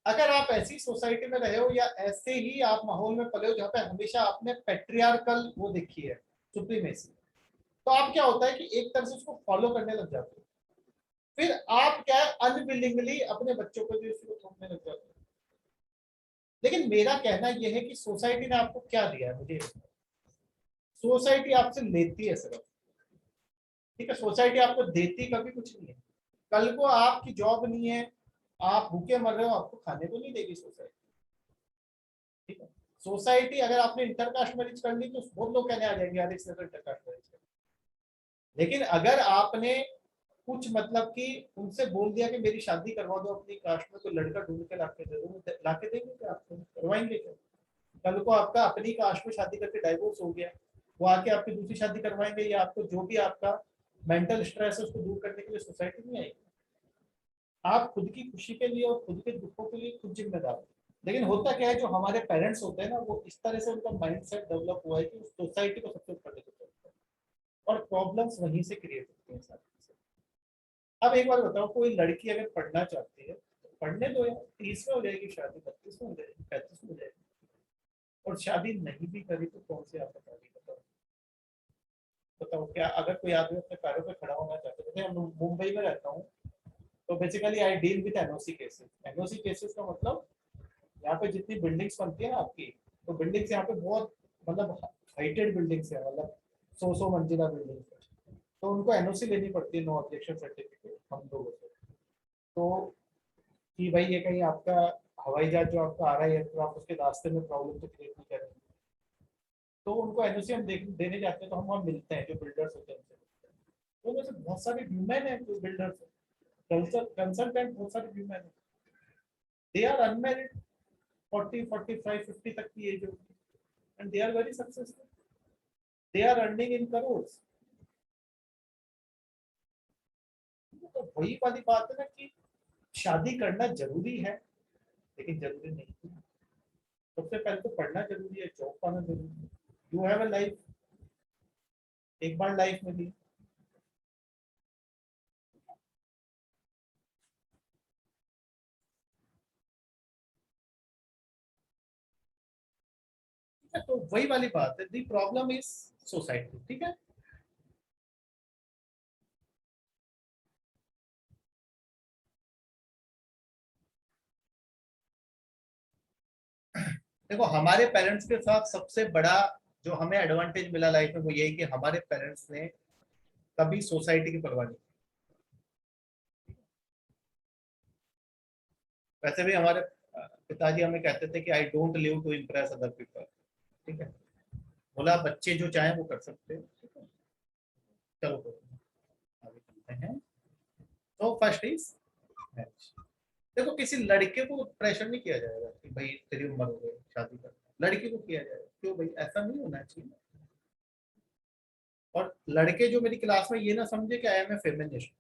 अगर आप ऐसी सोसाइटी में रहे हो या ऐसे ही आप माहौल में पले हो जहाँ पे हमेशा आपने पेट्रियार्कल वो देखी है, सुप्रीमेसी, तो आप क्या होता है कि एक तरह से उसको फॉलो करने लग जाते हो। फिर आप क्या है अनविलिंगली अपने बच्चों को भी उसको थोपने लग जाते हो। लेकिन मेरा कहना यह है कि सोसाइटी ने आपको क्या दिया है मुझे, सोसाइटी आपसे लेती है सिर्फ, ठीक है, सोसाइटी आपको देती कभी कुछ नहीं है। कल को आपकी जॉब नहीं है, आप भूखे मर रहे हो, आपको खाने को नहीं देगी सोसाइटी, ठीक है। सोसाइटी अगर आपने इंटरकास्ट मैरिज कर ली तो बहुत लोग कहने आ जाएंगे यार इसने तो इंटरकास्ट मैरिज कर, लेकिन अगर आपने कुछ मतलब कि उनसे बोल दिया कि मेरी शादी करवा दो अपनी कास्ट में, तो लड़का ढूंढ के लाके दे दो, लाके देंगे क्या आपको, करवाएंगे क्या? कल को आपका अपनी कास्ट में शादी करके डाइवोर्स हो गया, वो आके आपकी दूसरी शादी करवाएंगे, या आपको जो भी आपका मेंटल स्ट्रेस है उसको दूर करने के लिए सोसाइटी नहीं आएगी। आप खुद की खुशी के लिए और खुद के दुखों के लिए खुद जिम्मेदार हो। लेकिन होता क्या है, जो हमारे पेरेंट्स होते हैं ना, वो इस तरह से उनका माइंडसेट डेवलप हुआ है कि सोसाइटी को सबसे ऊपर लेके चलते हैं, और प्रॉब्लम्स वहीं से क्रिएट होती हैं सारी। अब एक बार बताओ, कोई लड़की अगर पढ़ना चाहती है तो पढ़ने दो यार, 30 में हो जाएगी शादी, 32 में हो जाएगी, 35 में हो जाएगी, और शादी नहीं भी करी तो कौन सी आपत्ति है? बताओ, बताओ क्या अगर कोई आदमी अपने पैरों पे खड़ा होना चाहता है, जैसे मैं मुंबई में रहता हूँ, तो basically I deal with NOC cases. NOC cases का मतलब यहाँ पे जितनी बिल्डिंग्स बनती है ना आपकी, तो बिल्डिंग्स यहाँ पे बहुत मतलब हाइटेड बिल्डिंग्स है, मतलब 100 मंजिला बिल्डिंग्स है, तो उनको एनओसी लेनी पड़ती है, नो ऑब्जेक्शन सर्टिफिकेट हम लोगों से। तो कि भाई ये कहीं आपका हवाई जहाज जो आपका आ रहा है तो आप उसके रास्ते में प्रॉब्लम तो क्रिएट नहीं करेंगे, तो उनको एनओसी हम देने जाते हैं, तो हम वहाँ मिलते हैं जो बिल्डर्स होते हैं उनसे मिलते हैं। तो वैसे बहुत सारे ह्यूमन है जो बिल्डर्स कंसल्टेंट, बहुत सारे ह्यूमन है, दे आर अनमेरिड, 40 45 50 तक की एज होगी, and they are very successful, they are earning in crore. तो वही वाली बात है ना कि शादी करना जरूरी है, लेकिन जरूरी नहीं है। सबसे पहले तो पढ़ना जरूरी है, जॉब पाना जरूरी है। यू हैव अ लाइफ, एक बार लाइफ मिली। ठीक है, तो वही वाली बात है, दी प्रॉब्लम इज सोसाइटी, ठीक है। देखो हमारे पेरेंट्स के साथ सबसे बड़ा जो हमें एडवांटेज मिला लाइफ में वो यही कि हमारे पेरेंट्स ने कभी सोसाइटी की परवाह नहीं की। वैसे भी हमारे पिताजी हमें कहते थे कि I don't live to impress other people, ठीक है, बोला बच्चे जो चाहे वो कर सकते हैं, ठीक है। चलो कोई नहीं, आगे चलते हैं। तो फर्स्ट इज मैरिज। देखो किसी लड़के को प्रेशर नहीं किया जाएगा कि भाई तेरी उम्र हो गई शादी कर, लड़की को किया जाएगा, क्यों भाई, ऐसा नहीं होना चाहिए। और लड़के जो मेरी क्लास में ये ना समझे कि I am a feminist,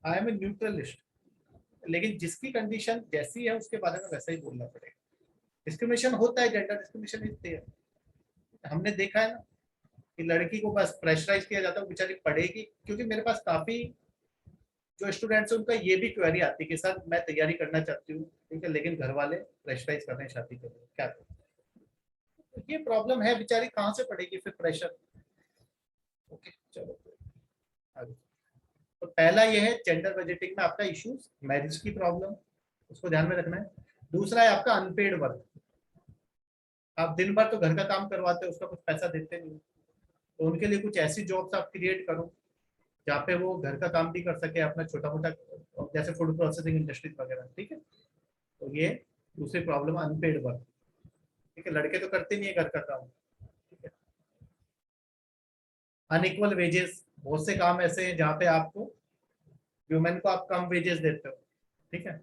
I am a neutralist, लेकिन जिसकी कंडीशन जैसी है उसके बारे में वैसा ही बोलना पड़ेगा। डिस्क्रिमिनेशन होता है, जेंडर डिस्क्रिमिनेशन इतने है, हमने देखा है ना कि लड़की को बस प्रेशराइज किया जाता है, वो बेचारी पढ़ेगी, क्योंकि मेरे पास काफी जो स्टूडेंट्स हैं उनका ये भी क्वेरी आती है कि सर मैं तैयारी करना चाहती हूँ, ठीक है, लेकिन घर वाले प्रेशराइज कर रहे हैं शादी के लिए, क्या करूँ? तो ये प्रॉब्लम है, बेचारी कहाँ से पढ़ेगी फिर प्रेशर। ओके चलो आगे। तो पहला ये है जेंडर बजटिंग में आपका इश्यूज, मैरिज की प्रॉब्लम, उसको ध्यान में रखना है। दूसरा है आपका अनपेड वर्क, आप दिन भर तो घर का काम करवाते हो, उसका कुछ पैसा देते नहीं, तो उनके लिए कुछ ऐसी जॉब्स आप क्रिएट करो जहाँ पे वो घर का काम भी कर सके अपना छोटा मोटा, जैसे फूड प्रोसेसिंग इंडस्ट्रीज वगैरह, ठीक है। तो ये दूसरी प्रॉब्लम अनपेड वर्क, ठीक है, लड़के तो करते नहीं है घर का काम, ठीक है। अनइक्वल वेजेस, बहुत से काम ऐसे हैं जहाँ पे आपको व्यूमेन को आप कम वेजेस देते हो, ठीक है।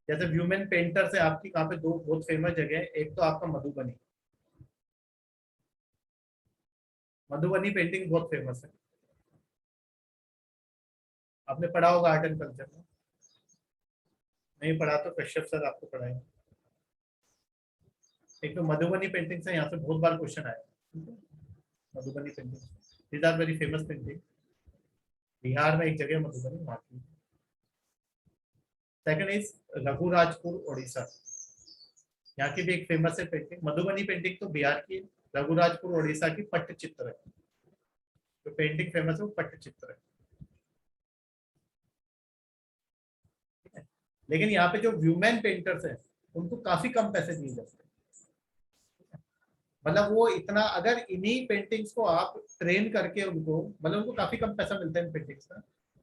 जैसे व्यूमेन पेंटर से आपकी कहाँ पे दो बहुत फेमस जगह है, एक तो आपका मधुबनी, मधुबनी पेंटिंग बहुत फेमस है, आपने पढ़ा होगा आर्ट एंड कल्चर में। नहीं पढ़ा तो कश्यप सर आपको पढ़ाएंगे। एक तो मधुबनी पेंटिंग से यहाँ से बहुत बार क्वेश्चन आया। Madhubani painting, these are very famous painting. Bihar में एक जगह मधुबनी, वहाँ की। सेकंड इज रघुराजपुर उड़ीसा, यहाँ की भी एक फेमस है पेंटिंग। मधुबनी पेंटिंग तो बिहार की, रघुराजपुर उड़ीसा की पट्टचित्र है। तो पेंटिंग फेमस है वो पट्टचित्र है। लेकिन यहाँ पे जो व्यूमेन पेंटर्स हैं उनको काफी कम पैसे दिए जाते हैं। मतलब वो इतना, अगर इन्हीं पेंटिंग्स को आप ट्रेन करके उनको, मतलब उनको काफी कम पैसा मिलता है इन पेंटिंग्स का,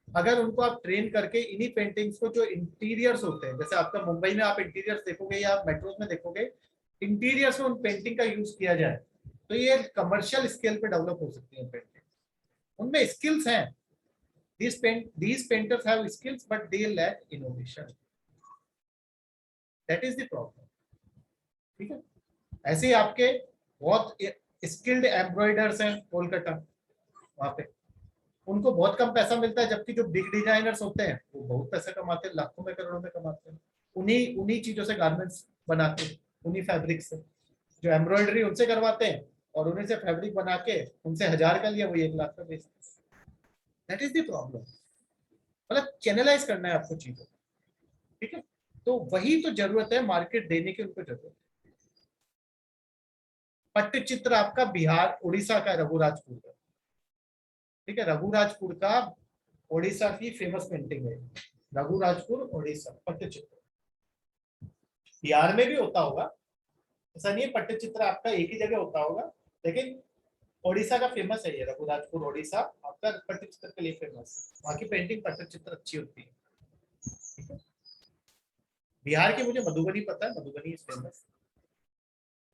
अगर उनको आप ट्रेन करके इन्हीं पेंटिंग्स को, जो इंटीरियर्स होते हैं, जैसे आपका मुंबई में आप इंटीरियर्स देखोगे या मेट्रोज में देखोगे, इंटीरियर्स में उन पेंटिंग का यूज किया जाए तो ये कमर्शियल स्केल पे डेवलप हो सकती है पेंटिंग। उनमें स्किल्स हैं, these painters have skills but they lack innovation, that is the problem। ठीक है, ऐसे ही आपके बहुत स्किल्ड एम्ब्रॉयडर्स हैं कोलकाता, वहां पे उनको बहुत कम पैसा मिलता है, जबकि जो बिग डिजाइनर्स होते हैं वो बहुत पैसा कमाते हैं, लाखों में करोड़ों में कमाते हैं, उन्हीं उन्हीं चीजों से गारमेंट्स बनाते हैं, उन्हीं फैब्रिक से। जो एम्ब्रॉयडरी उनसे करवाते हैं और उन्हीं से फैब्रिक बना के उनसे 1000 का लिया, वो 1 लाख का बेचते हैं। That is the problem. मतलब चैनलाइज करना है आपको चीजों, ठीक है। तो वही तो जरूरत है, मार्केट देने की उनको जरूरत है। पट्टचित्र आपका बिहार उड़ीसा का, रघुराजपुर का, ठीक है, रघुराजपुर का उड़ीसा की फेमस पेंटिंग है। रघुराजपुर उड़ीसा पट्टचित्र, बिहार में भी होता होगा, ऐसा नहीं है पट्टचित्र आपका एक ही जगह होता होगा, लेकिन उड़ीसा का फेमस है ये रघुराजपुर उड़ीसा आपका पट्टचित्र के लिए फेमस। वहाँ की पेंटिंग पट्टचित्र अच्छी होती है, ठीक है। बिहार की मुझे मधुबनी पता है, मधुबनी इज फेमस।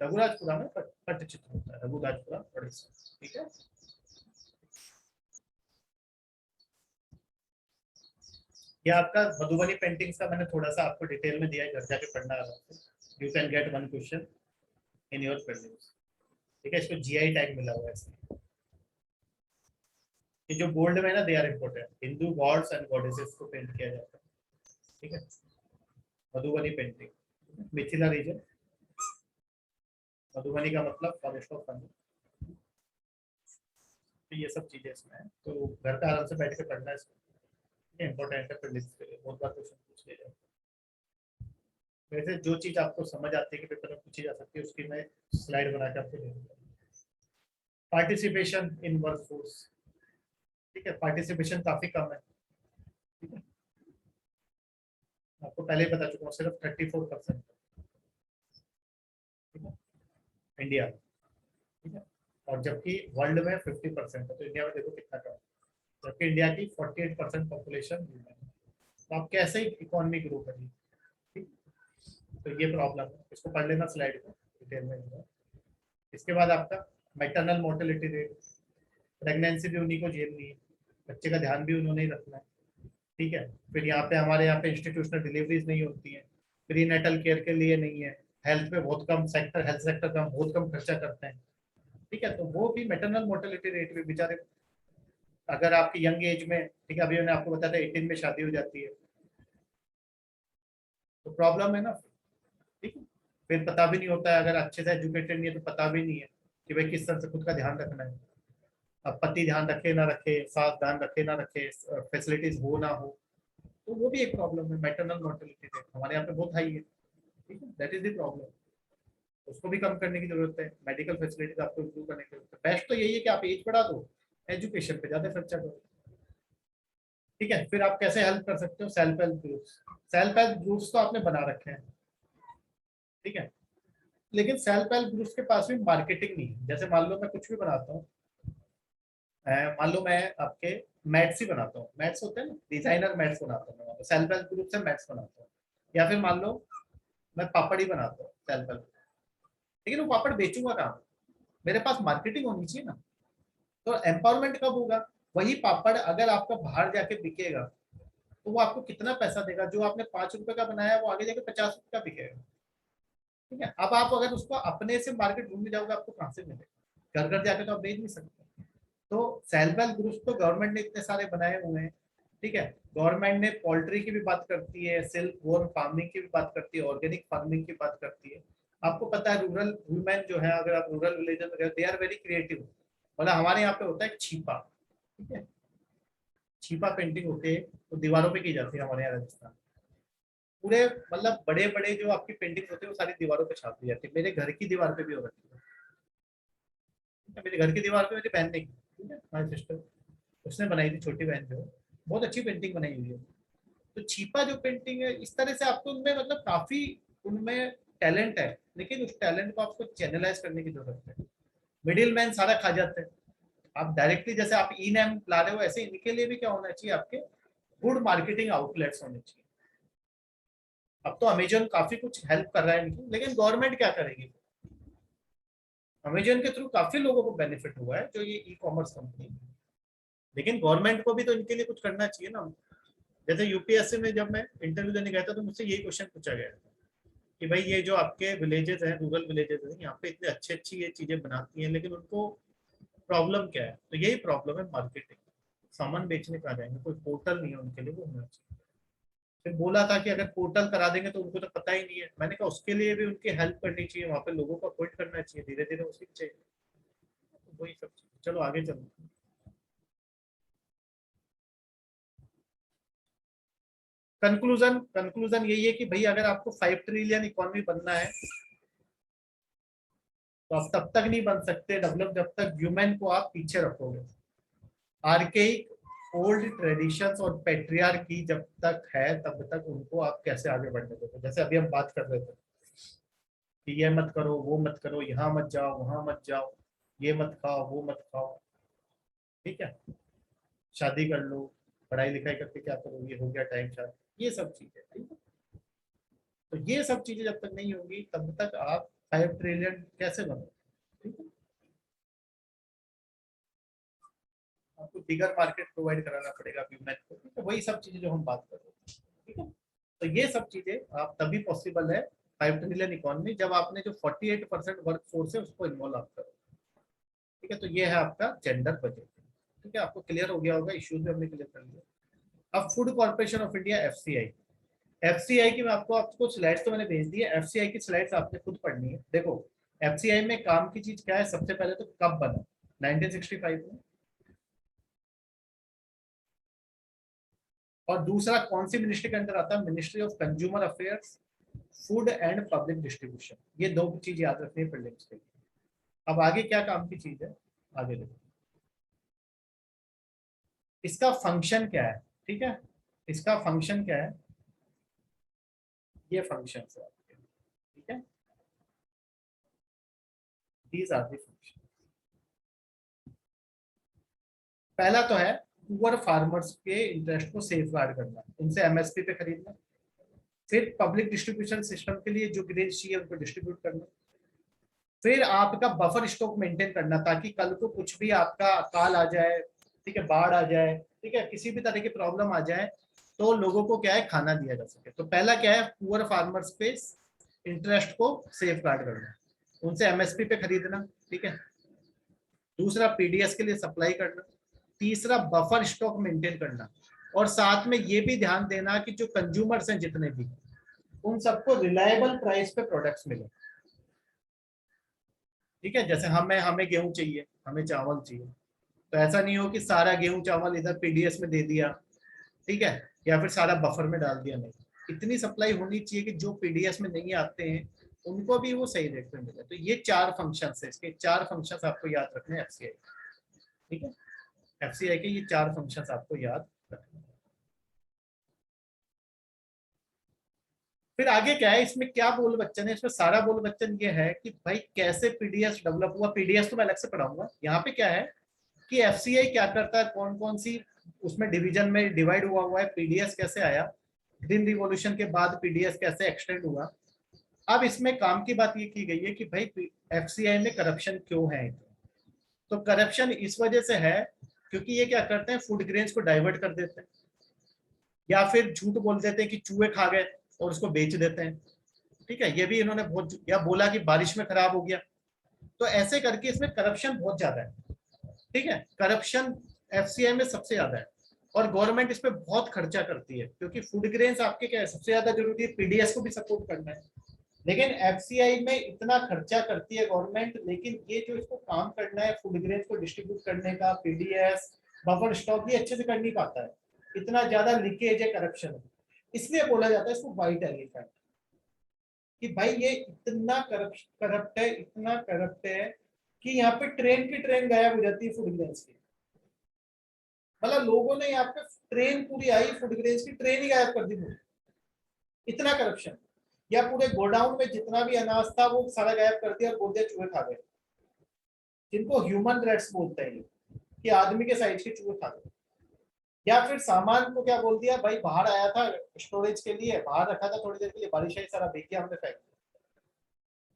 रघुराजपुरा में पट्टचित्र होता है, रघुराजपुरा उड़ीसा, ठीक है। ये आपका मधुबनी पेंटिंग्स का मैंने थोड़ा सा आपको डिटेल में दिया है, घर जाके पढ़ना है। You can get 1 question in your prelims, ठीक है। इसको जीआई टैग मिला हुआ है इसमें। ये जो बोल्ड में ना, they are important. Hindu gods and goddesses को पेंट किया जाता है, ठीक है। मधुबनी पेंटिंग, मिथिला रीजन, मधुबनी का मतलब फॉरेस्ट ऑफ फन। तो ये सब चीजें इसमें है, तो घर पे आराम से बैठ के पढ़ना है इसको, इंपॉर्टेंट है प्रीलिम्स के लिए, बहुत बार क्वेश्चन पूछ लिया जाए। वैसे जो चीज आपको समझ आती है कि पेपर में पूछी जा सकती है, उसकी मैं स्लाइड बना के आपको दे दूंगा। पार्टिसिपेशन इन वर्क फोर्स, ठीक है, पार्टिसिपेशन काफी कम है, ठीक है। आपको पहले ही बता चुका हूँ, सिर्फ 34%, ठीक है, इंडिया में, ठीक है। और जबकि वर्ल्ड में 50% है, तो इंडिया में देखो कितना कम है, जबकि इंडिया की 48% पॉपुलेशन है। तो आप कैसे इकोनॉमी ग्रो करिए, ठीक। तो ये प्रॉब्लम है, इसको पढ़ लेना स्लाइड को डिटेल में। इसके बाद आपका मैटरनल मोर्टेलिटी रेट, प्रेगनेंसी भी उन्हीं को झेलनी है, बच्चे का ध्यान भी उन्होंने ही रखना है, ठीक है। फिर यहाँ पे हमारे यहाँ पे इंस्टीट्यूशनल डिलीवरीज नहीं होती है, प्री नेटल केयर के लिए नहीं है, हेल्थ पे बहुत कम सेक्टर, हेल्थ सेक्टर का बहुत कम खर्चा करते हैं, ठीक है। तो वो भी मैटरनल मोर्टेलिटी रेट भी बेचारे, अगर आपकी यंग एज में, ठीक है, अभी मैंने आपको बताया था 18 में शादी हो जाती है, तो प्रॉब्लम है ना, ठीक है। फिर पता भी नहीं होता है, अगर अच्छे से एजुकेटेड नहीं है तो पता भी नहीं है कि भाई किस तरह से खुद का ध्यान रखना है। अब पति ध्यान रखे ना रखे, सास ध्यान रखे ना रखे, फैसिलिटीज हो ना हो, तो वो भी एक प्रॉब्लम है। मैटरनल मोर्टेलिटी रेट हमारे यहाँ पे बहुत हाई है, ठीक है, दैट इज द प्रॉब्लम। उसको भी कम करने की जरूरत है, मेडिकल फैसिलिटीज आपको इम्प्रूव करने की जरूरत है। बेस्ट तो यही है कि आप एज बढ़ा दो, एजुकेशन पे ज्यादा खर्चा करो, ठीक है। फिर आप कैसे हेल्प कर सकते हो, self help groups. Self help groups तो आपने बना रखे हैं, ठीक है, लेकिन सेल्फ हेल्प ग्रुप्स के पास भी मार्केटिंग नहीं है। जैसे मान लो मैं कुछ भी बनाता हूँ, मान लो मैं आपके मैट्स ही बनाता हूँ, मैट्स होते हैं ना, डिजाइनर मैट्स बनाता हूँ मैं, सेल्फ हेल्प ग्रुप से मैट्स बनाता हूँ। या फिर मान लो मैं पापड़ ही बनाता हूँ सेल्फ हेल्प, लेकिन वो पापड़ बेचूंगा कहाँ, मेरे पास मार्केटिंग होनी चाहिए ना। तो एम्पावरमेंट कब होगा, वही पापड़ अगर आपका बाहर जाके बिकेगा तो वो आपको कितना पैसा देगा, जो आपने 5 रुपए का बनाया वो आगे जाके 50 रुपए का बिकेगा, ठीक है। अब आप अगर उसको अपने से मार्केट ढूंढने जाओगे, आपको कहाँ से मिलेगा, घर घर जाके तो आप बेच नहीं सकते, तो सेल्फ हेल्प ग्रुप्स तो गवर्नमेंट ने इतने सारे बनाए हुए हैं, ठीक है। गवर्नमेंट ने पोल्ट्री की भी बात करती है, सेल्फ बोर्न फार्मिंग की भी बात करती है, ऑर्गेनिक फार्मिंग की बात करती है। आपको पता है रूरल वुमेन जो है, अगर आप रूरल विलेज में गए, दे आर वेरी क्रिएटिव। मतलब हमारे यहाँ पे होता है छीपा, ठीक है, छीपा पेंटिंग होती है, तो दीवारों पे की जाती है हमारे यहाँ राजस्थान। पूरे मतलब बड़े बड़े जो आपकी पेंटिंग होती है वो सारी दीवारों पे छाप दी जाती है। मेरे घर की दीवार पे भी हो रखी है, मेरे घर की दीवार पे मेरी बहन ने की, ठीक है, माय सिस्टर, उसने बनाई थी, छोटी बहन जो है, बहुत अच्छी पेंटिंग बनाई हुई है। तो छीपा जो पेंटिंग है, इस तरह से आपको उनमें मतलब काफी उनमें टैलेंट है, लेकिन उस टैलेंट को आपको चैनलाइज करने की जरूरत है। मिडिल मैन सारा खा जाते हैं। आप डायरेक्टली जैसे आप ई नैम ला रहे हो, ऐसे इनके लिए भी क्या होना चाहिए, आपके गुड मार्केटिंग आउटलेट्स होने चाहिए। अब तो अमेजन काफी कुछ हेल्प कर रहा है इनकी, लेकिन गवर्नमेंट क्या करेगी। अमेजन के थ्रू काफी लोगों को बेनिफिट हुआ है, जो ये ई कॉमर्स कंपनी, लेकिन गवर्नमेंट को भी तो इनके लिए कुछ करना चाहिए ना। जैसे यूपीएससी में जब मैं इंटरव्यू देने गया था, तो मुझसे यही क्वेश्चन पूछा गया था कि भाई ये जो आपके विलेजेस हैं, रूरल विलेजेस हैं, यहाँ पे इतने अच्छी अच्छी ये चीजें बनाती हैं, लेकिन उनको प्रॉब्लम क्या है। तो यही प्रॉब्लम है, मार्केटिंग। सामान बेचने का जाएंगे, कोई पोर्टल नहीं है उनके लिए, वो होना चाहिए। फिर बोला था कि अगर पोर्टल करा देंगे तो उनको तो पता ही नहीं है। मैंने कहा उसके लिए भी उनकी हेल्प करनी चाहिए, वहाँ पे लोगों को अपॉइंट करना चाहिए, धीरे धीरे वो सीख जाएगी। तो वही सब चीज़। चलो आगे चलो। कंक्लूजन कंक्लूजन यही है कि भाई अगर आपको 5 ट्रिलियन इकोनॉमी बनना है, तो आप तब तक नहीं बन सकते डेवलप जब तक ह्यूमन को आप पीछे रखोगे। आर्केइक ओल्ड ट्रेडिशंस और पेट्रियार्की जब तक है, तब तक उनको आप कैसे आगे बढ़ने दोगे। जैसे अभी हम बात कर रहे थे कि ये मत करो, वो मत करो, यहाँ मत जाओ, वहां मत जाओ, ये मत खाओ, वो मत खाओ, ठीक है, शादी कर लो, पढ़ाई लिखाई करके क्या करोगे, हो गया टाइम शादी, ये सब चीजें, ठीक है। तो ये सब चीजें जब तक नहीं होगी, तब तक आप 5 ट्रिलियन कैसे बनोगे, ठीक है। आपको बिगर मार्केट प्रोवाइड कराना पड़ेगा ह्यूमन को, ठीक है? वही सब चीजें जो हम बात कर रहे हैं, ठीक है। तो ये सब चीजें आप तभी पॉसिबल है 5 ट्रिलियन इकोनॉमी, जब आपने जो 48% वर्क फोर्स है उसको इन्वॉल्व आप करो, ठीक है। तो ये है आपका जेंडर बजट, ठीक है। आपको क्लियर हो गया होगा, इश्यूज भी हमने क्लियर कर लिया। अब food corporation of India, FCI. FCI की मैं आपको स्लाइड्स तो मैंने भेज दी है, एफसीआई की स्लाइड्स आपने खुद पढ़नी है। देखो एफसीआई में काम की चीज क्या है, सबसे पहले तो कब बना, 1965 में। और दूसरा कौन सी मिनिस्ट्री के अंदर आता है, ministry of consumer affairs, food and public distribution. ये दो चीज याद रखनी है प्रीलिम्स के लिए। अब आगे क्या काम की चीज है, आगे देखो इसका फंक्शन क्या है, ठीक है। इसका फंक्शन क्या है, ये फंक्शन है आपके, ठीक है। These are the function. पहला तो है पुअर फार्मर्स के इंटरेस्ट को सेफ गार्ड करना, उनसे एमएसपी पे खरीदना। फिर पब्लिक डिस्ट्रीब्यूशन सिस्टम के लिए जो ग्रेन चाहिए उनको डिस्ट्रीब्यूट करना। फिर आपका बफर स्टॉक मेंटेन करना, ताकि कल को कुछ भी आपका अकाल आ जाए, ठीक है, बाढ़ आ जाए, ठीक है, किसी भी तरह की प्रॉब्लम आ जाए, तो लोगों को क्या है, खाना दिया जा सके। तो पहला क्या है, पुअर फार्मर्स पे इंटरेस्ट को सेफ गार्ड करना, उनसे एमएसपी पे खरीदना, ठीक है। दूसरा पीडीएस के लिए सप्लाई करना। तीसरा बफर स्टॉक मेंटेन करना। और साथ में ये भी ध्यान देना कि जो कंज्यूमर्स हैं जितने भी, उन सबको रिलायबल प्राइस पे प्रोडक्ट्स मिले, ठीक है। जैसे हमें गेहूं चाहिए, हमें चावल चाहिए, तो ऐसा नहीं हो कि सारा गेहूं चावल इधर पीडीएस में दे दिया, ठीक है, या फिर सारा बफर में डाल दिया। नहीं, इतनी सप्लाई होनी चाहिए कि जो पीडीएस में नहीं आते हैं उनको भी वो सही रेट पे मिले। तो ये 4 फंक्शंस है, इसके 4 फंक्शंस आपको याद रखने हैं एफसीआई, ठीक है। एफसीआई के ये 4 फंक्शंस आपको याद रखने हैं। फिर आगे क्या है, इसमें क्या बोल बच्चन है, इसमें सारा बोल बच्चन ये है कि भाई कैसे पीडीएस डेवलप हुआ। पीडीएस तो मैं अलग से पढ़ाऊंगा, यहाँ पे क्या है कि एफसीआई क्या करता है, कौन कौन सी उसमें डिवीजन में डिवाइड हुआ है, पीडीएस कैसे आया, ग्रीन रिवॉल्यूशन के बाद पीडीएस कैसे एक्सटेंड हुआ। अब इसमें काम की बात ये की गई है कि भाई एफसीआई में करप्शन क्यों है। तो करप्शन इस वजह से है क्योंकि ये क्या करते हैं, फूड ग्रेन्स को डाइवर्ट कर देते हैं, या फिर झूठ बोल देते हैं कि चूहे खा गए और उसको बेच देते हैं, ठीक है। ये भी इन्होंने बहुत, या बोला कि बारिश में खराब हो गया। तो ऐसे करके इसमें करप्शन बहुत ज्यादा है। ठीक है, करप्शन एफसीआई में सबसे ज्यादा है और गवर्नमेंट इस पे बहुत खर्चा करती है, क्योंकि फूड ग्रेन्स आपके क्या है सबसे ज्यादा जरूरी है, पीडीएस को भी सपोर्ट करना है। लेकिन एफसीआई में इतना खर्चा करती है गवर्नमेंट, लेकिन ये जो इसको काम करना है फूड ग्रेन्स को डिस्ट्रीब्यूट करने का, पीडीएस बफर स्टॉक, ये अच्छे से कर नहीं पाता है, इतना ज्यादा लीकेज है, करप्शन है। इसलिए बोला जाता है इसको व्हाइट एलिफेंट, कि भाई ये इतना करप्ट है, इतना करप्ट है कि यहाँ पे ट्रेन की ट्रेन गायब हो जाती है फूड ग्रेन्स की। मतलब लोगों ने यहाँ पे ट्रेन पूरी आई, फूड ग्रेन्स की ट्रेन ही गायब कर दी पूरी, इतना करप्शन। या पूरे गोडाउन में जितना भी अनाज था वो सारा गायब कर दिया और बोल दिया चूहे खा गए, जिनको ह्यूमन रेट्स बोलते हैं, कि आदमी के साइज के चूहे खा गए। या फिर सामान को क्या बोल दिया, भाई बाहर आया था स्टोरेज के लिए, बाहर रखा था थोड़ी देर के लिए, बारिश आई सारा भीग गया, हमने फेंक दिया।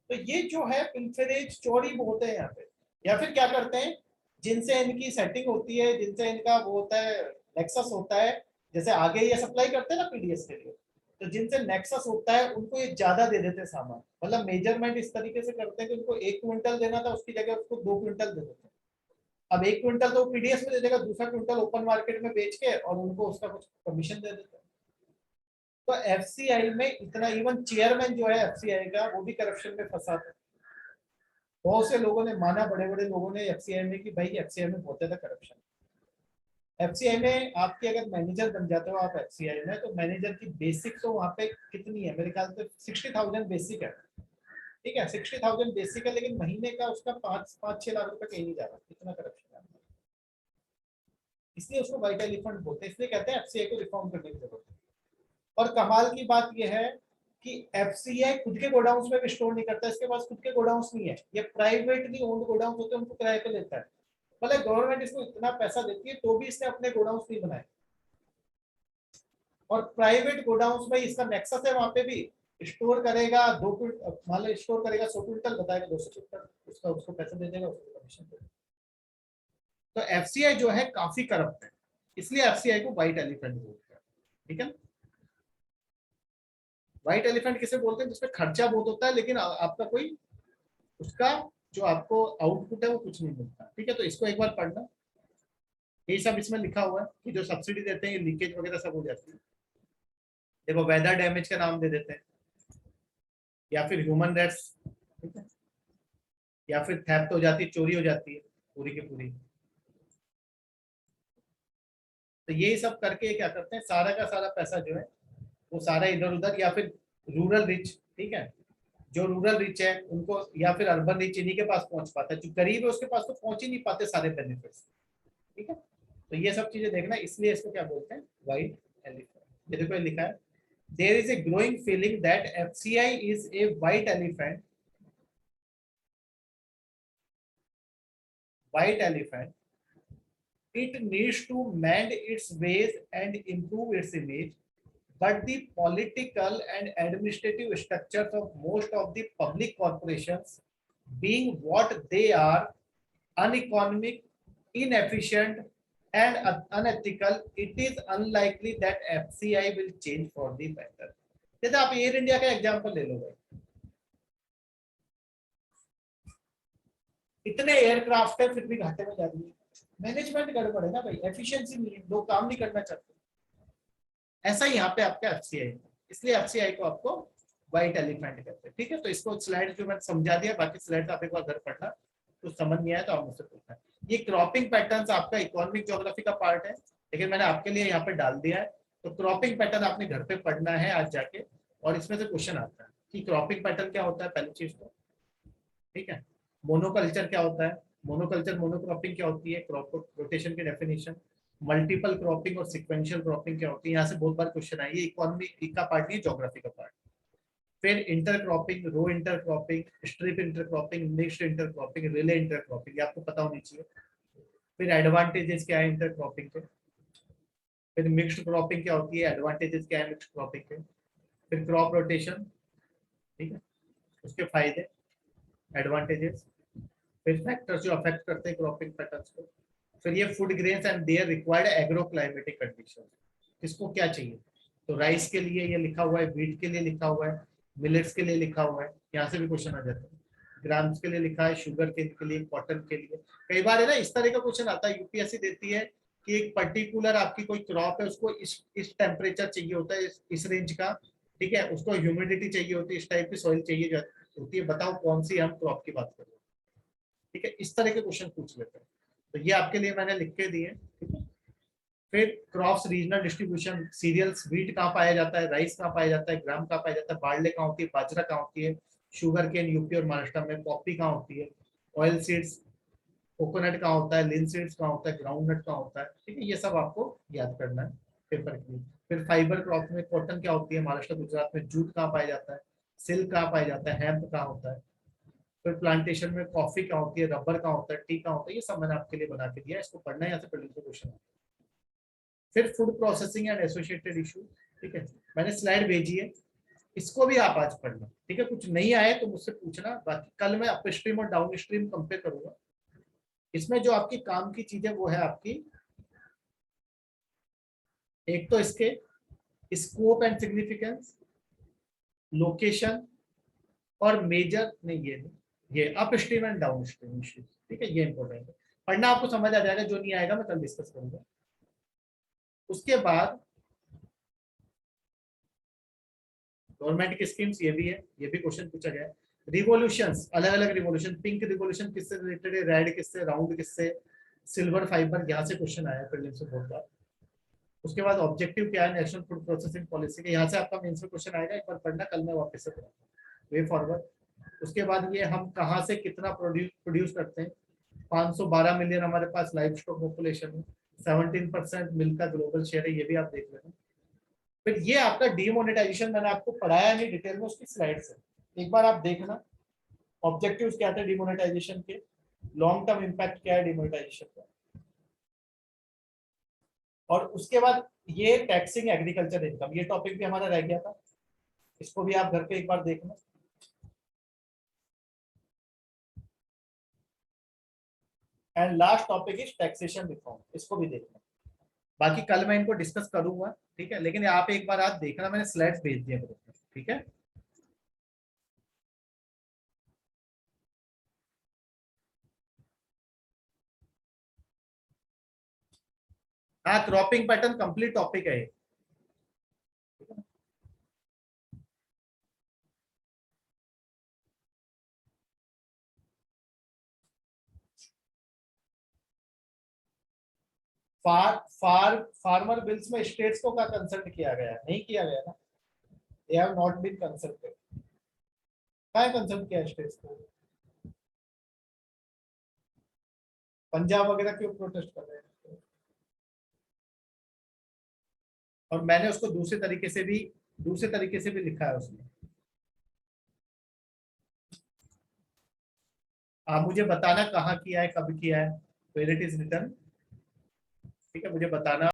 तो ये जो है पिल्फरेज, चोरी बहुत है यहाँ पे। या फिर क्या करते हैं, जिनसे इनकी सेटिंग होती है, जिनसे इनका वो होता है, नेक्सस होता है, जैसे आगे ये सप्लाई करते हैं ना पीडीएस के लिए, तो जिनसे नेक्सस होता है उनको ये ज्यादा दे देते हैं सामान। मतलब मेजरमेंट इस तरीके से करते हैं कि उनको 1 क्विंटल देना था, उसकी जगह उसको 2 क्विंटल दे देते हैं। अब 1 क्विंटल तो पीडीएस में दे देगा, दूसरा क्विंटल ओपन मार्केट में बेच के और उनको उसका कुछ कमीशन दे देते हैं। तो एफसीआई में इतना, इवन चेयरमैन जो है एफसीआई का वो भी करप्शन में फंसा था। बहुत से लोगों ने माना, बड़े बड़े लोगों ने एफसीआई में, कि भाई एफसीआई में बहुत ज्यादा करप्शन। एफसीआई में आपके अगर मैनेजर बन जाते हो आप एफसीआई में, तो मैनेजर की बेसिक तो वहाँ पे कितनी है, मेरे ख्याल से 60,000 बेसिक है। ठीक है, 60,000 बेसिक है, लेकिन महीने का उसका 5-6 लाख रुपए कहीं नहीं जा रहा, कितना करप्शन है। इसलिए उसको व्हाइट एलिफेंट बोलते हैं, इसलिए कहते हैं एफसीआई को रिफॉर्म करने की जरूरत है। और कमाल की बात यह है कि एफसीआई खुद के गोडाउंस में भी स्टोर नहीं करता, इसके पास खुद के गोडाउंस नहीं है, ये प्राइवेटली ओन्ड गोडाउंस होते हैं, उनको किराए पे लेता है। मतलब गवर्नमेंट इसको इतना पैसा देती है तो भी इसने अपने गोडाउंस नहीं बनाए। और प्राइवेट गोडाउंस में इसका नेक्सस है, वहां पे भी स्टोर करेगा, मान लो स्टोर करेगा 100 क्विंटल, बताएगा 200 क्विंटल, उसका उसको पैसा दे देगा, उसको कमीशन दे देगा। तो एफसीआई जो है काफी करप्ट है, इसलिए एफसीआई को व्हाइट एलिफेंट बोलते हैं। ठीक है, व्हाइट एलिफेंट किसे बोलते हैं, जिसमें खर्चा बहुत होता है लेकिन आपका कोई उसका जो आपको आउटपुट है वो कुछ नहीं मिलता। ठीक है, तो इसको एक बार पढ़ना, ये सब इसमें लिखा हुआ है कि जो सब्सिडी देते हैं लीकेज वगैरह सब हो जाती है। देखो वेदर डैमेज का नाम दे देते हैं, या फिर ह्यूमन रेट्स, ठीक है, या फिर थेफ्ट हो जाती है, चोरी हो जाती है पूरी की पूरी। तो यही सब करके क्या करते हैं, सारा का सारा पैसा जो है वो सारा इधर उधर, या फिर रूरल रिच, ठीक है, जो रूरल रिच है उनको, या फिर अर्बन रिच, इन्हीं के पास पहुंच पाता है, जो गरीब है उसके पास तो पहुंच ही नहीं पाते सारे बेनिफिट्स। ठीक है, तो ये सब चीजें देखना, इसलिए इसको क्या बोलते हैं, व्हाइट एलिफेंट। ये देखो लिखा है, there is a growing feeling that FCI is a white elephant, white elephant, it needs to mend its ways and improve its image, but the political and administrative structures of most of the public corporations being what they are, uneconomic, inefficient and unethical, it is unlikely that FCI will change for the better. जैसे आप air India का example ले लो भाई, इतने aircraft है फिर भी घाटे में जा रही है, मैनेजमेंट गड़बड़ है ना भाई, एफिशिएंसी नहीं है, लोग काम नहीं करना चाहते। ऐसा ही यहाँ पे आपका एफसीआई, इसलिए एफसीआई को आपको व्हाइट एलिफेंट कहते हैं। ठीक है, तो इसको स्लाइड जो मैं समझा दिया, बाकी स्लाइड आप एक बार घर पढ़ना, तो समझ नहीं आया तो आप मुझसे पूछना। ये क्रॉपिंग पैटर्न्स आपका इकोनॉमिक ज्योग्राफी का पार्ट है, लेकिन मैंने आपके लिए यहाँ पे डाल दिया है। तो क्रॉपिंग पैटर्न आपने घर पे पढ़ना है आज जाके, और इसमें से क्वेश्चन आता है कि क्रॉपिंग पैटर्न क्या होता है पहली चीज तो। ठीक है, मोनोकल्चर क्या होता है, मोनोकल्चर मोनोक्रॉपिंग क्या होती है, क्रॉप रोटेशन की डेफिनेशन, मल्टीपल क्रॉपिंग और सिक्वेंशियल क्रॉपिंग क्या होती है, यहाँ से बहुत बार क्वेश्चन आए, ये इकोनॉमी का पार्ट नहीं, ज्योग्राफी का पार्ट। फिर intercropping, row intercropping, strip intercropping, mixed intercropping, relay intercropping, ये आपको पता होनी चाहिए। फिर एडवांटेजेस क्या है इंटर क्रॉपिंग के, फिर मिक्स्ड क्रॉपिंग क्या होती है, एडवांटेजेस क्या है मिक्स्ड क्रॉपिंग के, फिर क्रॉप रोटेशन, ठीक है, उसके फायदे, एडवांटेजेस, फिर फैक्टर्स जो अफेक्ट करते हैं क्रॉपिंग पैटर्न्स को, फिर ये food grains and their required agro climatic condition, किसको क्या चाहिए। तो राइस के लिए ये लिखा हुआ है, व्हीट के लिए लिखा हुआ है, मिलेट्स के लिए लिखा हुआ है, यहाँ से भी क्वेश्चन आ जाता है। ग्राम्स के लिए लिखा है, शुगर केन के लिए, कॉटन के लिए। कई बार है ना इस तरह का क्वेश्चन आता है, यूपीएससी देती है कि एक पर्टिकुलर आपकी कोई क्रॉप है, उसको इस टेम्परेचर चाहिए होता है, इस रेंज का, ठीक है, उसको ह्यूमिडिटी चाहिए होती है, इस टाइप की सॉइल चाहिए होती है, बताओ कौन सी हम क्रॉप की बात कर रहे हैं, ठीक है, इस तरह के क्वेश्चन पूछ लेते हैं। तो ये आपके लिए मैंने लिख के दिए, ठीक है। फिर crops regional distribution, cereals, wheat कहाँ पाया जाता है, राइस कहाँ पाया जाता है, ग्राम कहाँ पाया जाता है, बार्ले कहाँ होती है, बाजरा कहाँ होती है, शुगर केन यूपी और महाराष्ट्र में, पॉपी कहाँ होती है, ऑयल सीड्स, कोकोनट कहाँ होता है, लिन सीड्स कहाँ होता है, ग्राउंड नट कहाँ होता है, ठीक है, ये सब आपको याद करना है पेपर के लिए। फिर फाइबर क्रॉप में कॉटन क्या होती है, महाराष्ट्र गुजरात में, जूट कहाँ पाया जाता है, सिल्क कहाँ पाया जाता है, हेम्प कहाँ होता है, फिर प्लांटेशन में कॉफी कहाँ होती है, रबर कहाँ होता है, टी कहाँ होता है, ये सब मैंने आपके लिए बना के दिया है, इसको पढ़ना है, यहाँ से पढ़ने क्वेश्चन। फिर food processing and associated issue, ठीक है, मैंने स्लाइड भेजी है, इसको भी आप आज पढ़ना, ठीक है, कुछ नहीं आए तो मुझसे पूछना, बाकी कल मैं अप स्ट्रीम और डाउन स्ट्रीम कंपेयर करूंगा। इसमें जो आपकी काम की चीज है वो है आपकी, एक तो इसके स्कोप एंड सिग्निफिकेंस, लोकेशन और मेजर नहीं, ये up stream and down stream issues, ठीक है, ये इंपॉर्टेंट है, पढ़ना, आपको समझ आ जाएगा, जो नहीं आएगा मैं कल डिस्कस करूंगा। उसके बाद गवर्नमेंट की स्कीम्स, ये भी है, ये भी क्वेश्चन पूछा गया है। रिवॉल्यूशंस, अलग अलग रिवॉल्यूशन, पिंक रिवॉल्यूशन किससे रिलेटेड है, रेड किससे, राउंड किससे, सिल्वर फाइबर, यहाँ से क्वेश्चन आया प्रीलिम्स से बहुत बार। उसके बाद ऑब्जेक्टिव क्या है नेशनल फूड प्रोसेसिंग पॉलिसी के, यहाँ से आपका मेंस में क्वेश्चन आएगा, एक बार पढ़ना, कल मैं वापस से पढ़ाऊंगा वे फॉरवर्ड। उसके बाद ये हम कहाँ से कितना प्रोड्यूस करते हैं, 512 मिलियन हमारे पास लाइव स्टॉक पॉपुलेशन है, 17% मिल्क का ग्लोबल शेयर है, ये भी आप देख लेना। फिर ये आपका डीमोनेटाइजेशन मैंने आपको पढ़ाया नहीं डिटेल में, उसकी स्लाइड से एक बार आप देखना, ऑब्जेक्टिव्स क्या थे डिमोनेटाइजेशन के, लॉन्ग टर्म इम्पैक्ट क्या है डिमोनेटाइजेशन का, और उसके बाद ये टैक्सिंग एग्रीकल्चर इनकम, ये टॉपिक भी हमारा रह गया था, इसको भी आप घर पे एक बार देखना। And last topic is taxation reform, इसको भी देखना, बाकी कल मैं इनको डिस्कस करूंगा, ठीक है, लेकिन आप एक बार आप देखना, मैंने स्लाइड्स भेज दिए ग्रुप में, ठीक है। हाँ, क्रॉपिंग पैटर्न कंप्लीट टॉपिक है ये, ठीक है। फार्मर बिल्स में स्टेट्स को क्या कंसल्ट किया गया, नहीं किया गया ना, they have not been consulted, क्या कंसल्ट किया स्टेट्स को, पंजाब वगैरह क्यों प्रोटेस्ट कर रहे हैं, और मैंने उसको दूसरे तरीके से भी लिखा है उसमें। आप मुझे बताना कहाँ किया है, कब किया है, वेयर इट इज रिटर्न, ठीक है, मुझे बताना।